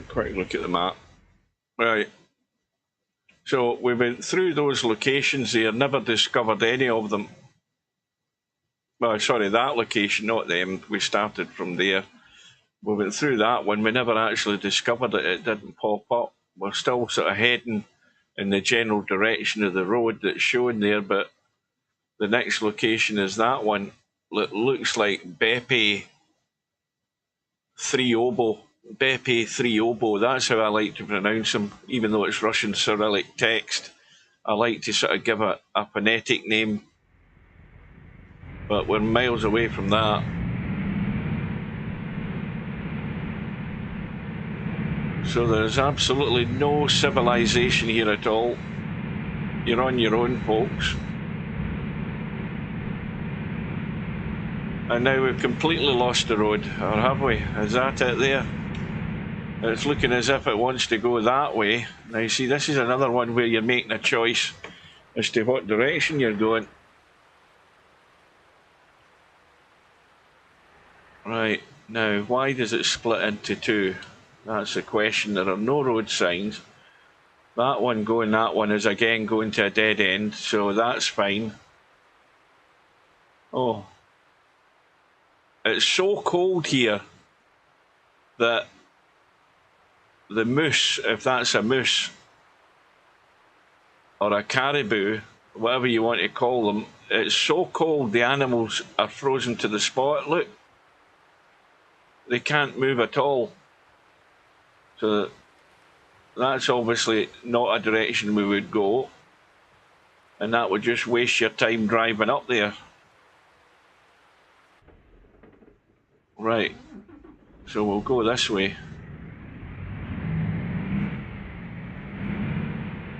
Quick look at the map. Right. So we went through those locations there, never discovered any of them. Well, sorry, that location, not them. We started from there. We went through that one. We never actually discovered it. It didn't pop up. We're still sort of heading in the general direction of the road that's shown there, but the next location is that one. It looks like Beppe 3 Obo. Beppe 3 Obo. That's how I like to pronounce them, even though it's Russian Cyrillic text. I like to sort of give a phonetic name, but we're miles away from that. So there's absolutely no civilization here at all. You're on your own, folks. And now we've completely lost the road, or have we? Is that it there? It's looking as if it wants to go that way. Now you see, this is another one where you're making a choice as to what direction you're going. Right, now why does it split into two? That's the question. There are no road signs. That one going, that one is again going to a dead end, so that's fine. Oh. It's so cold here that the moose, if that's a moose or a caribou, whatever you want to call them, it's so cold the animals are frozen to the spot. Look, they can't move at all. So that's obviously not a direction we would go, and that would just waste your time driving up there. Right, so we'll go this way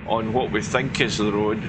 on what we think is the road.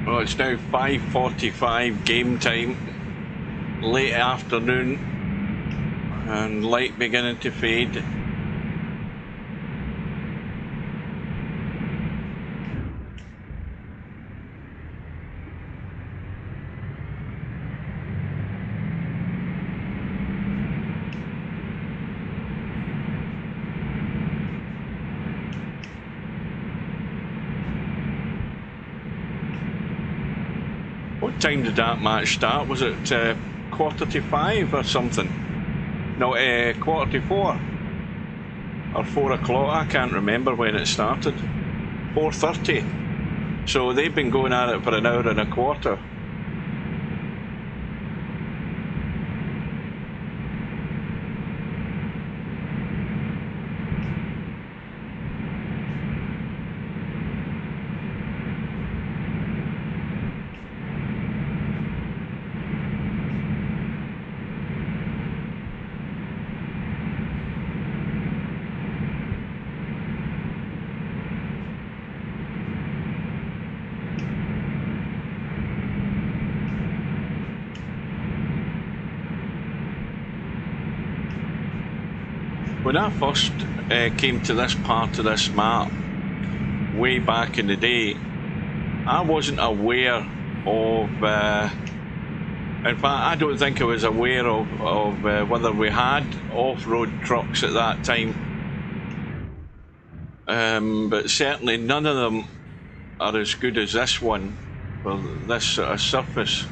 Well, it's now 5:45 game time, late afternoon, and light beginning to fade. What time did that match start? Was it 4:45 or something? No, 4:45 or 4 o'clock. I can't remember when it started. 4:30. So they've been going at it for an hour and a quarter. When I first came to this part of this map, way back in the day, I wasn't aware of In fact, I don't think I was aware of whether we had off-road trucks at that time. But certainly none of them are as good as this one for this sort of surface.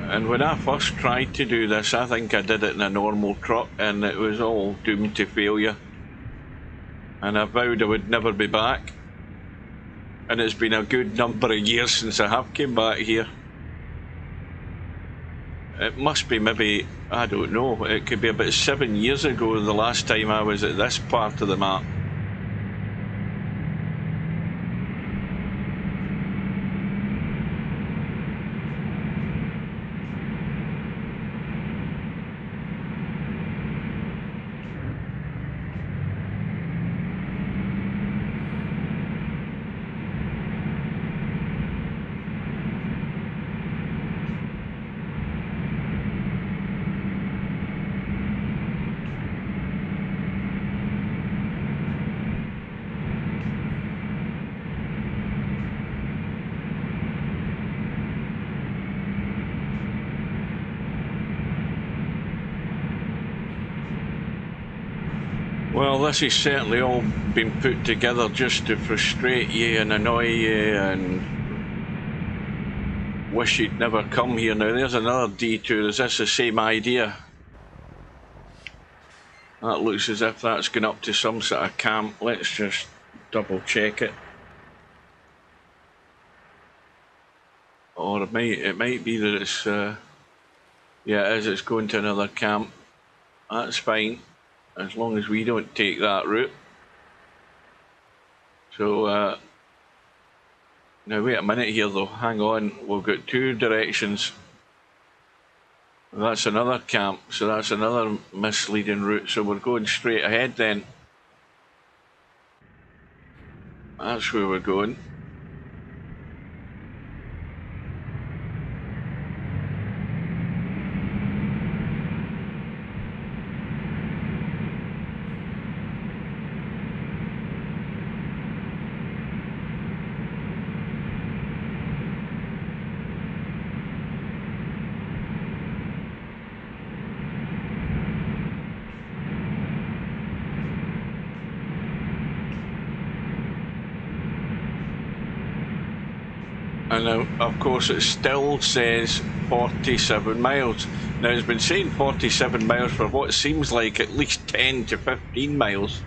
And when I first tried to do this, I think I did it in a normal truck and it was all doomed to failure. And I vowed I would never be back. And it's been a good number of years since I have came back here. It must be maybe, I don't know, it could be about 7 years ago the last time I was at this part of the map. Well, this has certainly all been put together just to frustrate you and annoy you and wish you'd never come here. Now there's another detour. Is this the same idea? That looks as if that's going up to some sort of camp. Let's just double check it. Or it might be that it's yeah, it is, it's going to another camp. That's fine, as long as we don't take that route. So now wait a minute here though, hang on, we've got two directions. That's another camp, so that's another misleading route, so we're going straight ahead then. That's where we're going. And of course it still says 47 miles. Now it's been saying 47 miles for what seems like at least 10 to 15 miles.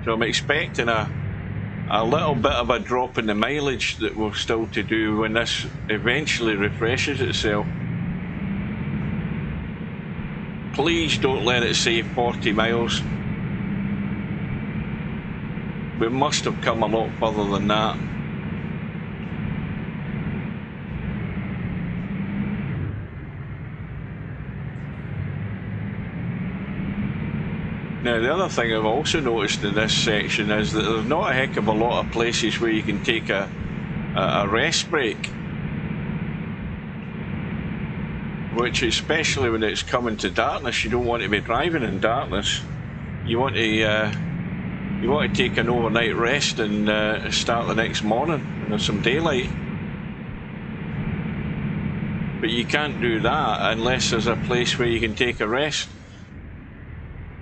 So I'm expecting a little bit of a drop in the mileage that we're still to do when this eventually refreshes itself. Please don't let it say 40 miles. We must have come a lot further than that. Now the other thing I've also noticed in this section is that there's not a heck of a lot of places where you can take a rest break, which especially when it's coming to darkness, you don't want to be driving in darkness. You want to take an overnight rest and start the next morning when there's some daylight. But you can't do that unless there's a place where you can take a rest.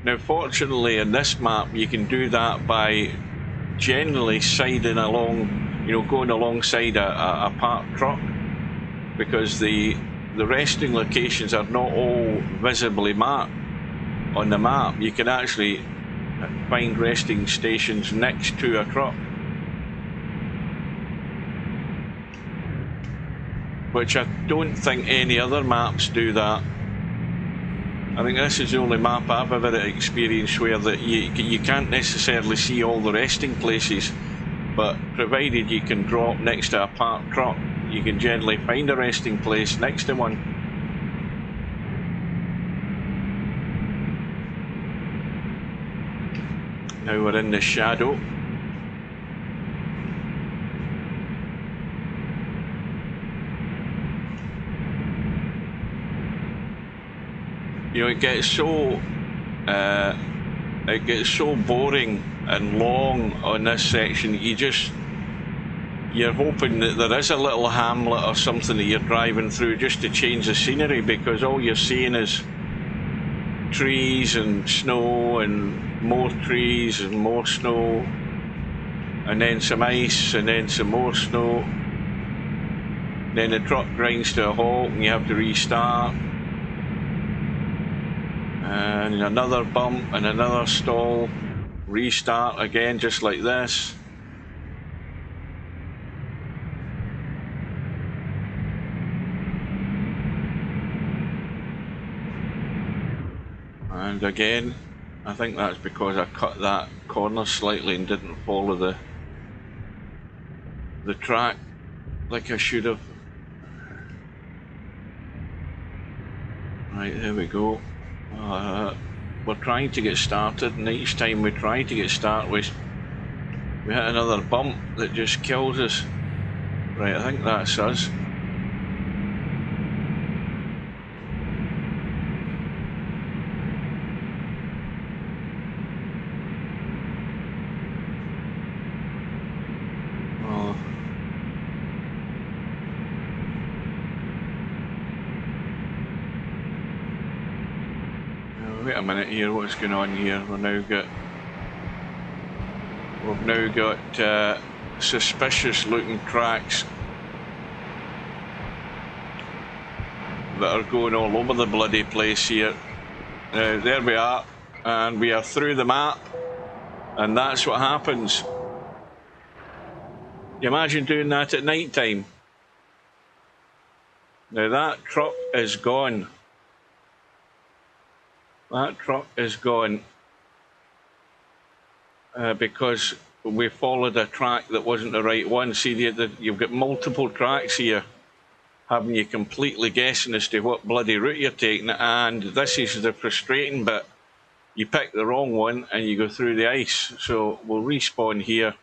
Now fortunately in this map you can do that by generally siding along, going alongside a parked truck, because the resting locations are not all visibly marked on the map. You can actually find resting stations next to a truck, which I don't think any other maps do that. I think this is the only map I've ever experienced where that you can't necessarily see all the resting places, but provided you can drop next to a parked truck, you can generally find a resting place next to one. Now we're in the shadow. It gets so boring and long on this section. you're hoping that there is a little hamlet or something that you're driving through just to change the scenery, because all you're seeing is trees and snow and more trees and more snow, and then some ice and then some more snow. Then the truck grinds to a halt and you have to restart. And another bump and another stall. Restart again, just like this. And again, I think that's because I cut that corner slightly and didn't follow the track like I should have. Right, there we go. We're trying to get started, and each time we try to get started, we hit another bump that just kills us. Right, I think that's us. Wait a minute here, what's going on here? We've now got suspicious looking tracks that are going all over the bloody place here. There we are, and we are through the map, and that's what happens. You imagine doing that at night time. Now that truck is gone. That truck is gone because we followed a track that wasn't the right one. See, you've got multiple tracks here, having you completely guessing as to what bloody route you're taking, and this is the frustrating bit. You pick the wrong one and you go through the ice. So we'll respawn here.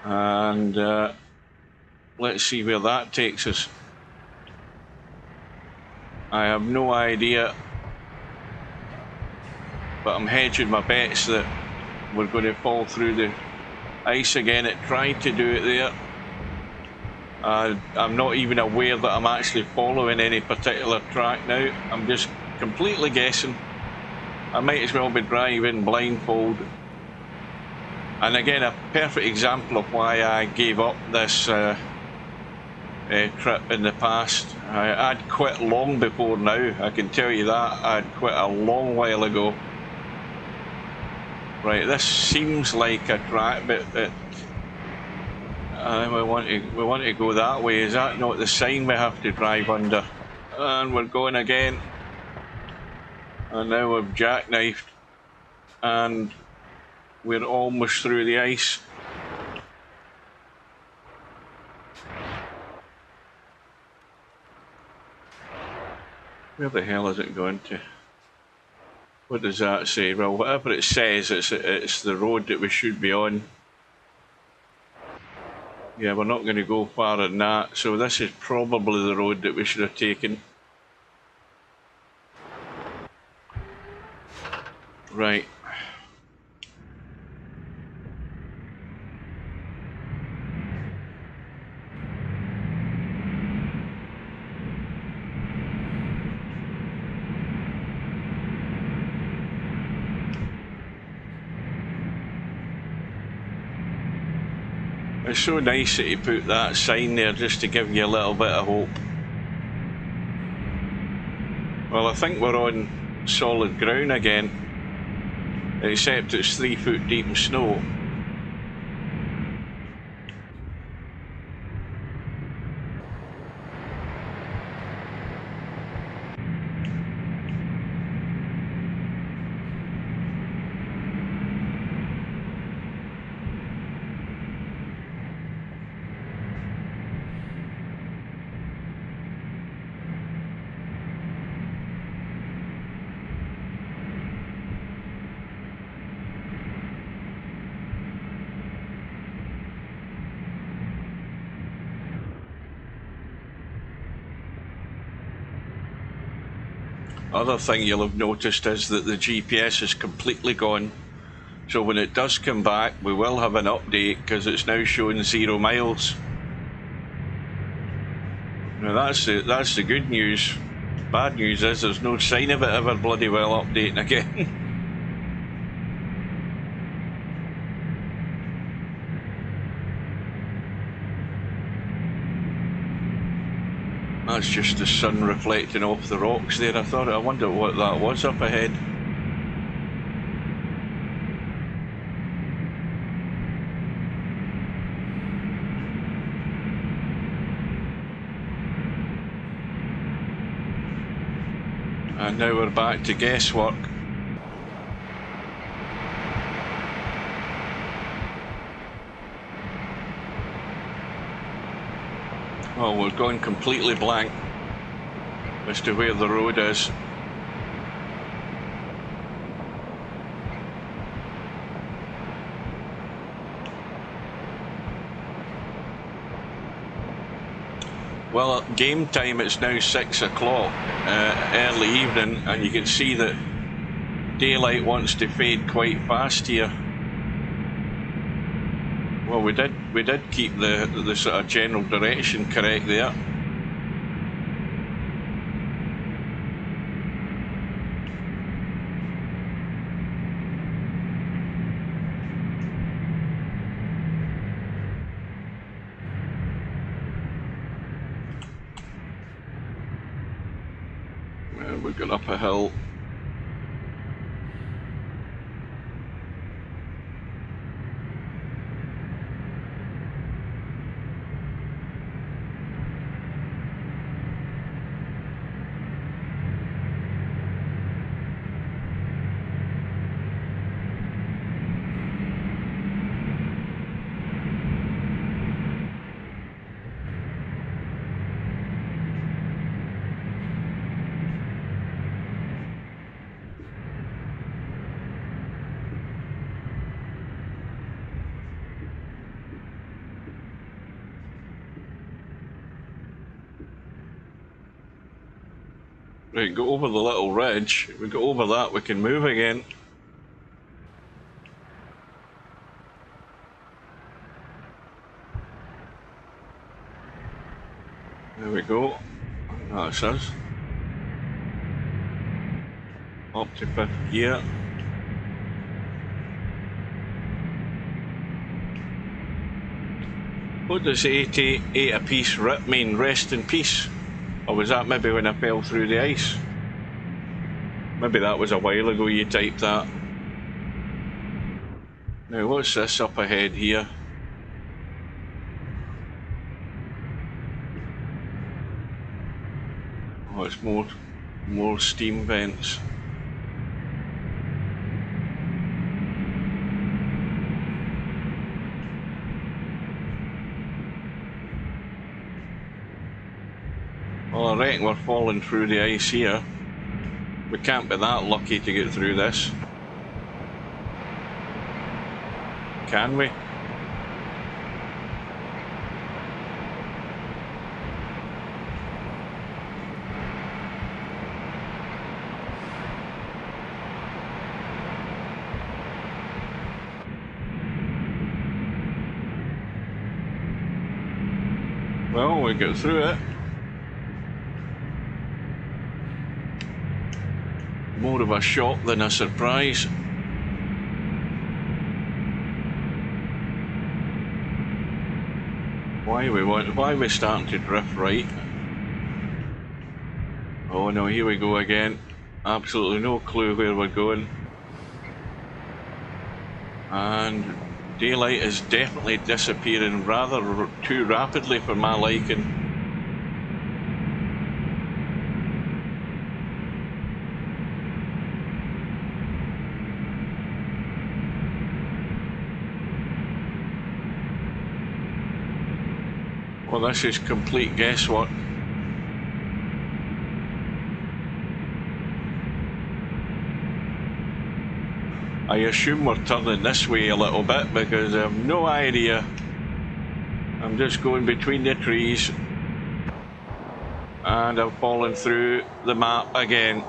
And let's see where that takes us. I have no idea, but I'm hedging my bets that we're going to fall through the ice again. It tried to do it there. I'm not even aware that I'm actually following any particular track now. I'm just completely guessing. I might as well be driving blindfold. And again, a perfect example of why I gave up this trip in the past. I'd quit long before now, I can tell you that. I'd quit a long while ago. Right, this seems like a track, but we want to go that way. Is that not the sign we have to drive under? And we're going again. And now we've jackknifed, and we're almost through the ice. Where the hell is it going to? What does that say? Well, whatever it says, it's the road that we should be on. Yeah, we're not going to go farther than that, so this is probably the road that we should have taken. Right. It's so nice that you put that sign there just to give you a little bit of hope. Well, I think we're on solid ground again, except it's 3 foot deep in snow. Other thing you'll have noticed is that the GPS is completely gone. So when it does come back, we will have an update because it's now showing 0 miles. Now that's the good news. Bad news is there's no sign of it ever bloody well updating again. That's just the sun reflecting off the rocks there. I wonder what that was up ahead. And now we're back to guesswork. Oh, we're going completely blank as to where the road is. Well, at game time it's now 6 o'clock, early evening, and you can see that daylight wants to fade quite fast here. Well, we did keep the sort of general direction correct there. We got up a hill. Right, go over the little ridge. We go over that, we can move again. There we go. That's us. Up to 5th gear. What does 8 a piece mean? Rest in peace? Or was that maybe when I fell through the ice? Maybe that was a while ago you typed that. Now what's this up ahead here? Oh, it's more steam vents. Well, I reckon we're falling through the ice here. We can't be that lucky to get through this. Can we? Well, we got through it. More of a shock than a surprise. Why are we starting to drift right? Oh no, here we go again. Absolutely no clue where we're going. And daylight is definitely disappearing rather too rapidly for my liking. Well, this is complete guesswork. I assume we're turning this way a little bit because I have no idea. I'm just going between the trees and I've fallen through the map again.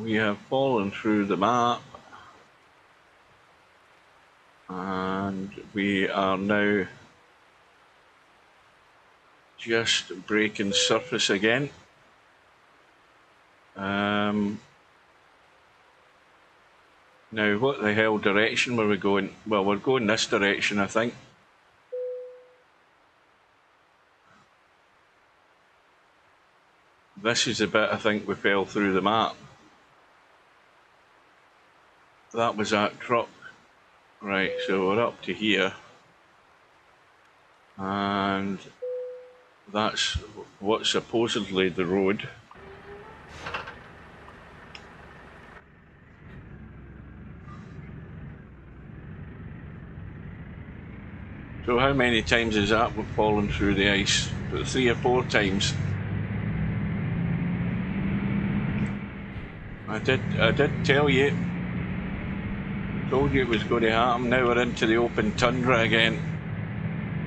We have fallen through the map, and we are now just breaking surface again. Now, what the hell direction were we going? Well, we're going this direction, I think. This is the bit I think we fell through the map. That was that truck. Right, so we're up to here. And that's what's supposedly the road. So how many times is that we've fallen through the ice? 3 or 4 times. I did tell you. Told you it was going to happen. Now we're into the open tundra again.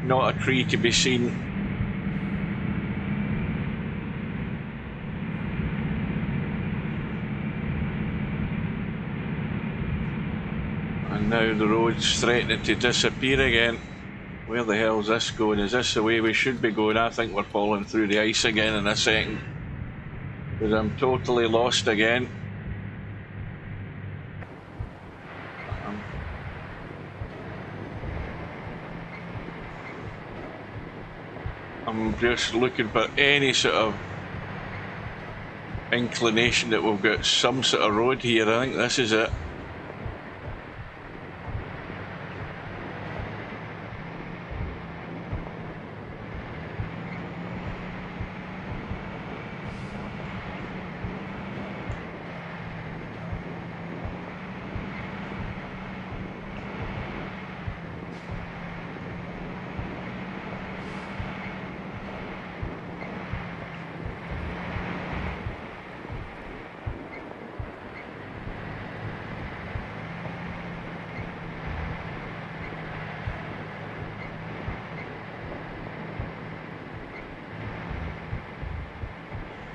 Not a tree to be seen. And now the road's threatening to disappear again. Where the hell's this going? Is this the way we should be going? I think we're falling through the ice again in a second. Because I'm totally lost again. I'm just looking for any sort of inclination that we've got some sort of road here. I think this is it.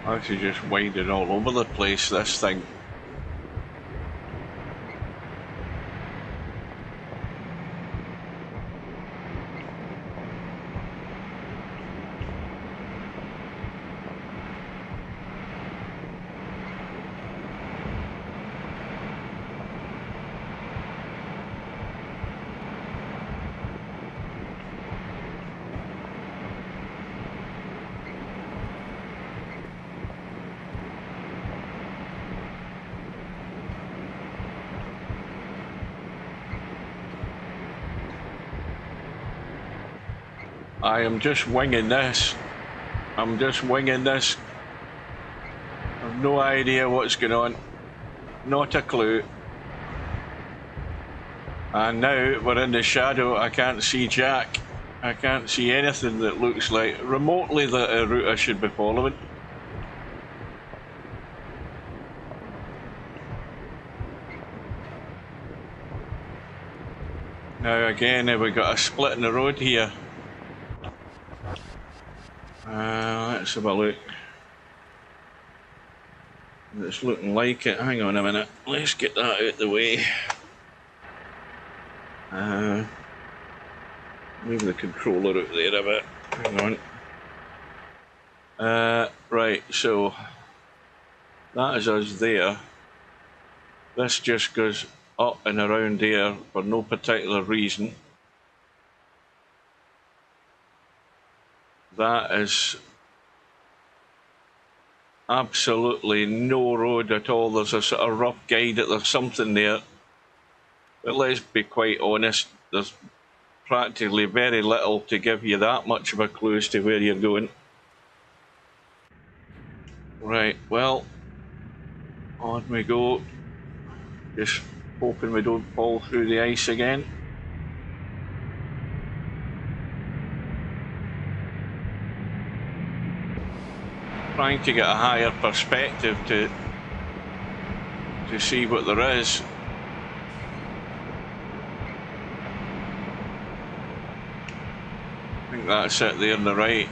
Actually just winding all over the place, this thing. I am just winging this. I'm just winging this. I've no idea what's going on. Not a clue. And now we're in the shadow. I can't see Jack. I can't see anything that looks like remotely the route I should be following. Now again, we've got a split in the road here. Let's have a look. It's looking like it. Hang on a minute. Let's get that out the way. Move the controller out there a bit. Hang on. Right, so that is us there. This just goes up and around there for no particular reason. That is absolutely no road at all. There's a sort of rough guide that there's something there. But let's be quite honest, there's practically very little to give you that much of a clue as to where you're going. Right, well, on we go. Just hoping we don't fall through the ice again. Trying to get a higher perspective to see what there is. I think that's it there on the right.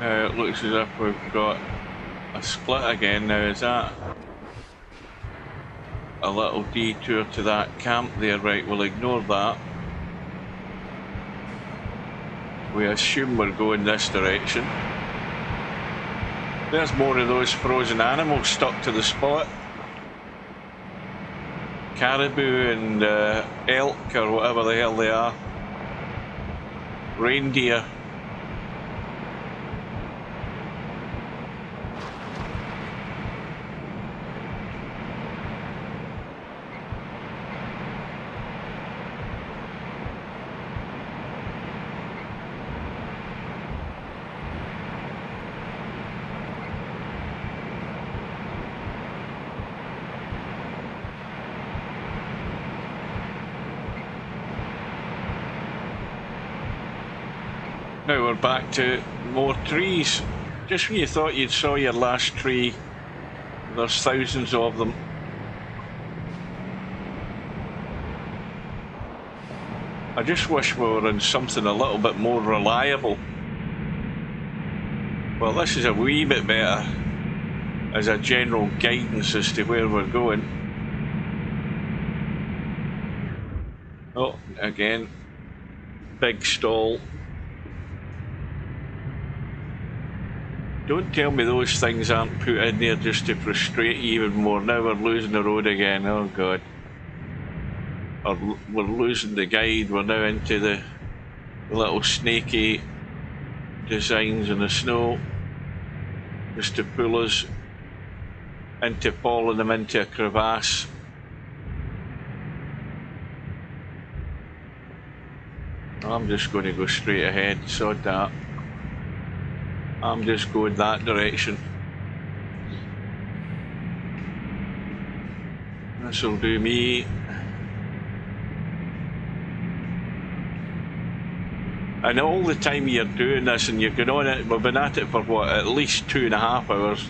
It looks as if we've got a split again now. Is that a little detour to that camp there? Right, we'll ignore that. We assume we're going this direction. There's more of those frozen animals stuck to the spot. Caribou and elk, or whatever the hell they are. Reindeer. Now we're back to more trees. Just when you thought you'd saw your last tree, there's thousands of them. I just wish we were in something a little bit more reliable. Well, this is a wee bit better as a general guidance as to where we're going. Oh, again, big stall. Don't tell me those things aren't put in there just to frustrate you even more. Now we're losing the road again, oh god. Or we're losing the guide, we're now into the little snaky designs in the snow. Just to pull us into falling them into a crevasse. I'm just going to go straight ahead, sod that. I'm just going that direction. This'll do me. And all the time you're doing this and you've been on it, we've been at it for what, at least 2.5 hours.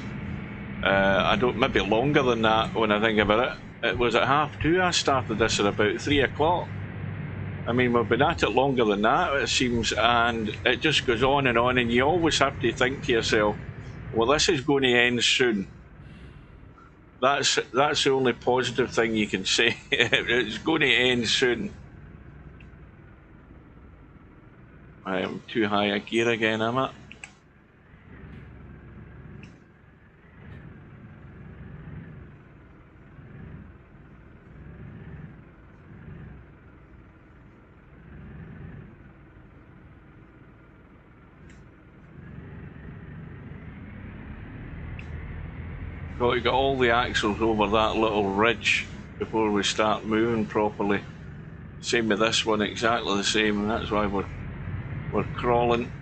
Maybe longer than that when I think about it. It was at 2:30 I started this at about 3 o'clock. I mean, we've been at it longer than that, it seems, and it just goes on, and you always have to think to yourself, well, this is going to end soon. That's the only positive thing you can say. It's going to end soon. I am too high a gear again, am I? Got to get all the axles over that little ridge before we start moving properly. Same with this one, exactly the same, and that's why we're crawling.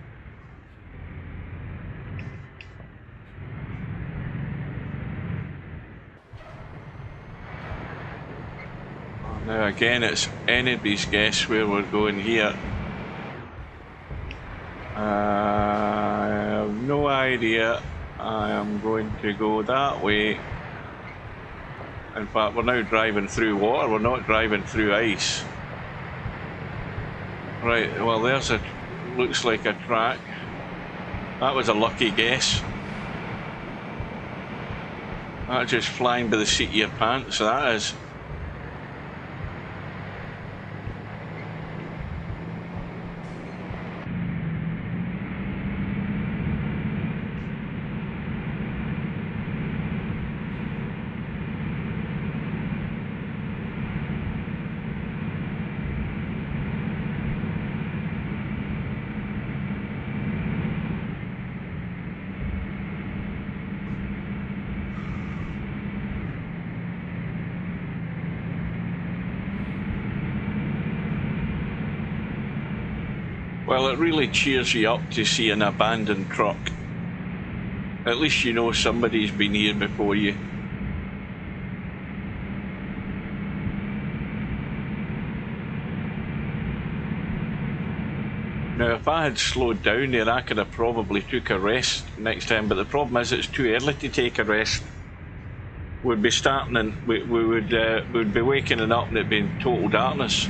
Now again, it's anybody's guess where we're going here. I have no idea. I am going to go that way. In fact, we're now driving through water, we're not driving through ice. Right, well there's looks like a track. That was a lucky guess. That's just flying by the seat of your pants, that is. Well, it really cheers you up to see an abandoned truck. At least you know somebody's been here before you. Now, if I had slowed down there, I could have probably took a rest next time, but the problem is it's too early to take a rest. We'd be starting and we'd be waking it up and it'd be in total darkness.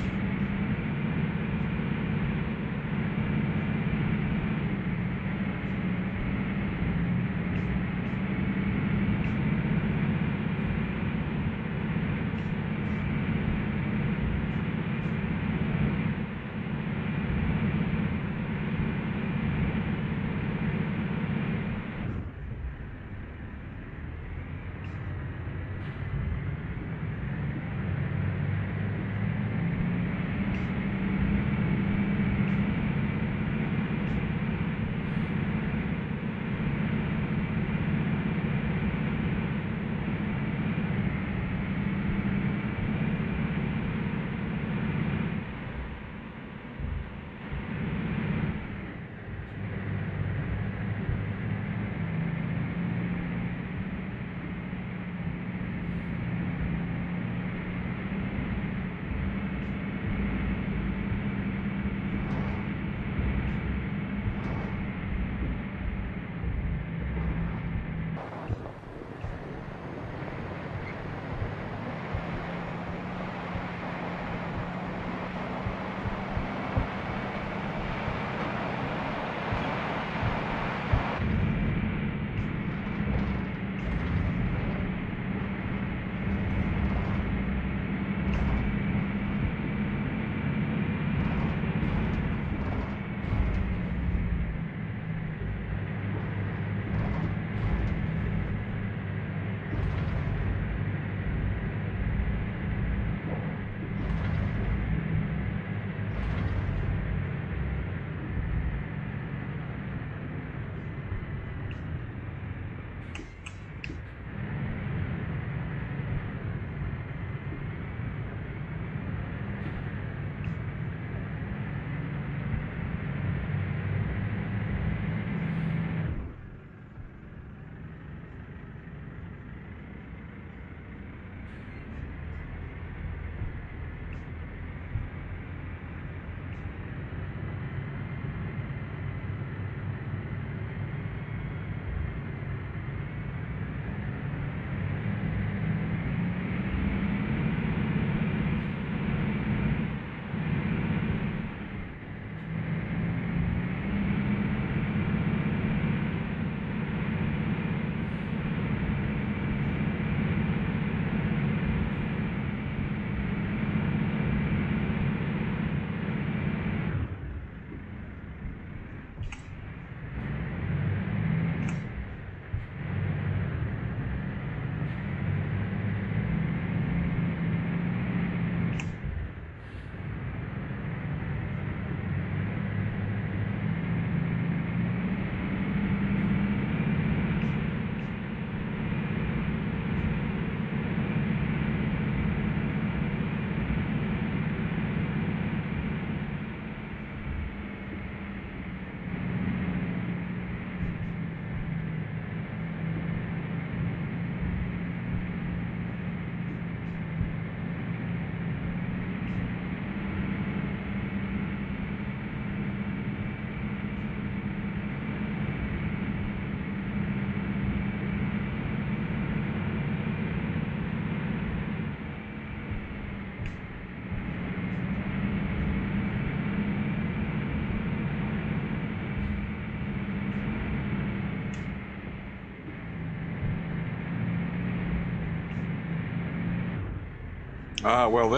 Ah, well,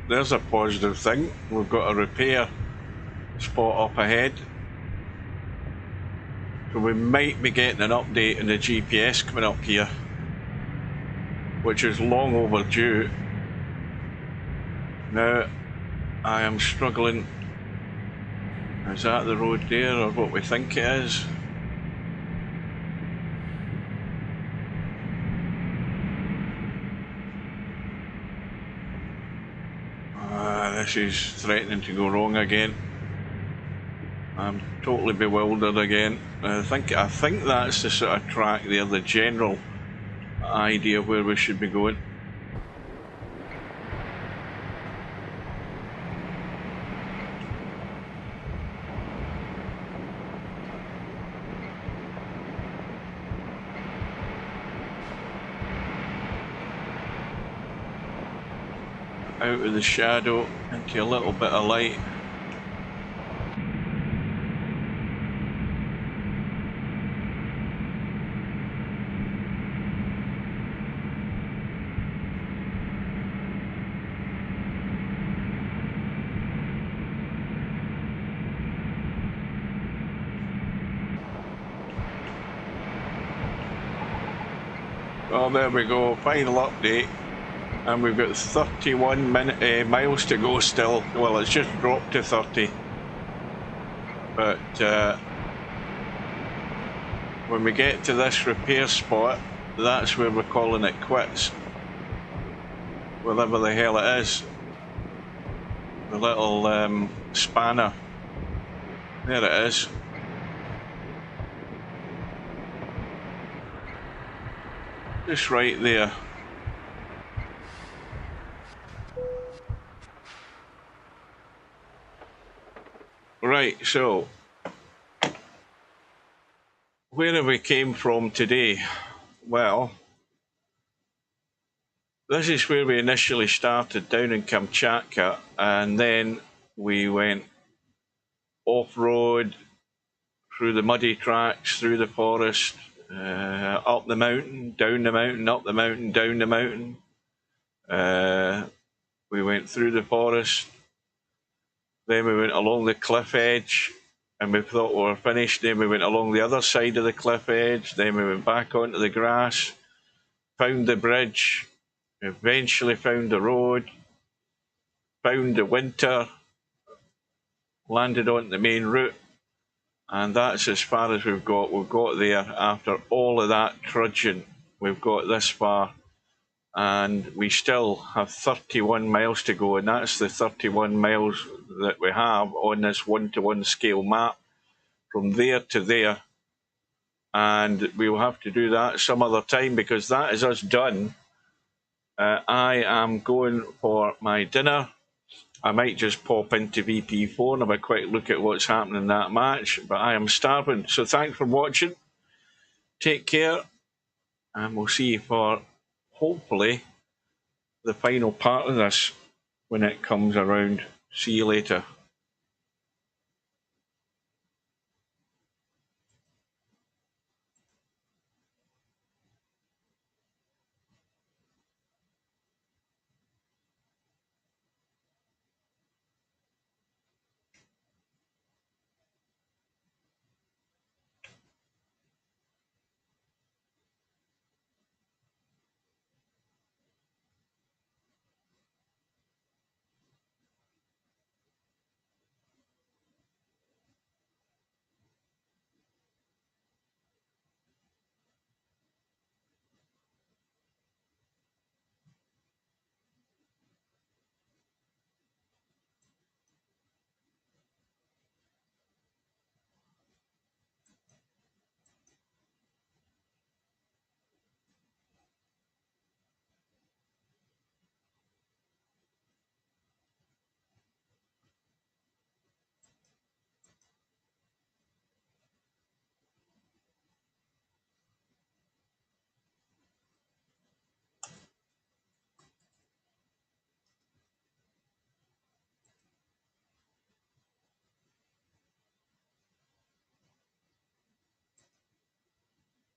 there's a positive thing. We've got a repair spot up ahead. So we might be getting an update on the GPS coming up here, which is long overdue. Now, I am struggling. Is that the road there, or what we think it is? This is threatening to go wrong again. I'm totally bewildered again. I think that's the sort of track there, the general idea of where we should be going. Out of the shadow into a little bit of light. Well, there we go, final update. And we've got 31 miles to go still. Well, it's just dropped to 30. But when we get to this repair spot, that's where we're calling it quits. Whatever the hell it is. The little spanner. There it is. Just right there. Right, so where have we came from today? Well, this is where we initially started, down in Kamchatka, and then we went off-road, through the muddy tracks, through the forest, up the mountain, down the mountain, up the mountain, down the mountain. We went through the forest. Then we went along the cliff edge, and we thought we were finished. Then we went along the other side of the cliff edge. Then we went back onto the grass, found the bridge, eventually found the road, found the winter, landed on the main route, and that's as far as we've got. We've got there after all of that trudging. We've got this far, and we still have 31 miles to go, and that's the 31 miles that we have on this 1-to-1 scale map from there to there. And we will have to do that some other time, because that is us done. I am going for my dinner. I might just pop into VP4 and have a quick look at what's happening in that match, but I am starving. So thanks for watching. Take care, and we'll see you for, hopefully, the final part of this when it comes around. See you later.